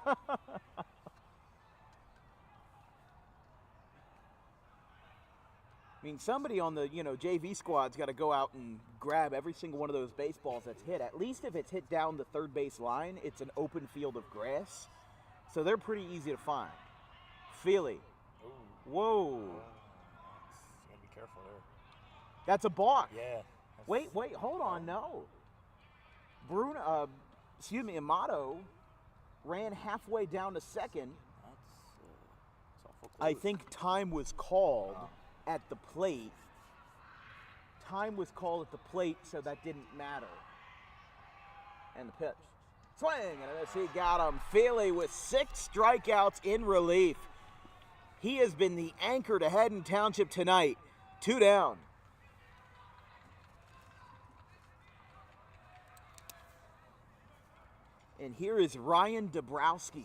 mean, somebody on the, JV squad's got to go out and grab every single one of those baseballs that's hit. At least if it's hit down the third base line, it's an open field of grass. So they're pretty easy to find. Feely. Whoa. You gotta be careful there. That's a balk. Yeah. Wait, hold on, no. Amato ran halfway down to second. That's awful close. I think time was called at the plate. Time was called at the plate, so that didn't matter. And the pitch. Swing, and he got him. Feely with 6 strikeouts in relief. He has been the anchor to Haddon Township tonight. 2 down. And here is Ryan Dabrowski.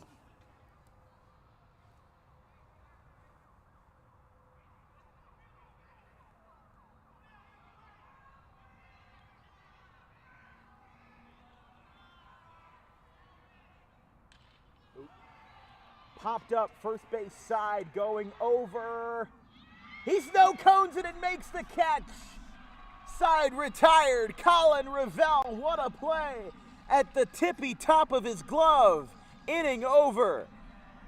Popped up, first base side, going over. He snow cones it and makes the catch. Side retired, Colin Revelle, what a play. At the tippy top of his glove, inning over.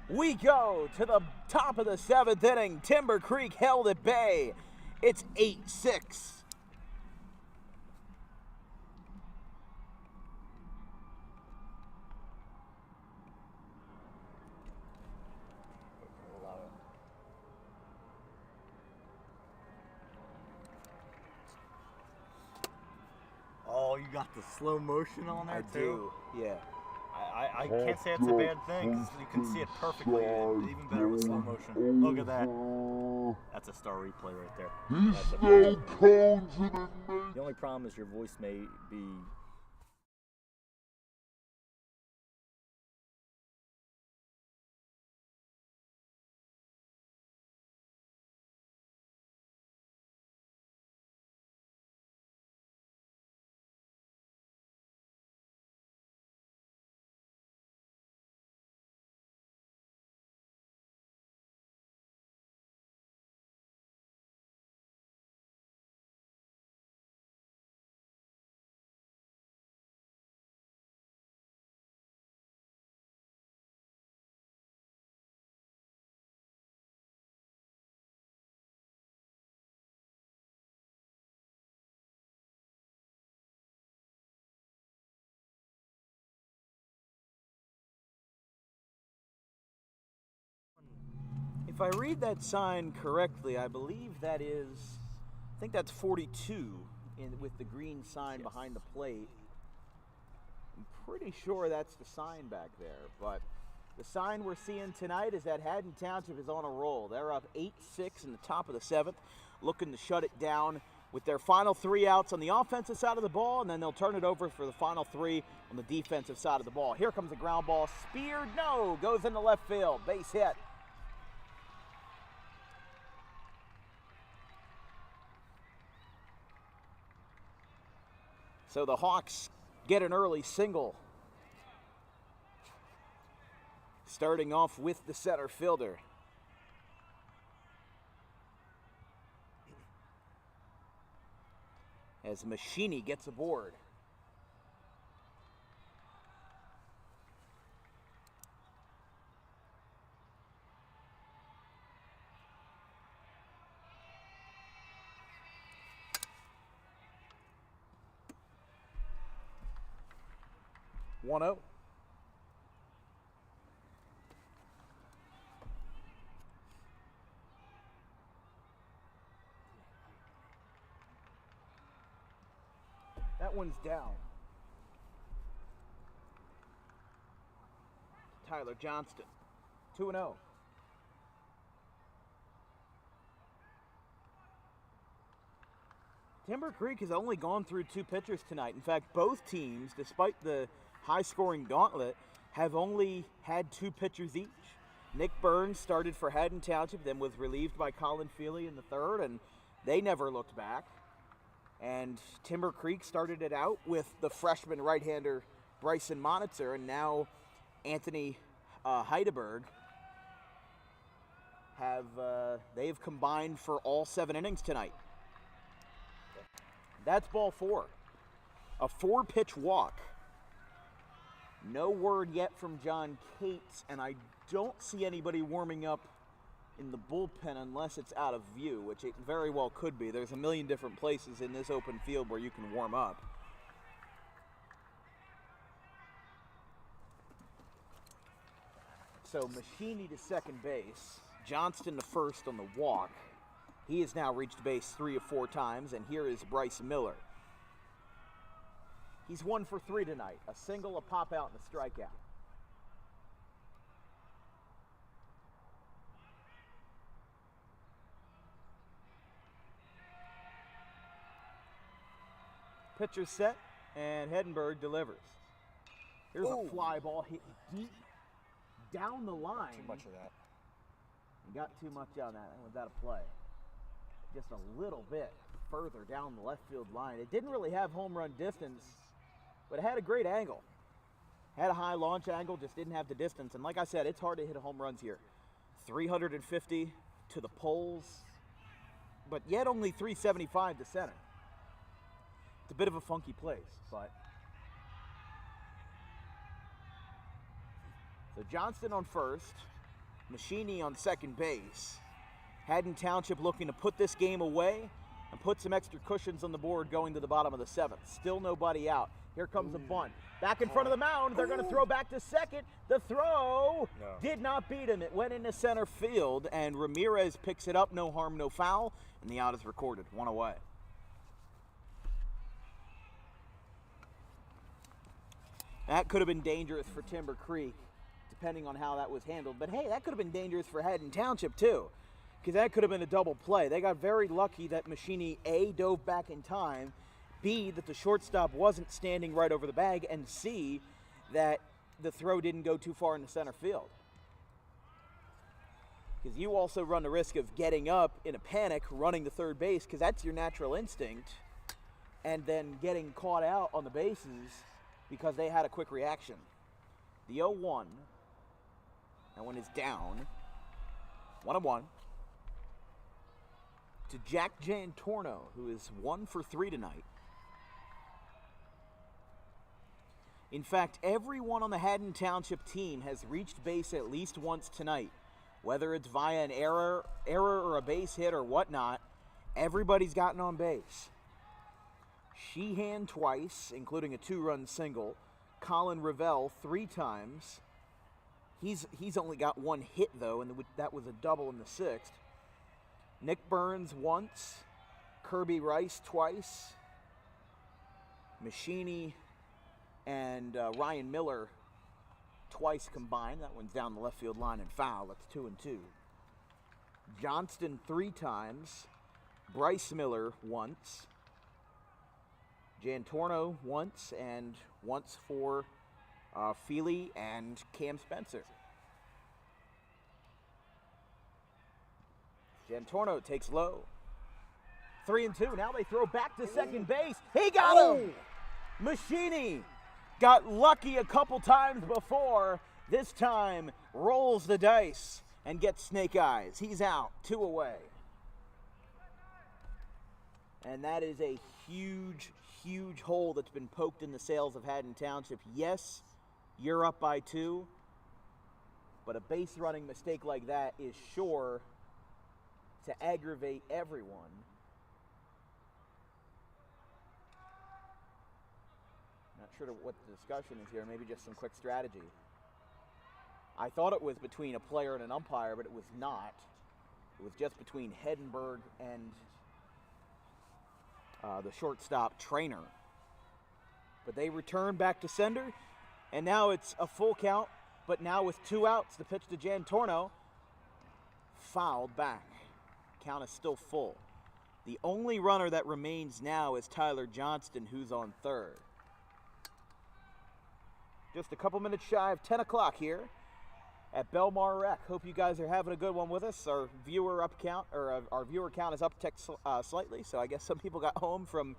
We go to the top of the 7th inning. Timber Creek held at bay. It's 8-6. Oh, you got the slow motion on there too? Yeah. I can't say it's a bad thing because you can see it perfectly, even better with slow motion. Look at that. That's a star replay right there. That's the only problem is your voice may be... If I read that sign correctly, I believe that is, I think that's 42 with the green sign behind the plate. I'm pretty sure that's the sign back there, but the sign we're seeing tonight is that Haddon Township is on a roll. They're up 8-6 in the top of the 7th, looking to shut it down with their final 3 outs on the offensive side of the ball, and then they'll turn it over for the final 3 on the defensive side of the ball. Here comes a ground ball. Speared, no, goes into left field. Base hit. So the Hawks get an early single. Starting off with the center fielder. As Machini gets aboard. One zero. That one's down. Tyler Johnston, 2-0. Timber Creek has only gone through 2 pitchers tonight. In fact, both teams, despite the high-scoring gauntlet, have only had 2 pitchers each. Nick Burns started for Haddon Township, then was relieved by Colin Feely in the 3rd, and they never looked back. And Timber Creek started it out with the freshman right-hander Bryson Monitzer, and now Anthony Heidelberg they've combined for all 7 innings tonight. That's ball 4. A 4-pitch walk. No word yet from John Cates, and I don't see anybody warming up in the bullpen unless it's out of view, which it very well could be. There's a million different places in this open field where you can warm up. So Machini to second base, Johnston to first on the walk. He has now reached base 3 of 4 times, and here is Bryce Miller. He's 1 for 3 tonight, a single, a pop out, and a strikeout. Pitcher set, and Heddenberg delivers. Here's a fly ball hit deep down the line. Too much of that. Got too much on that. That was out of play. Just a little bit further down the left field line. It didn't really have home run distance, but it had a great angle. Had a high launch angle, just didn't have the distance. And like I said, it's hard to hit home runs here. 350 to the poles, but yet only 375 to center. It's a bit of a funky place, but. So Johnston on first, Machini on second base. Haddon Township looking to put this game away and put some extra cushions on the board going to the bottom of the 7th. Still nobody out. Here comes a bunt. Back in front of the mound. They're going to throw back to second. The throw did not beat him. It went into center field, and Ramirez picks it up. No harm, no foul, and the out is recorded. 1 away. That could have been dangerous for Timber Creek, depending on how that was handled. But hey, that could have been dangerous for Haddon Township too, because that could have been a double play. They got very lucky that Machini A, dove back in time, B, that the shortstop wasn't standing right over the bag, and C, that the throw didn't go too far into center field. Because you also run the risk of getting up in a panic, running to third base, because that's your natural instinct, and then getting caught out on the bases because they had a quick reaction. The 0-1, that one is down. 1-1 to Jack Jantorno, who is 1 for 3 tonight. In fact, everyone on the Haddon Township team has reached base at least once tonight. Whether it's via an error or a base hit or whatnot, everybody's gotten on base. Sheehan twice, including a 2-run single. Colin Revelle 3 times. He's only got 1 hit, though, and that was a double in the 6th. Nick Burns once. Kirby Rice twice. Machini and Ryan Miller twice combined. That one's down the left field line and foul. That's 2-2. Johnston 3 times. Bryce Miller once, Jantorno once, and once for Feely and Cam Spencer. Jantorno takes low. 3-2. Now they throw back to second base. He got him! Machini got lucky a couple times before. This time rolls the dice and gets snake eyes. He's out. 2 away. And that is a huge, huge hole that's been poked in the sails of Haddon Township. Yes, you're up by 2, but a base running mistake like that is sure to aggravate everyone. Not sure what the discussion is here, maybe just some quick strategy. I thought it was between a player and an umpire, but it was not. It was just between Heddenberg and the shortstop trainer. But they return back to sender, and now it's a full count, but now with 2 outs, the pitch to Jantorno, fouled back. Count is still full. The only runner that remains now is Tyler Johnston, who's on third. Just a couple minutes shy of 10 o'clock here at Belmar Rec. Hope you guys are having a good one with us. Our viewer count is upticked slightly, so I guess some people got home from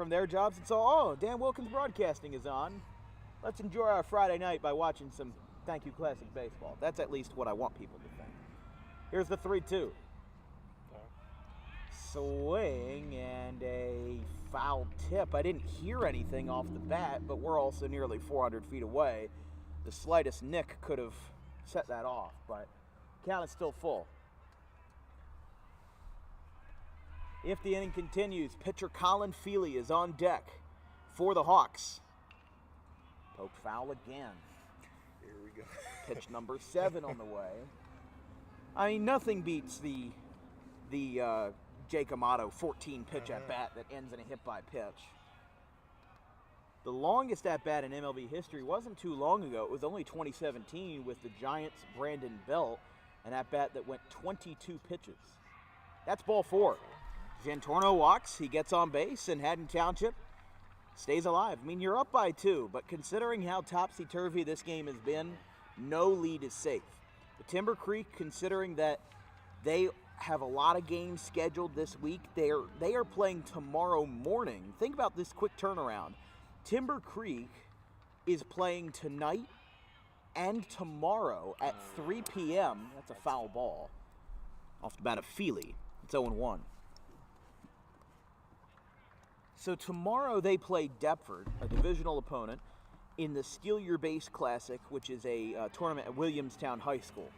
their jobs and saw, Dan Wilkins Broadcasting is on. Let's enjoy our Friday night by watching some Thank You Classic baseball. That's at least what I want people to think. Here's the 3-2. Swing and a foul tip. I didn't hear anything off the bat, but we're also nearly 400 feet away. The slightest nick could have set that off, but count is still full. If the inning continues, pitcher Colin Feely is on deck for the Hawks. Poke foul again. Here we go. Pitch number 7 on the way. I mean, nothing beats the Jake Amato 14 pitch at bat that ends in a hit by pitch. The longest at bat in MLB history wasn't too long ago. It was only 2017 with the Giants' Brandon Belt, an at bat that went 22 pitches. That's ball 4. Jantorno walks, he gets on base, and Haddon Township stays alive. I mean, you're up by 2, but considering how topsy-turvy this game has been, no lead is safe. The Timber Creek, considering that they have a lot of games scheduled this week, they are playing tomorrow morning. Think about this quick turnaround. Timber Creek is playing tonight and tomorrow at 3 p.m. That's a foul ball. Off the bat of Feely. It's 0-1. So tomorrow they play Deptford, a divisional opponent, in the Steal Your Base Classic, which is a tournament at Williamstown High School.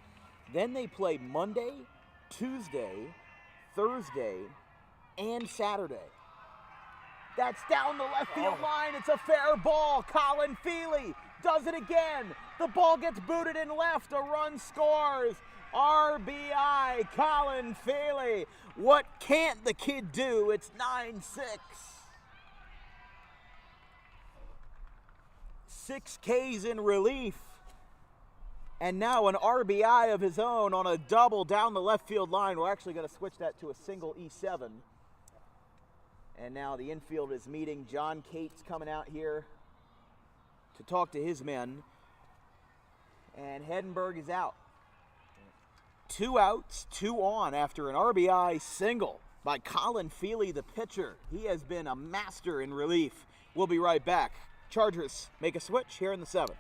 Then they play Monday, Tuesday, Thursday, and Saturday. That's down the left field line. It's a fair ball. Colin Feely does it again. The ball gets booted in left. A run scores. RBI, Colin Feely. What can't the kid do? It's 9-6. 6 Ks in relief. And now an RBI of his own on a double down the left field line. We're actually going to switch that to a single E7. And now the infield is meeting. John Cates coming out here to talk to his men. And Heddenberg is out. 2 outs, 2 on after an RBI single by Colin Feely, the pitcher. He has been a master in relief. We'll be right back. Chargers make a switch here in the 7th.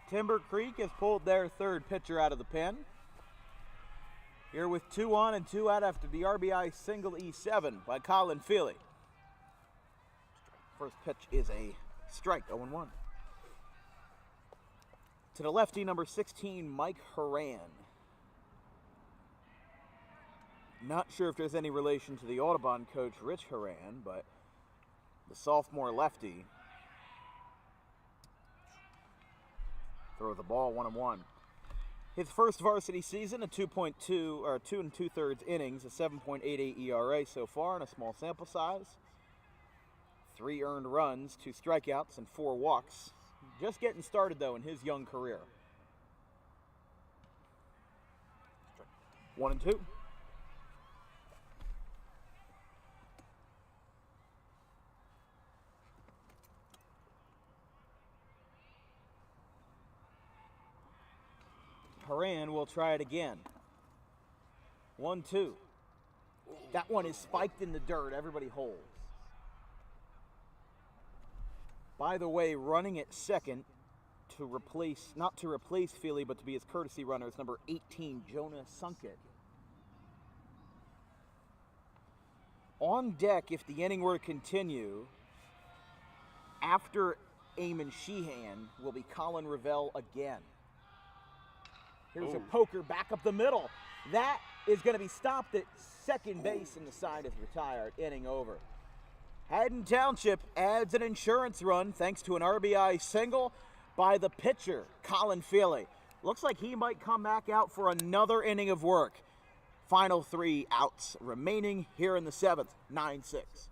Timber Creek has pulled their third pitcher out of the pen. Here with 2 on and 2 out after the RBI single E7 by Colin Feely. First pitch is a strike, 0-1. To the lefty, number 16, Mike Horan. Not sure if there's any relation to the Audubon coach, Rich Horan, but the sophomore lefty throws the ball 1-1. His first varsity season, a 2.2 or 2 2/3 innings, a 7.88 ERA so far, and a small sample size. 3 earned runs, 2 strikeouts, and 4 walks. Just getting started though in his young career. 1-2. Horan will try it again. 1-2. That one is spiked in the dirt. Everybody holds. By the way, running at second to replace, not to replace Feely, but to be his courtesy runner is number 18, Jonah Sunkett. On deck, if the inning were to continue, after Eamon Sheehan, will be Colin Revelle again. Here's a poker back up the middle. That is going to be stopped at second base, and the side is retired. Inning over. Haddon Township adds an insurance run thanks to an RBI single by the pitcher, Colin Feely. Looks like he might come back out for another inning of work. Final 3 outs remaining here in the 7th, 9-6.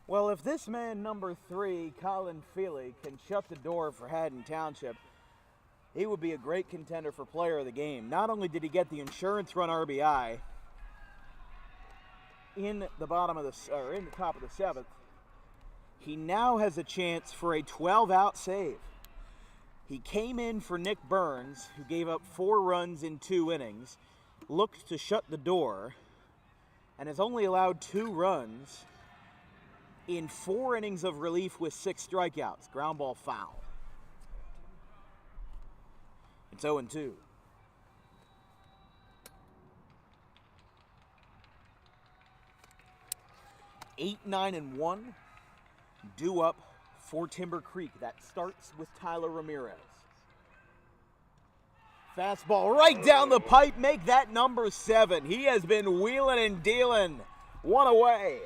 Well, if this man, number 3, Colin Feely, can shut the door for Haddon Township, he would be a great contender for player of the game. Not only did he get the insurance run RBI in the top of the 7th, he now has a chance for a 12-out save. He came in for Nick Burns, who gave up 4 runs in 2 innings, looked to shut the door, and has only allowed 2 runs in 4 innings of relief with 6 strikeouts. Ground ball foul. It's 0-2. Eight, 9, and 1 due up for Timber Creek. That starts with Tyler Ramirez. Fastball right down the pipe. Make that number 7. He has been wheeling and dealing. 1 away.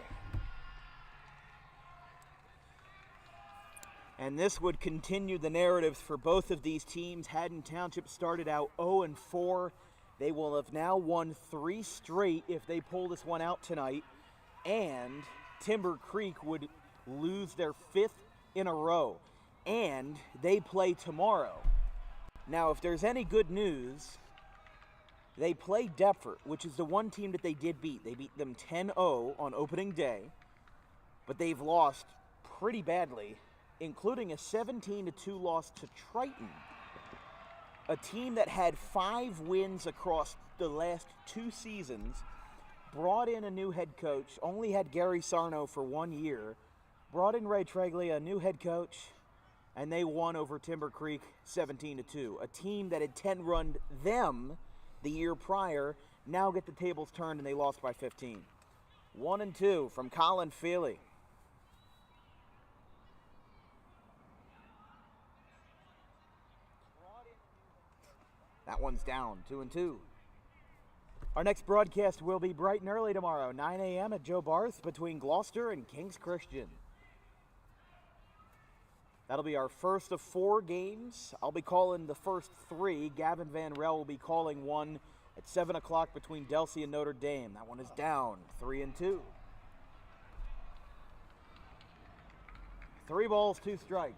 And this would continue the narratives for both of these teams. Haddon Township started out 0-4. They will have now won 3 straight if they pull this one out tonight. And Timber Creek would lose their 5th in a row. And they play tomorrow. Now, if there's any good news, they play Deptford, which is the one team that they did beat. They beat them 10-0 on opening day, but they've lost pretty badly, including a 17-2 loss to Triton, a team that had 5 wins across the last 2 seasons, brought in a new head coach, only had Gary Sarno for 1 year, brought in Ray Treglia, a new head coach, and they won over Timber Creek 17-2. A team that had 10-run them the year prior now get the tables turned and they lost by 15. 1-2 from Colin Feely. That one's down, 2-2. Our next broadcast will be bright and early tomorrow, 9 a.m. at Joe Barth between Gloucester and King's Christian. That'll be our first of 4 games. I'll be calling the first 3. Gavin Van Rel will be calling one at 7 o'clock between Delsey and Notre Dame. That one is down, 3-2. 3 balls, 2 strikes.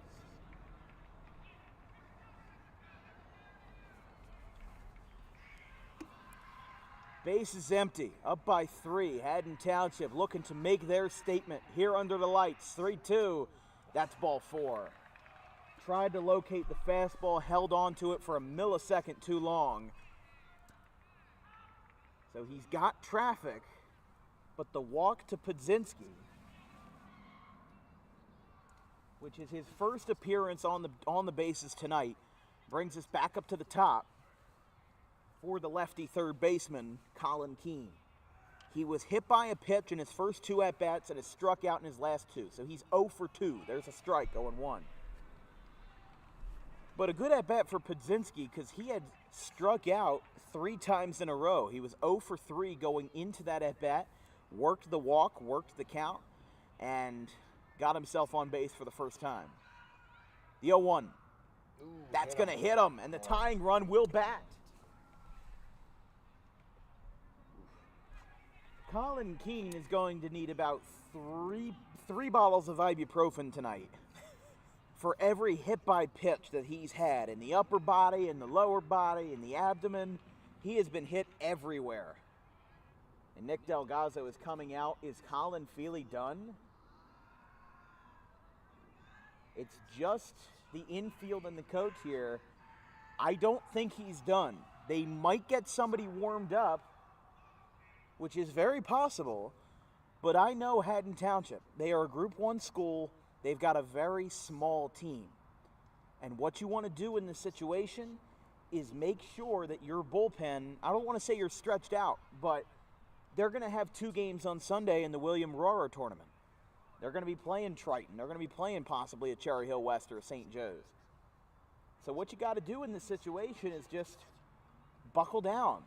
Base is empty, up by 3. Haddon Township looking to make their statement here under the lights. 3-2. That's ball 4. Tried to locate the fastball, held on to it for a millisecond too long. So he's got traffic, but the walk to Podzinski, which is his first appearance on the bases tonight, brings us back up to the top for the lefty third baseman, Colin Keene. He was hit by a pitch in his first 2 at-bats and has struck out in his last 2. So he's 0 for 2. There's a strike, 0-1. But a good at-bat for Podzinski because he had struck out 3 times in a row. He was 0 for 3 going into that at-bat, worked the walk, worked the count, and got himself on base for the first time. The 0-1. That's going to hit him, and the tying run will bat. Colin Keene is going to need about three bottles of ibuprofen tonight for every hit by pitch that he's had in the upper body, in the lower body, in the abdomen. He has been hit everywhere. And Nick Delgazzo is coming out. Is Colin Feely done? It's just the infield and the coach here. I don't think he's done. They might get somebody warmed up, which is very possible, but I know Haddon Township. They are a Group 1 school. They've got a very small team. And what you want to do in this situation is make sure that your bullpen, I don't want to say you're stretched out, but they're going to have 2 games on Sunday in the William Rohrer tournament. They're going to be playing Triton. They're going to be playing possibly a Cherry Hill West or a St. Joe's. So what you got to do in this situation is just buckle down.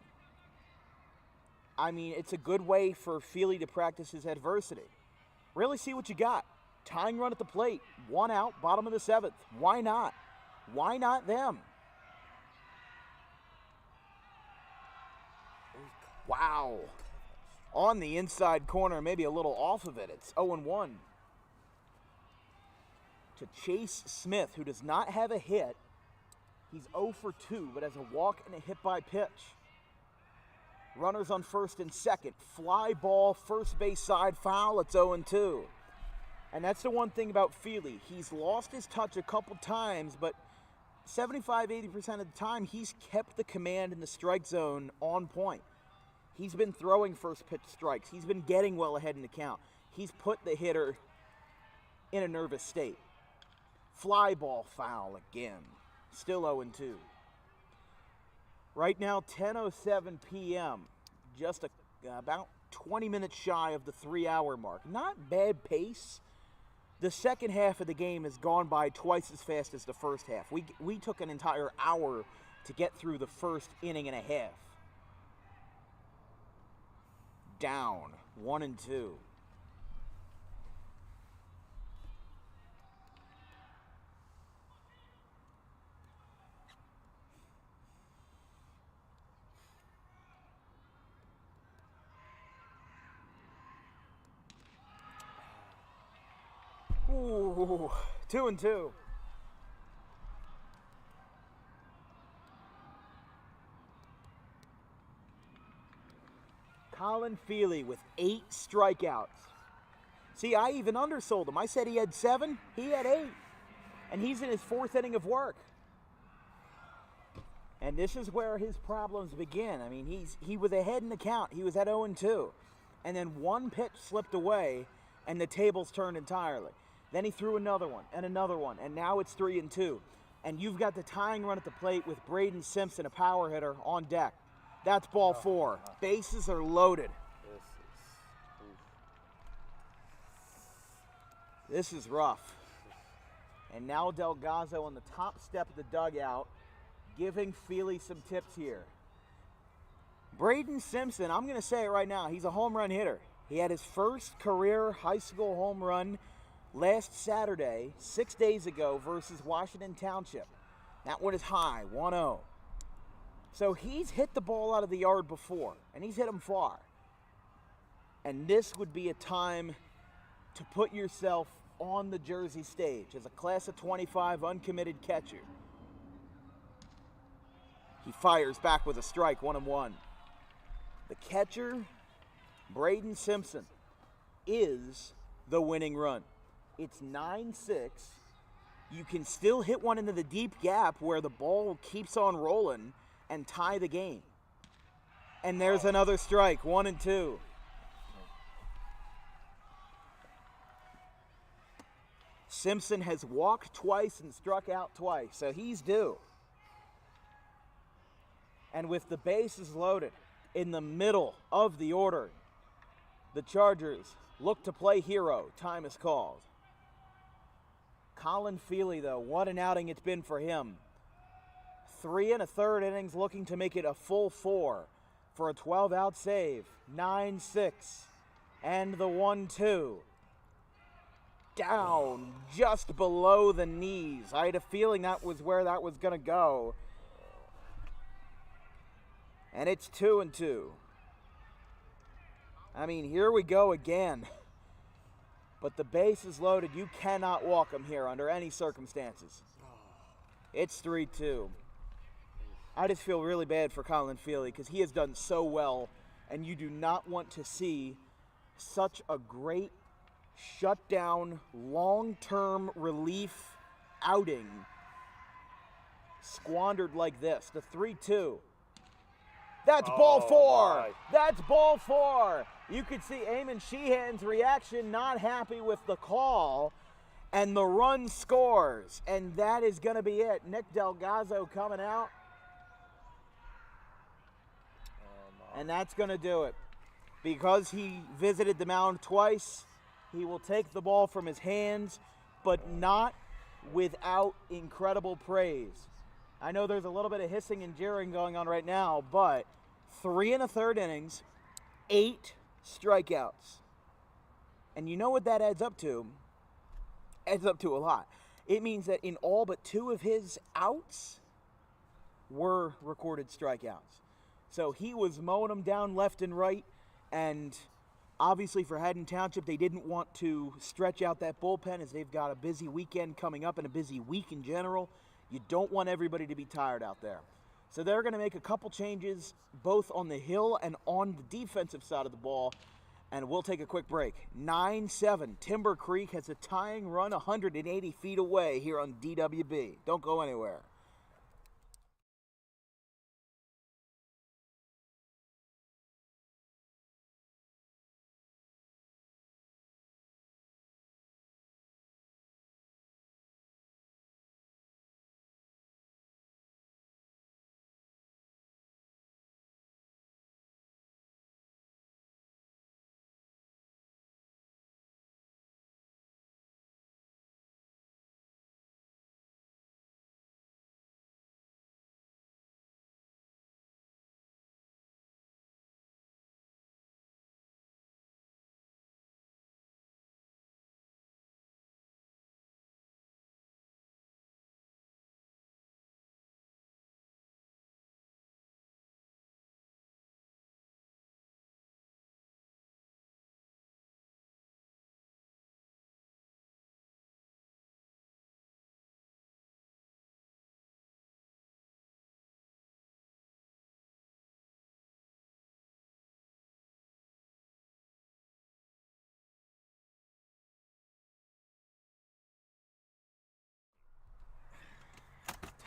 I mean, it's a good way for Feely to practice his adversity. Really see what you got. Tying run at the plate. 1 out, bottom of the 7th. Why not? Why not them? Wow. On the inside corner, maybe a little off of it. It's 0-1. To Chase Smith, who does not have a hit. He's 0 for 2, but has a walk and a hit by pitch. Runners on first and second. Fly ball, first base side foul. It's 0-2. And that's the one thing about Feely. He's lost his touch a couple times, but 75-80% of the time, he's kept the command in the strike zone on point. He's been throwing first pitch strikes. He's been getting well ahead in the count. He's put the hitter in a nervous state. Fly ball foul again. Still 0-2. Right now, 10:07 p.m., just about 20 minutes shy of the 3-hour mark. Not bad pace. The second half of the game has gone by twice as fast as the first half. We took an entire hour to get through the first inning and a half. Down, 1-2. Ooh, 2-2. Colin Feely with 8 strikeouts. See, I even undersold him. I said he had 7. He had 8. And he's in his 4th inning of work. And this is where his problems begin. I mean, he was ahead in the count. He was at 0-2. And then one pitch slipped away, and the tables turned entirely. Then he threw another one, and now it's 3-2. And you've got the tying run at the plate with Braden Simpson, a power hitter, on deck. That's ball 4. Bases are loaded. This is rough. And now Delgado on the top step of the dugout, giving Feely some tips here. Braden Simpson, I'm going to say it right now, he's a home run hitter. He had his first career high school home run last Saturday, 6 days ago, versus Washington Township. That one is high, 1-0. So he's hit the ball out of the yard before, and he's hit them far. And this would be a time to put yourself on the Jersey stage as a class of 25 uncommitted catcher. He fires back with a strike, 1-1. The catcher, Braden Simpson, is the winning run. It's 9-6. You can still hit one into the deep gap where the ball keeps on rolling and tie the game. And there's another strike, 1-2. Simpson has walked twice and struck out twice, so he's due. And with the bases loaded in the middle of the order, the Chargers look to play hero. Time is called. Colin Feely, though, what an outing it's been for him. 3 1/3 innings, looking to make it a full 4 for a 12-out save. 9-6. And the 1-2. Down just below the knees. I had a feeling that was where that was going to go. And it's 2-2. I mean, here we go again. But the base is loaded. You cannot walk him here under any circumstances. It's 3-2. I just feel really bad for Colin Feely because he has done so well, and you do not want to see such a great shutdown, long-term relief outing squandered like this. The 3-2. That's ball 4. My. That's ball 4. You could see Eamon Sheehan's reaction, not happy with the call, and the run scores. And that is going to be it. Nick Delgado coming out. And that's going to do it. Because he visited the mound twice, he will take the ball from his hands, but not without incredible praise. I know there's a little bit of hissing and jeering going on right now, but 3 1/3 innings, 8 strikeouts. And you know what that adds up to? Adds up to a lot. It means that in all but 2 of his outs were recorded strikeouts. So he was mowing them down left and right, and obviously for Haddon Township, they didn't want to stretch out that bullpen as they've got a busy weekend coming up and a busy week in general. You don't want everybody to be tired out there. So they're going to make a couple changes both on the hill and on the defensive side of the ball, and we'll take a quick break. 9-7. Timber Creek has a tying run 180 feet away here on DWB. Don't go anywhere.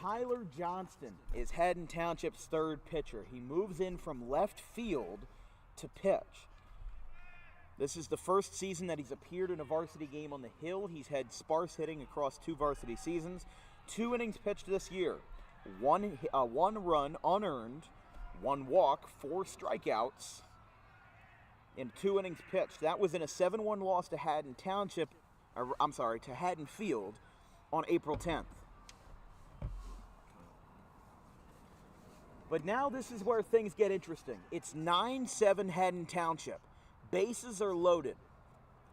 Tyler Johnston is Haddon Township's third pitcher. He moves in from left field to pitch. This is the first season that he's appeared in a varsity game on the Hill. He's had sparse hitting across 2 varsity seasons. 2 innings pitched this year. One run unearned, 1 walk, 4 strikeouts in 2 innings pitched. That was in a 7-1 loss to Haddon Township, to Haddon Field on April 10th. But now this is where things get interesting. It's 9-7 Haddon Township. Bases are loaded.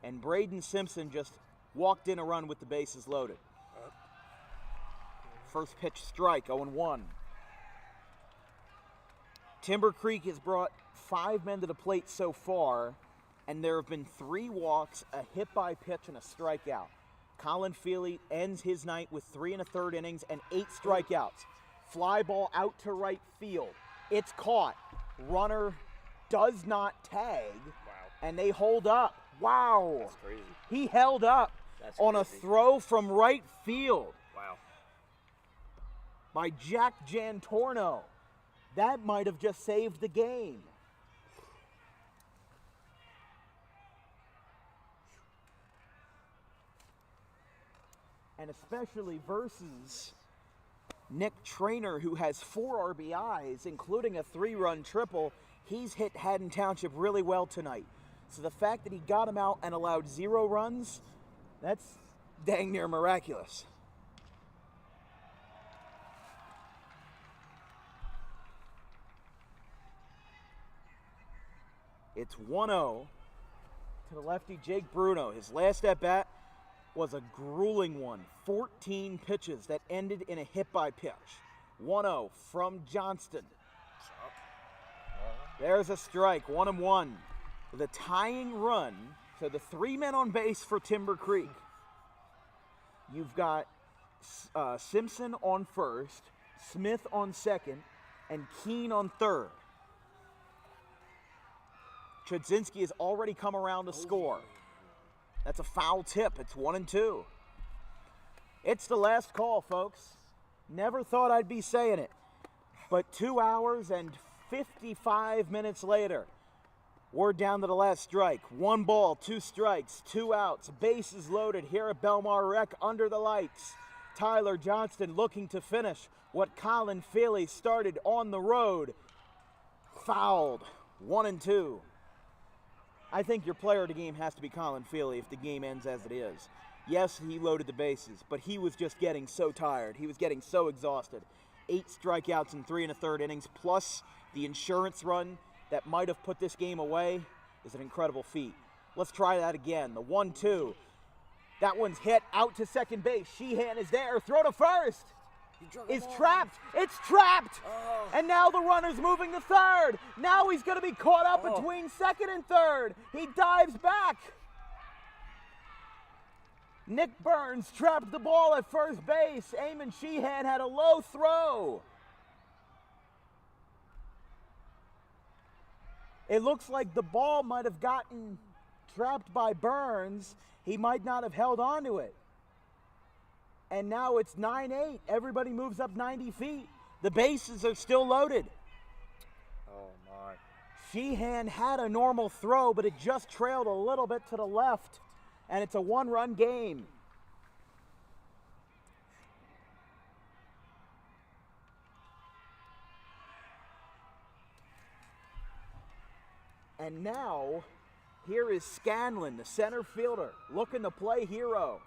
And Braden Simpson just walked in a run with the bases loaded. First pitch strike, 0-1. Timber Creek has brought 5 men to the plate so far, and there have been 3 walks, a hit by pitch, and a strikeout. Colin Feely ends his night with 3 1/3 innings and 8 strikeouts. Fly ball out to right field. It's caught. Runner does not tag, and they hold up. Wow. That's crazy. He held up on a throw from right field. Wow. By Jack Jantorno. That might have just saved the game. And especially versus Nick Traynor, who has 4 RBIs, including a 3-run triple. He's hit Haddon Township really well tonight. So the fact that he got him out and allowed 0 runs, that's dang near miraculous. It's 1-0 to the lefty Jake Bruno. His last at-bat was a grueling one. 14 pitches that ended in a hit by pitch. 1-0 from Johnston. There's a strike, 1-1. The tying run, so the 3 men on base for Timber Creek. You've got Simpson on first, Smith on second, and Keene on third. Chudzinski has already come around to score. That's a foul tip. It's 1-2. It's the last call, folks. Never thought I'd be saying it. But 2 hours and 55 minutes later, we're down to the last strike. 1 ball, 2 strikes, 2 outs. Bases loaded here at Belmar Rec under the lights. Tyler Johnston looking to finish what Colin Feely started on the road. Fouled. 1-2. I think your player of the game has to be Colin Feely if the game ends as it is. Yes, he loaded the bases, but he was just getting so tired. He was getting so exhausted. 8 strikeouts in 3 1/3 innings, plus the insurance run that might have put this game away is an incredible feat. Let's try that again. The 1-2. That one's hit out to second base. Sheehan is there. Throw to first. Is trapped. It's trapped. And now the runner's moving to third. Now he's going to be caught up between second and third. He dives back. Nick Burns trapped the ball at first base. Eamon Sheehan had a low throw. It looks like the ball might have gotten trapped by Burns. He might not have held on to it. And now it's 9-8. Everybody moves up 90 feet. The bases are still loaded. Oh, my. Sheehan had a normal throw, but it just trailed a little bit to the left. And it's a 1-run game. And now, here is Scanlon, the center fielder, looking to play hero.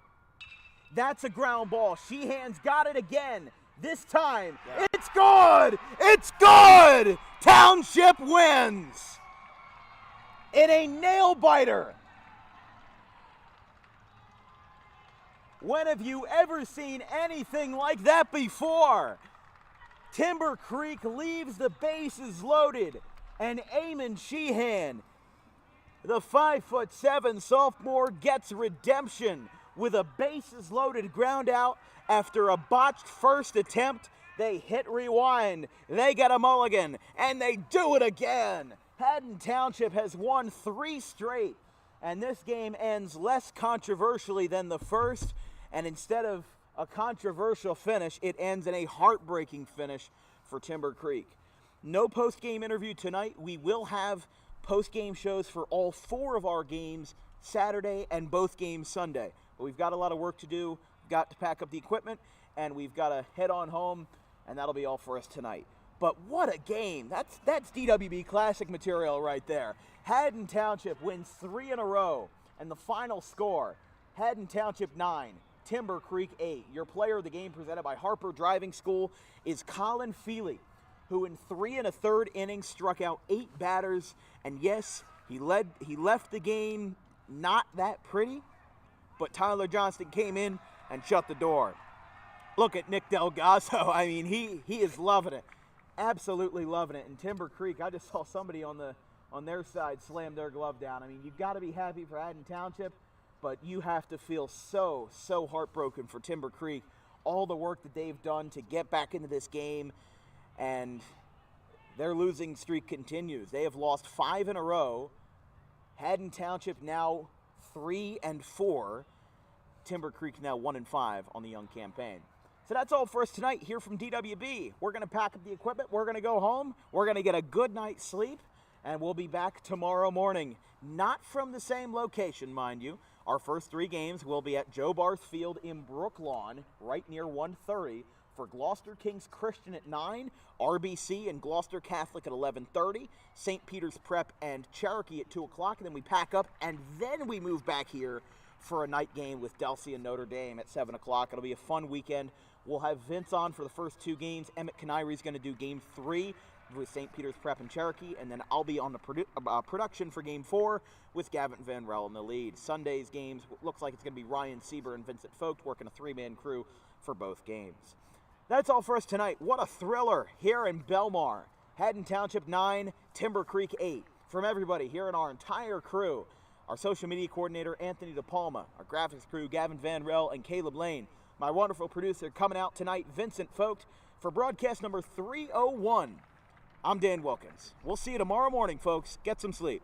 That's a ground ball. Sheehan's got it again. This time, it's good! It's good! Township wins! In a nail-biter. When have you ever seen anything like that before? Timber Creek leaves the bases loaded, and Eamon Sheehan, the 5'7" sophomore, gets redemption with a bases-loaded ground out after a botched first attempt. They hit rewind, they get a mulligan, and they do it again. Haddon Township has won 3 straight, and this game ends less controversially than the first. And instead of a controversial finish. It ends in a heartbreaking finish for Timber Creek. No post-game interview tonight. We will have post-game shows for all 4 of our games Saturday and both games Sunday. But we've got a lot of work to do. We've got to pack up the equipment, and we've got to head on home, and that'll be all for us tonight. But what a game. That's DWB Classic material right there. Haddon Township wins 3 in a row, and the final score, Haddon Township 9, Timber Creek 8. Your player of the game presented by Harper Driving School is Colin Feely, who in 3 1/3 innings struck out 8 batters, and yes, he left the game not that pretty, but Tyler Johnston came in and shut the door. Look at Nick Delgasso. I mean, he is loving it. Absolutely loving it. And Timber Creek, I just saw somebody on their side slam their glove down. I mean, you've got to be happy for Haddon Township, but you have to feel so heartbroken for Timber Creek. All the work that they've done to get back into this game, and their losing streak continues. They have lost 5 in a row. Haddon Township now 3-4. Timber Creek now 1-5 on the young campaign. So that's all for us tonight here from DWB. We're going to pack up the equipment. We're going to go home. We're going to get a good night's sleep, and we'll be back tomorrow morning. Not from the same location, mind you. Our first 3 games will be at Joe Barth Field in Brooklawn, right near 1:30. For Gloucester Kings Christian at 9, RBC and Gloucester Catholic at 11:30, St. Peter's Prep and Cherokee at 2 o'clock, and then we pack up, and then we move back here for a night game with Delsea and Notre Dame at 7 o'clock. It'll be a fun weekend. We'll have Vince on for the first 2 games. Emmett Canary is going to do Game 3 with St. Peter's Prep and Cherokee, and then I'll be on the production for Game 4 with Gavin Van Rel in the lead. Sunday's games, looks like it's going to be Ryan Sieber and Vincent Vogt working a 3-man crew for both games. That's all for us tonight. What a thriller here in Belmar. Haddon Township 9, Timber Creek 8. From everybody here in our entire crew, our social media coordinator, Anthony DePalma, our graphics crew, Gavin Van Rel and Caleb Lane, my wonderful producer coming out tonight, Vincent Vogt, for broadcast number 301. I'm Dan Wilkins. We'll see you tomorrow morning, folks. Get some sleep.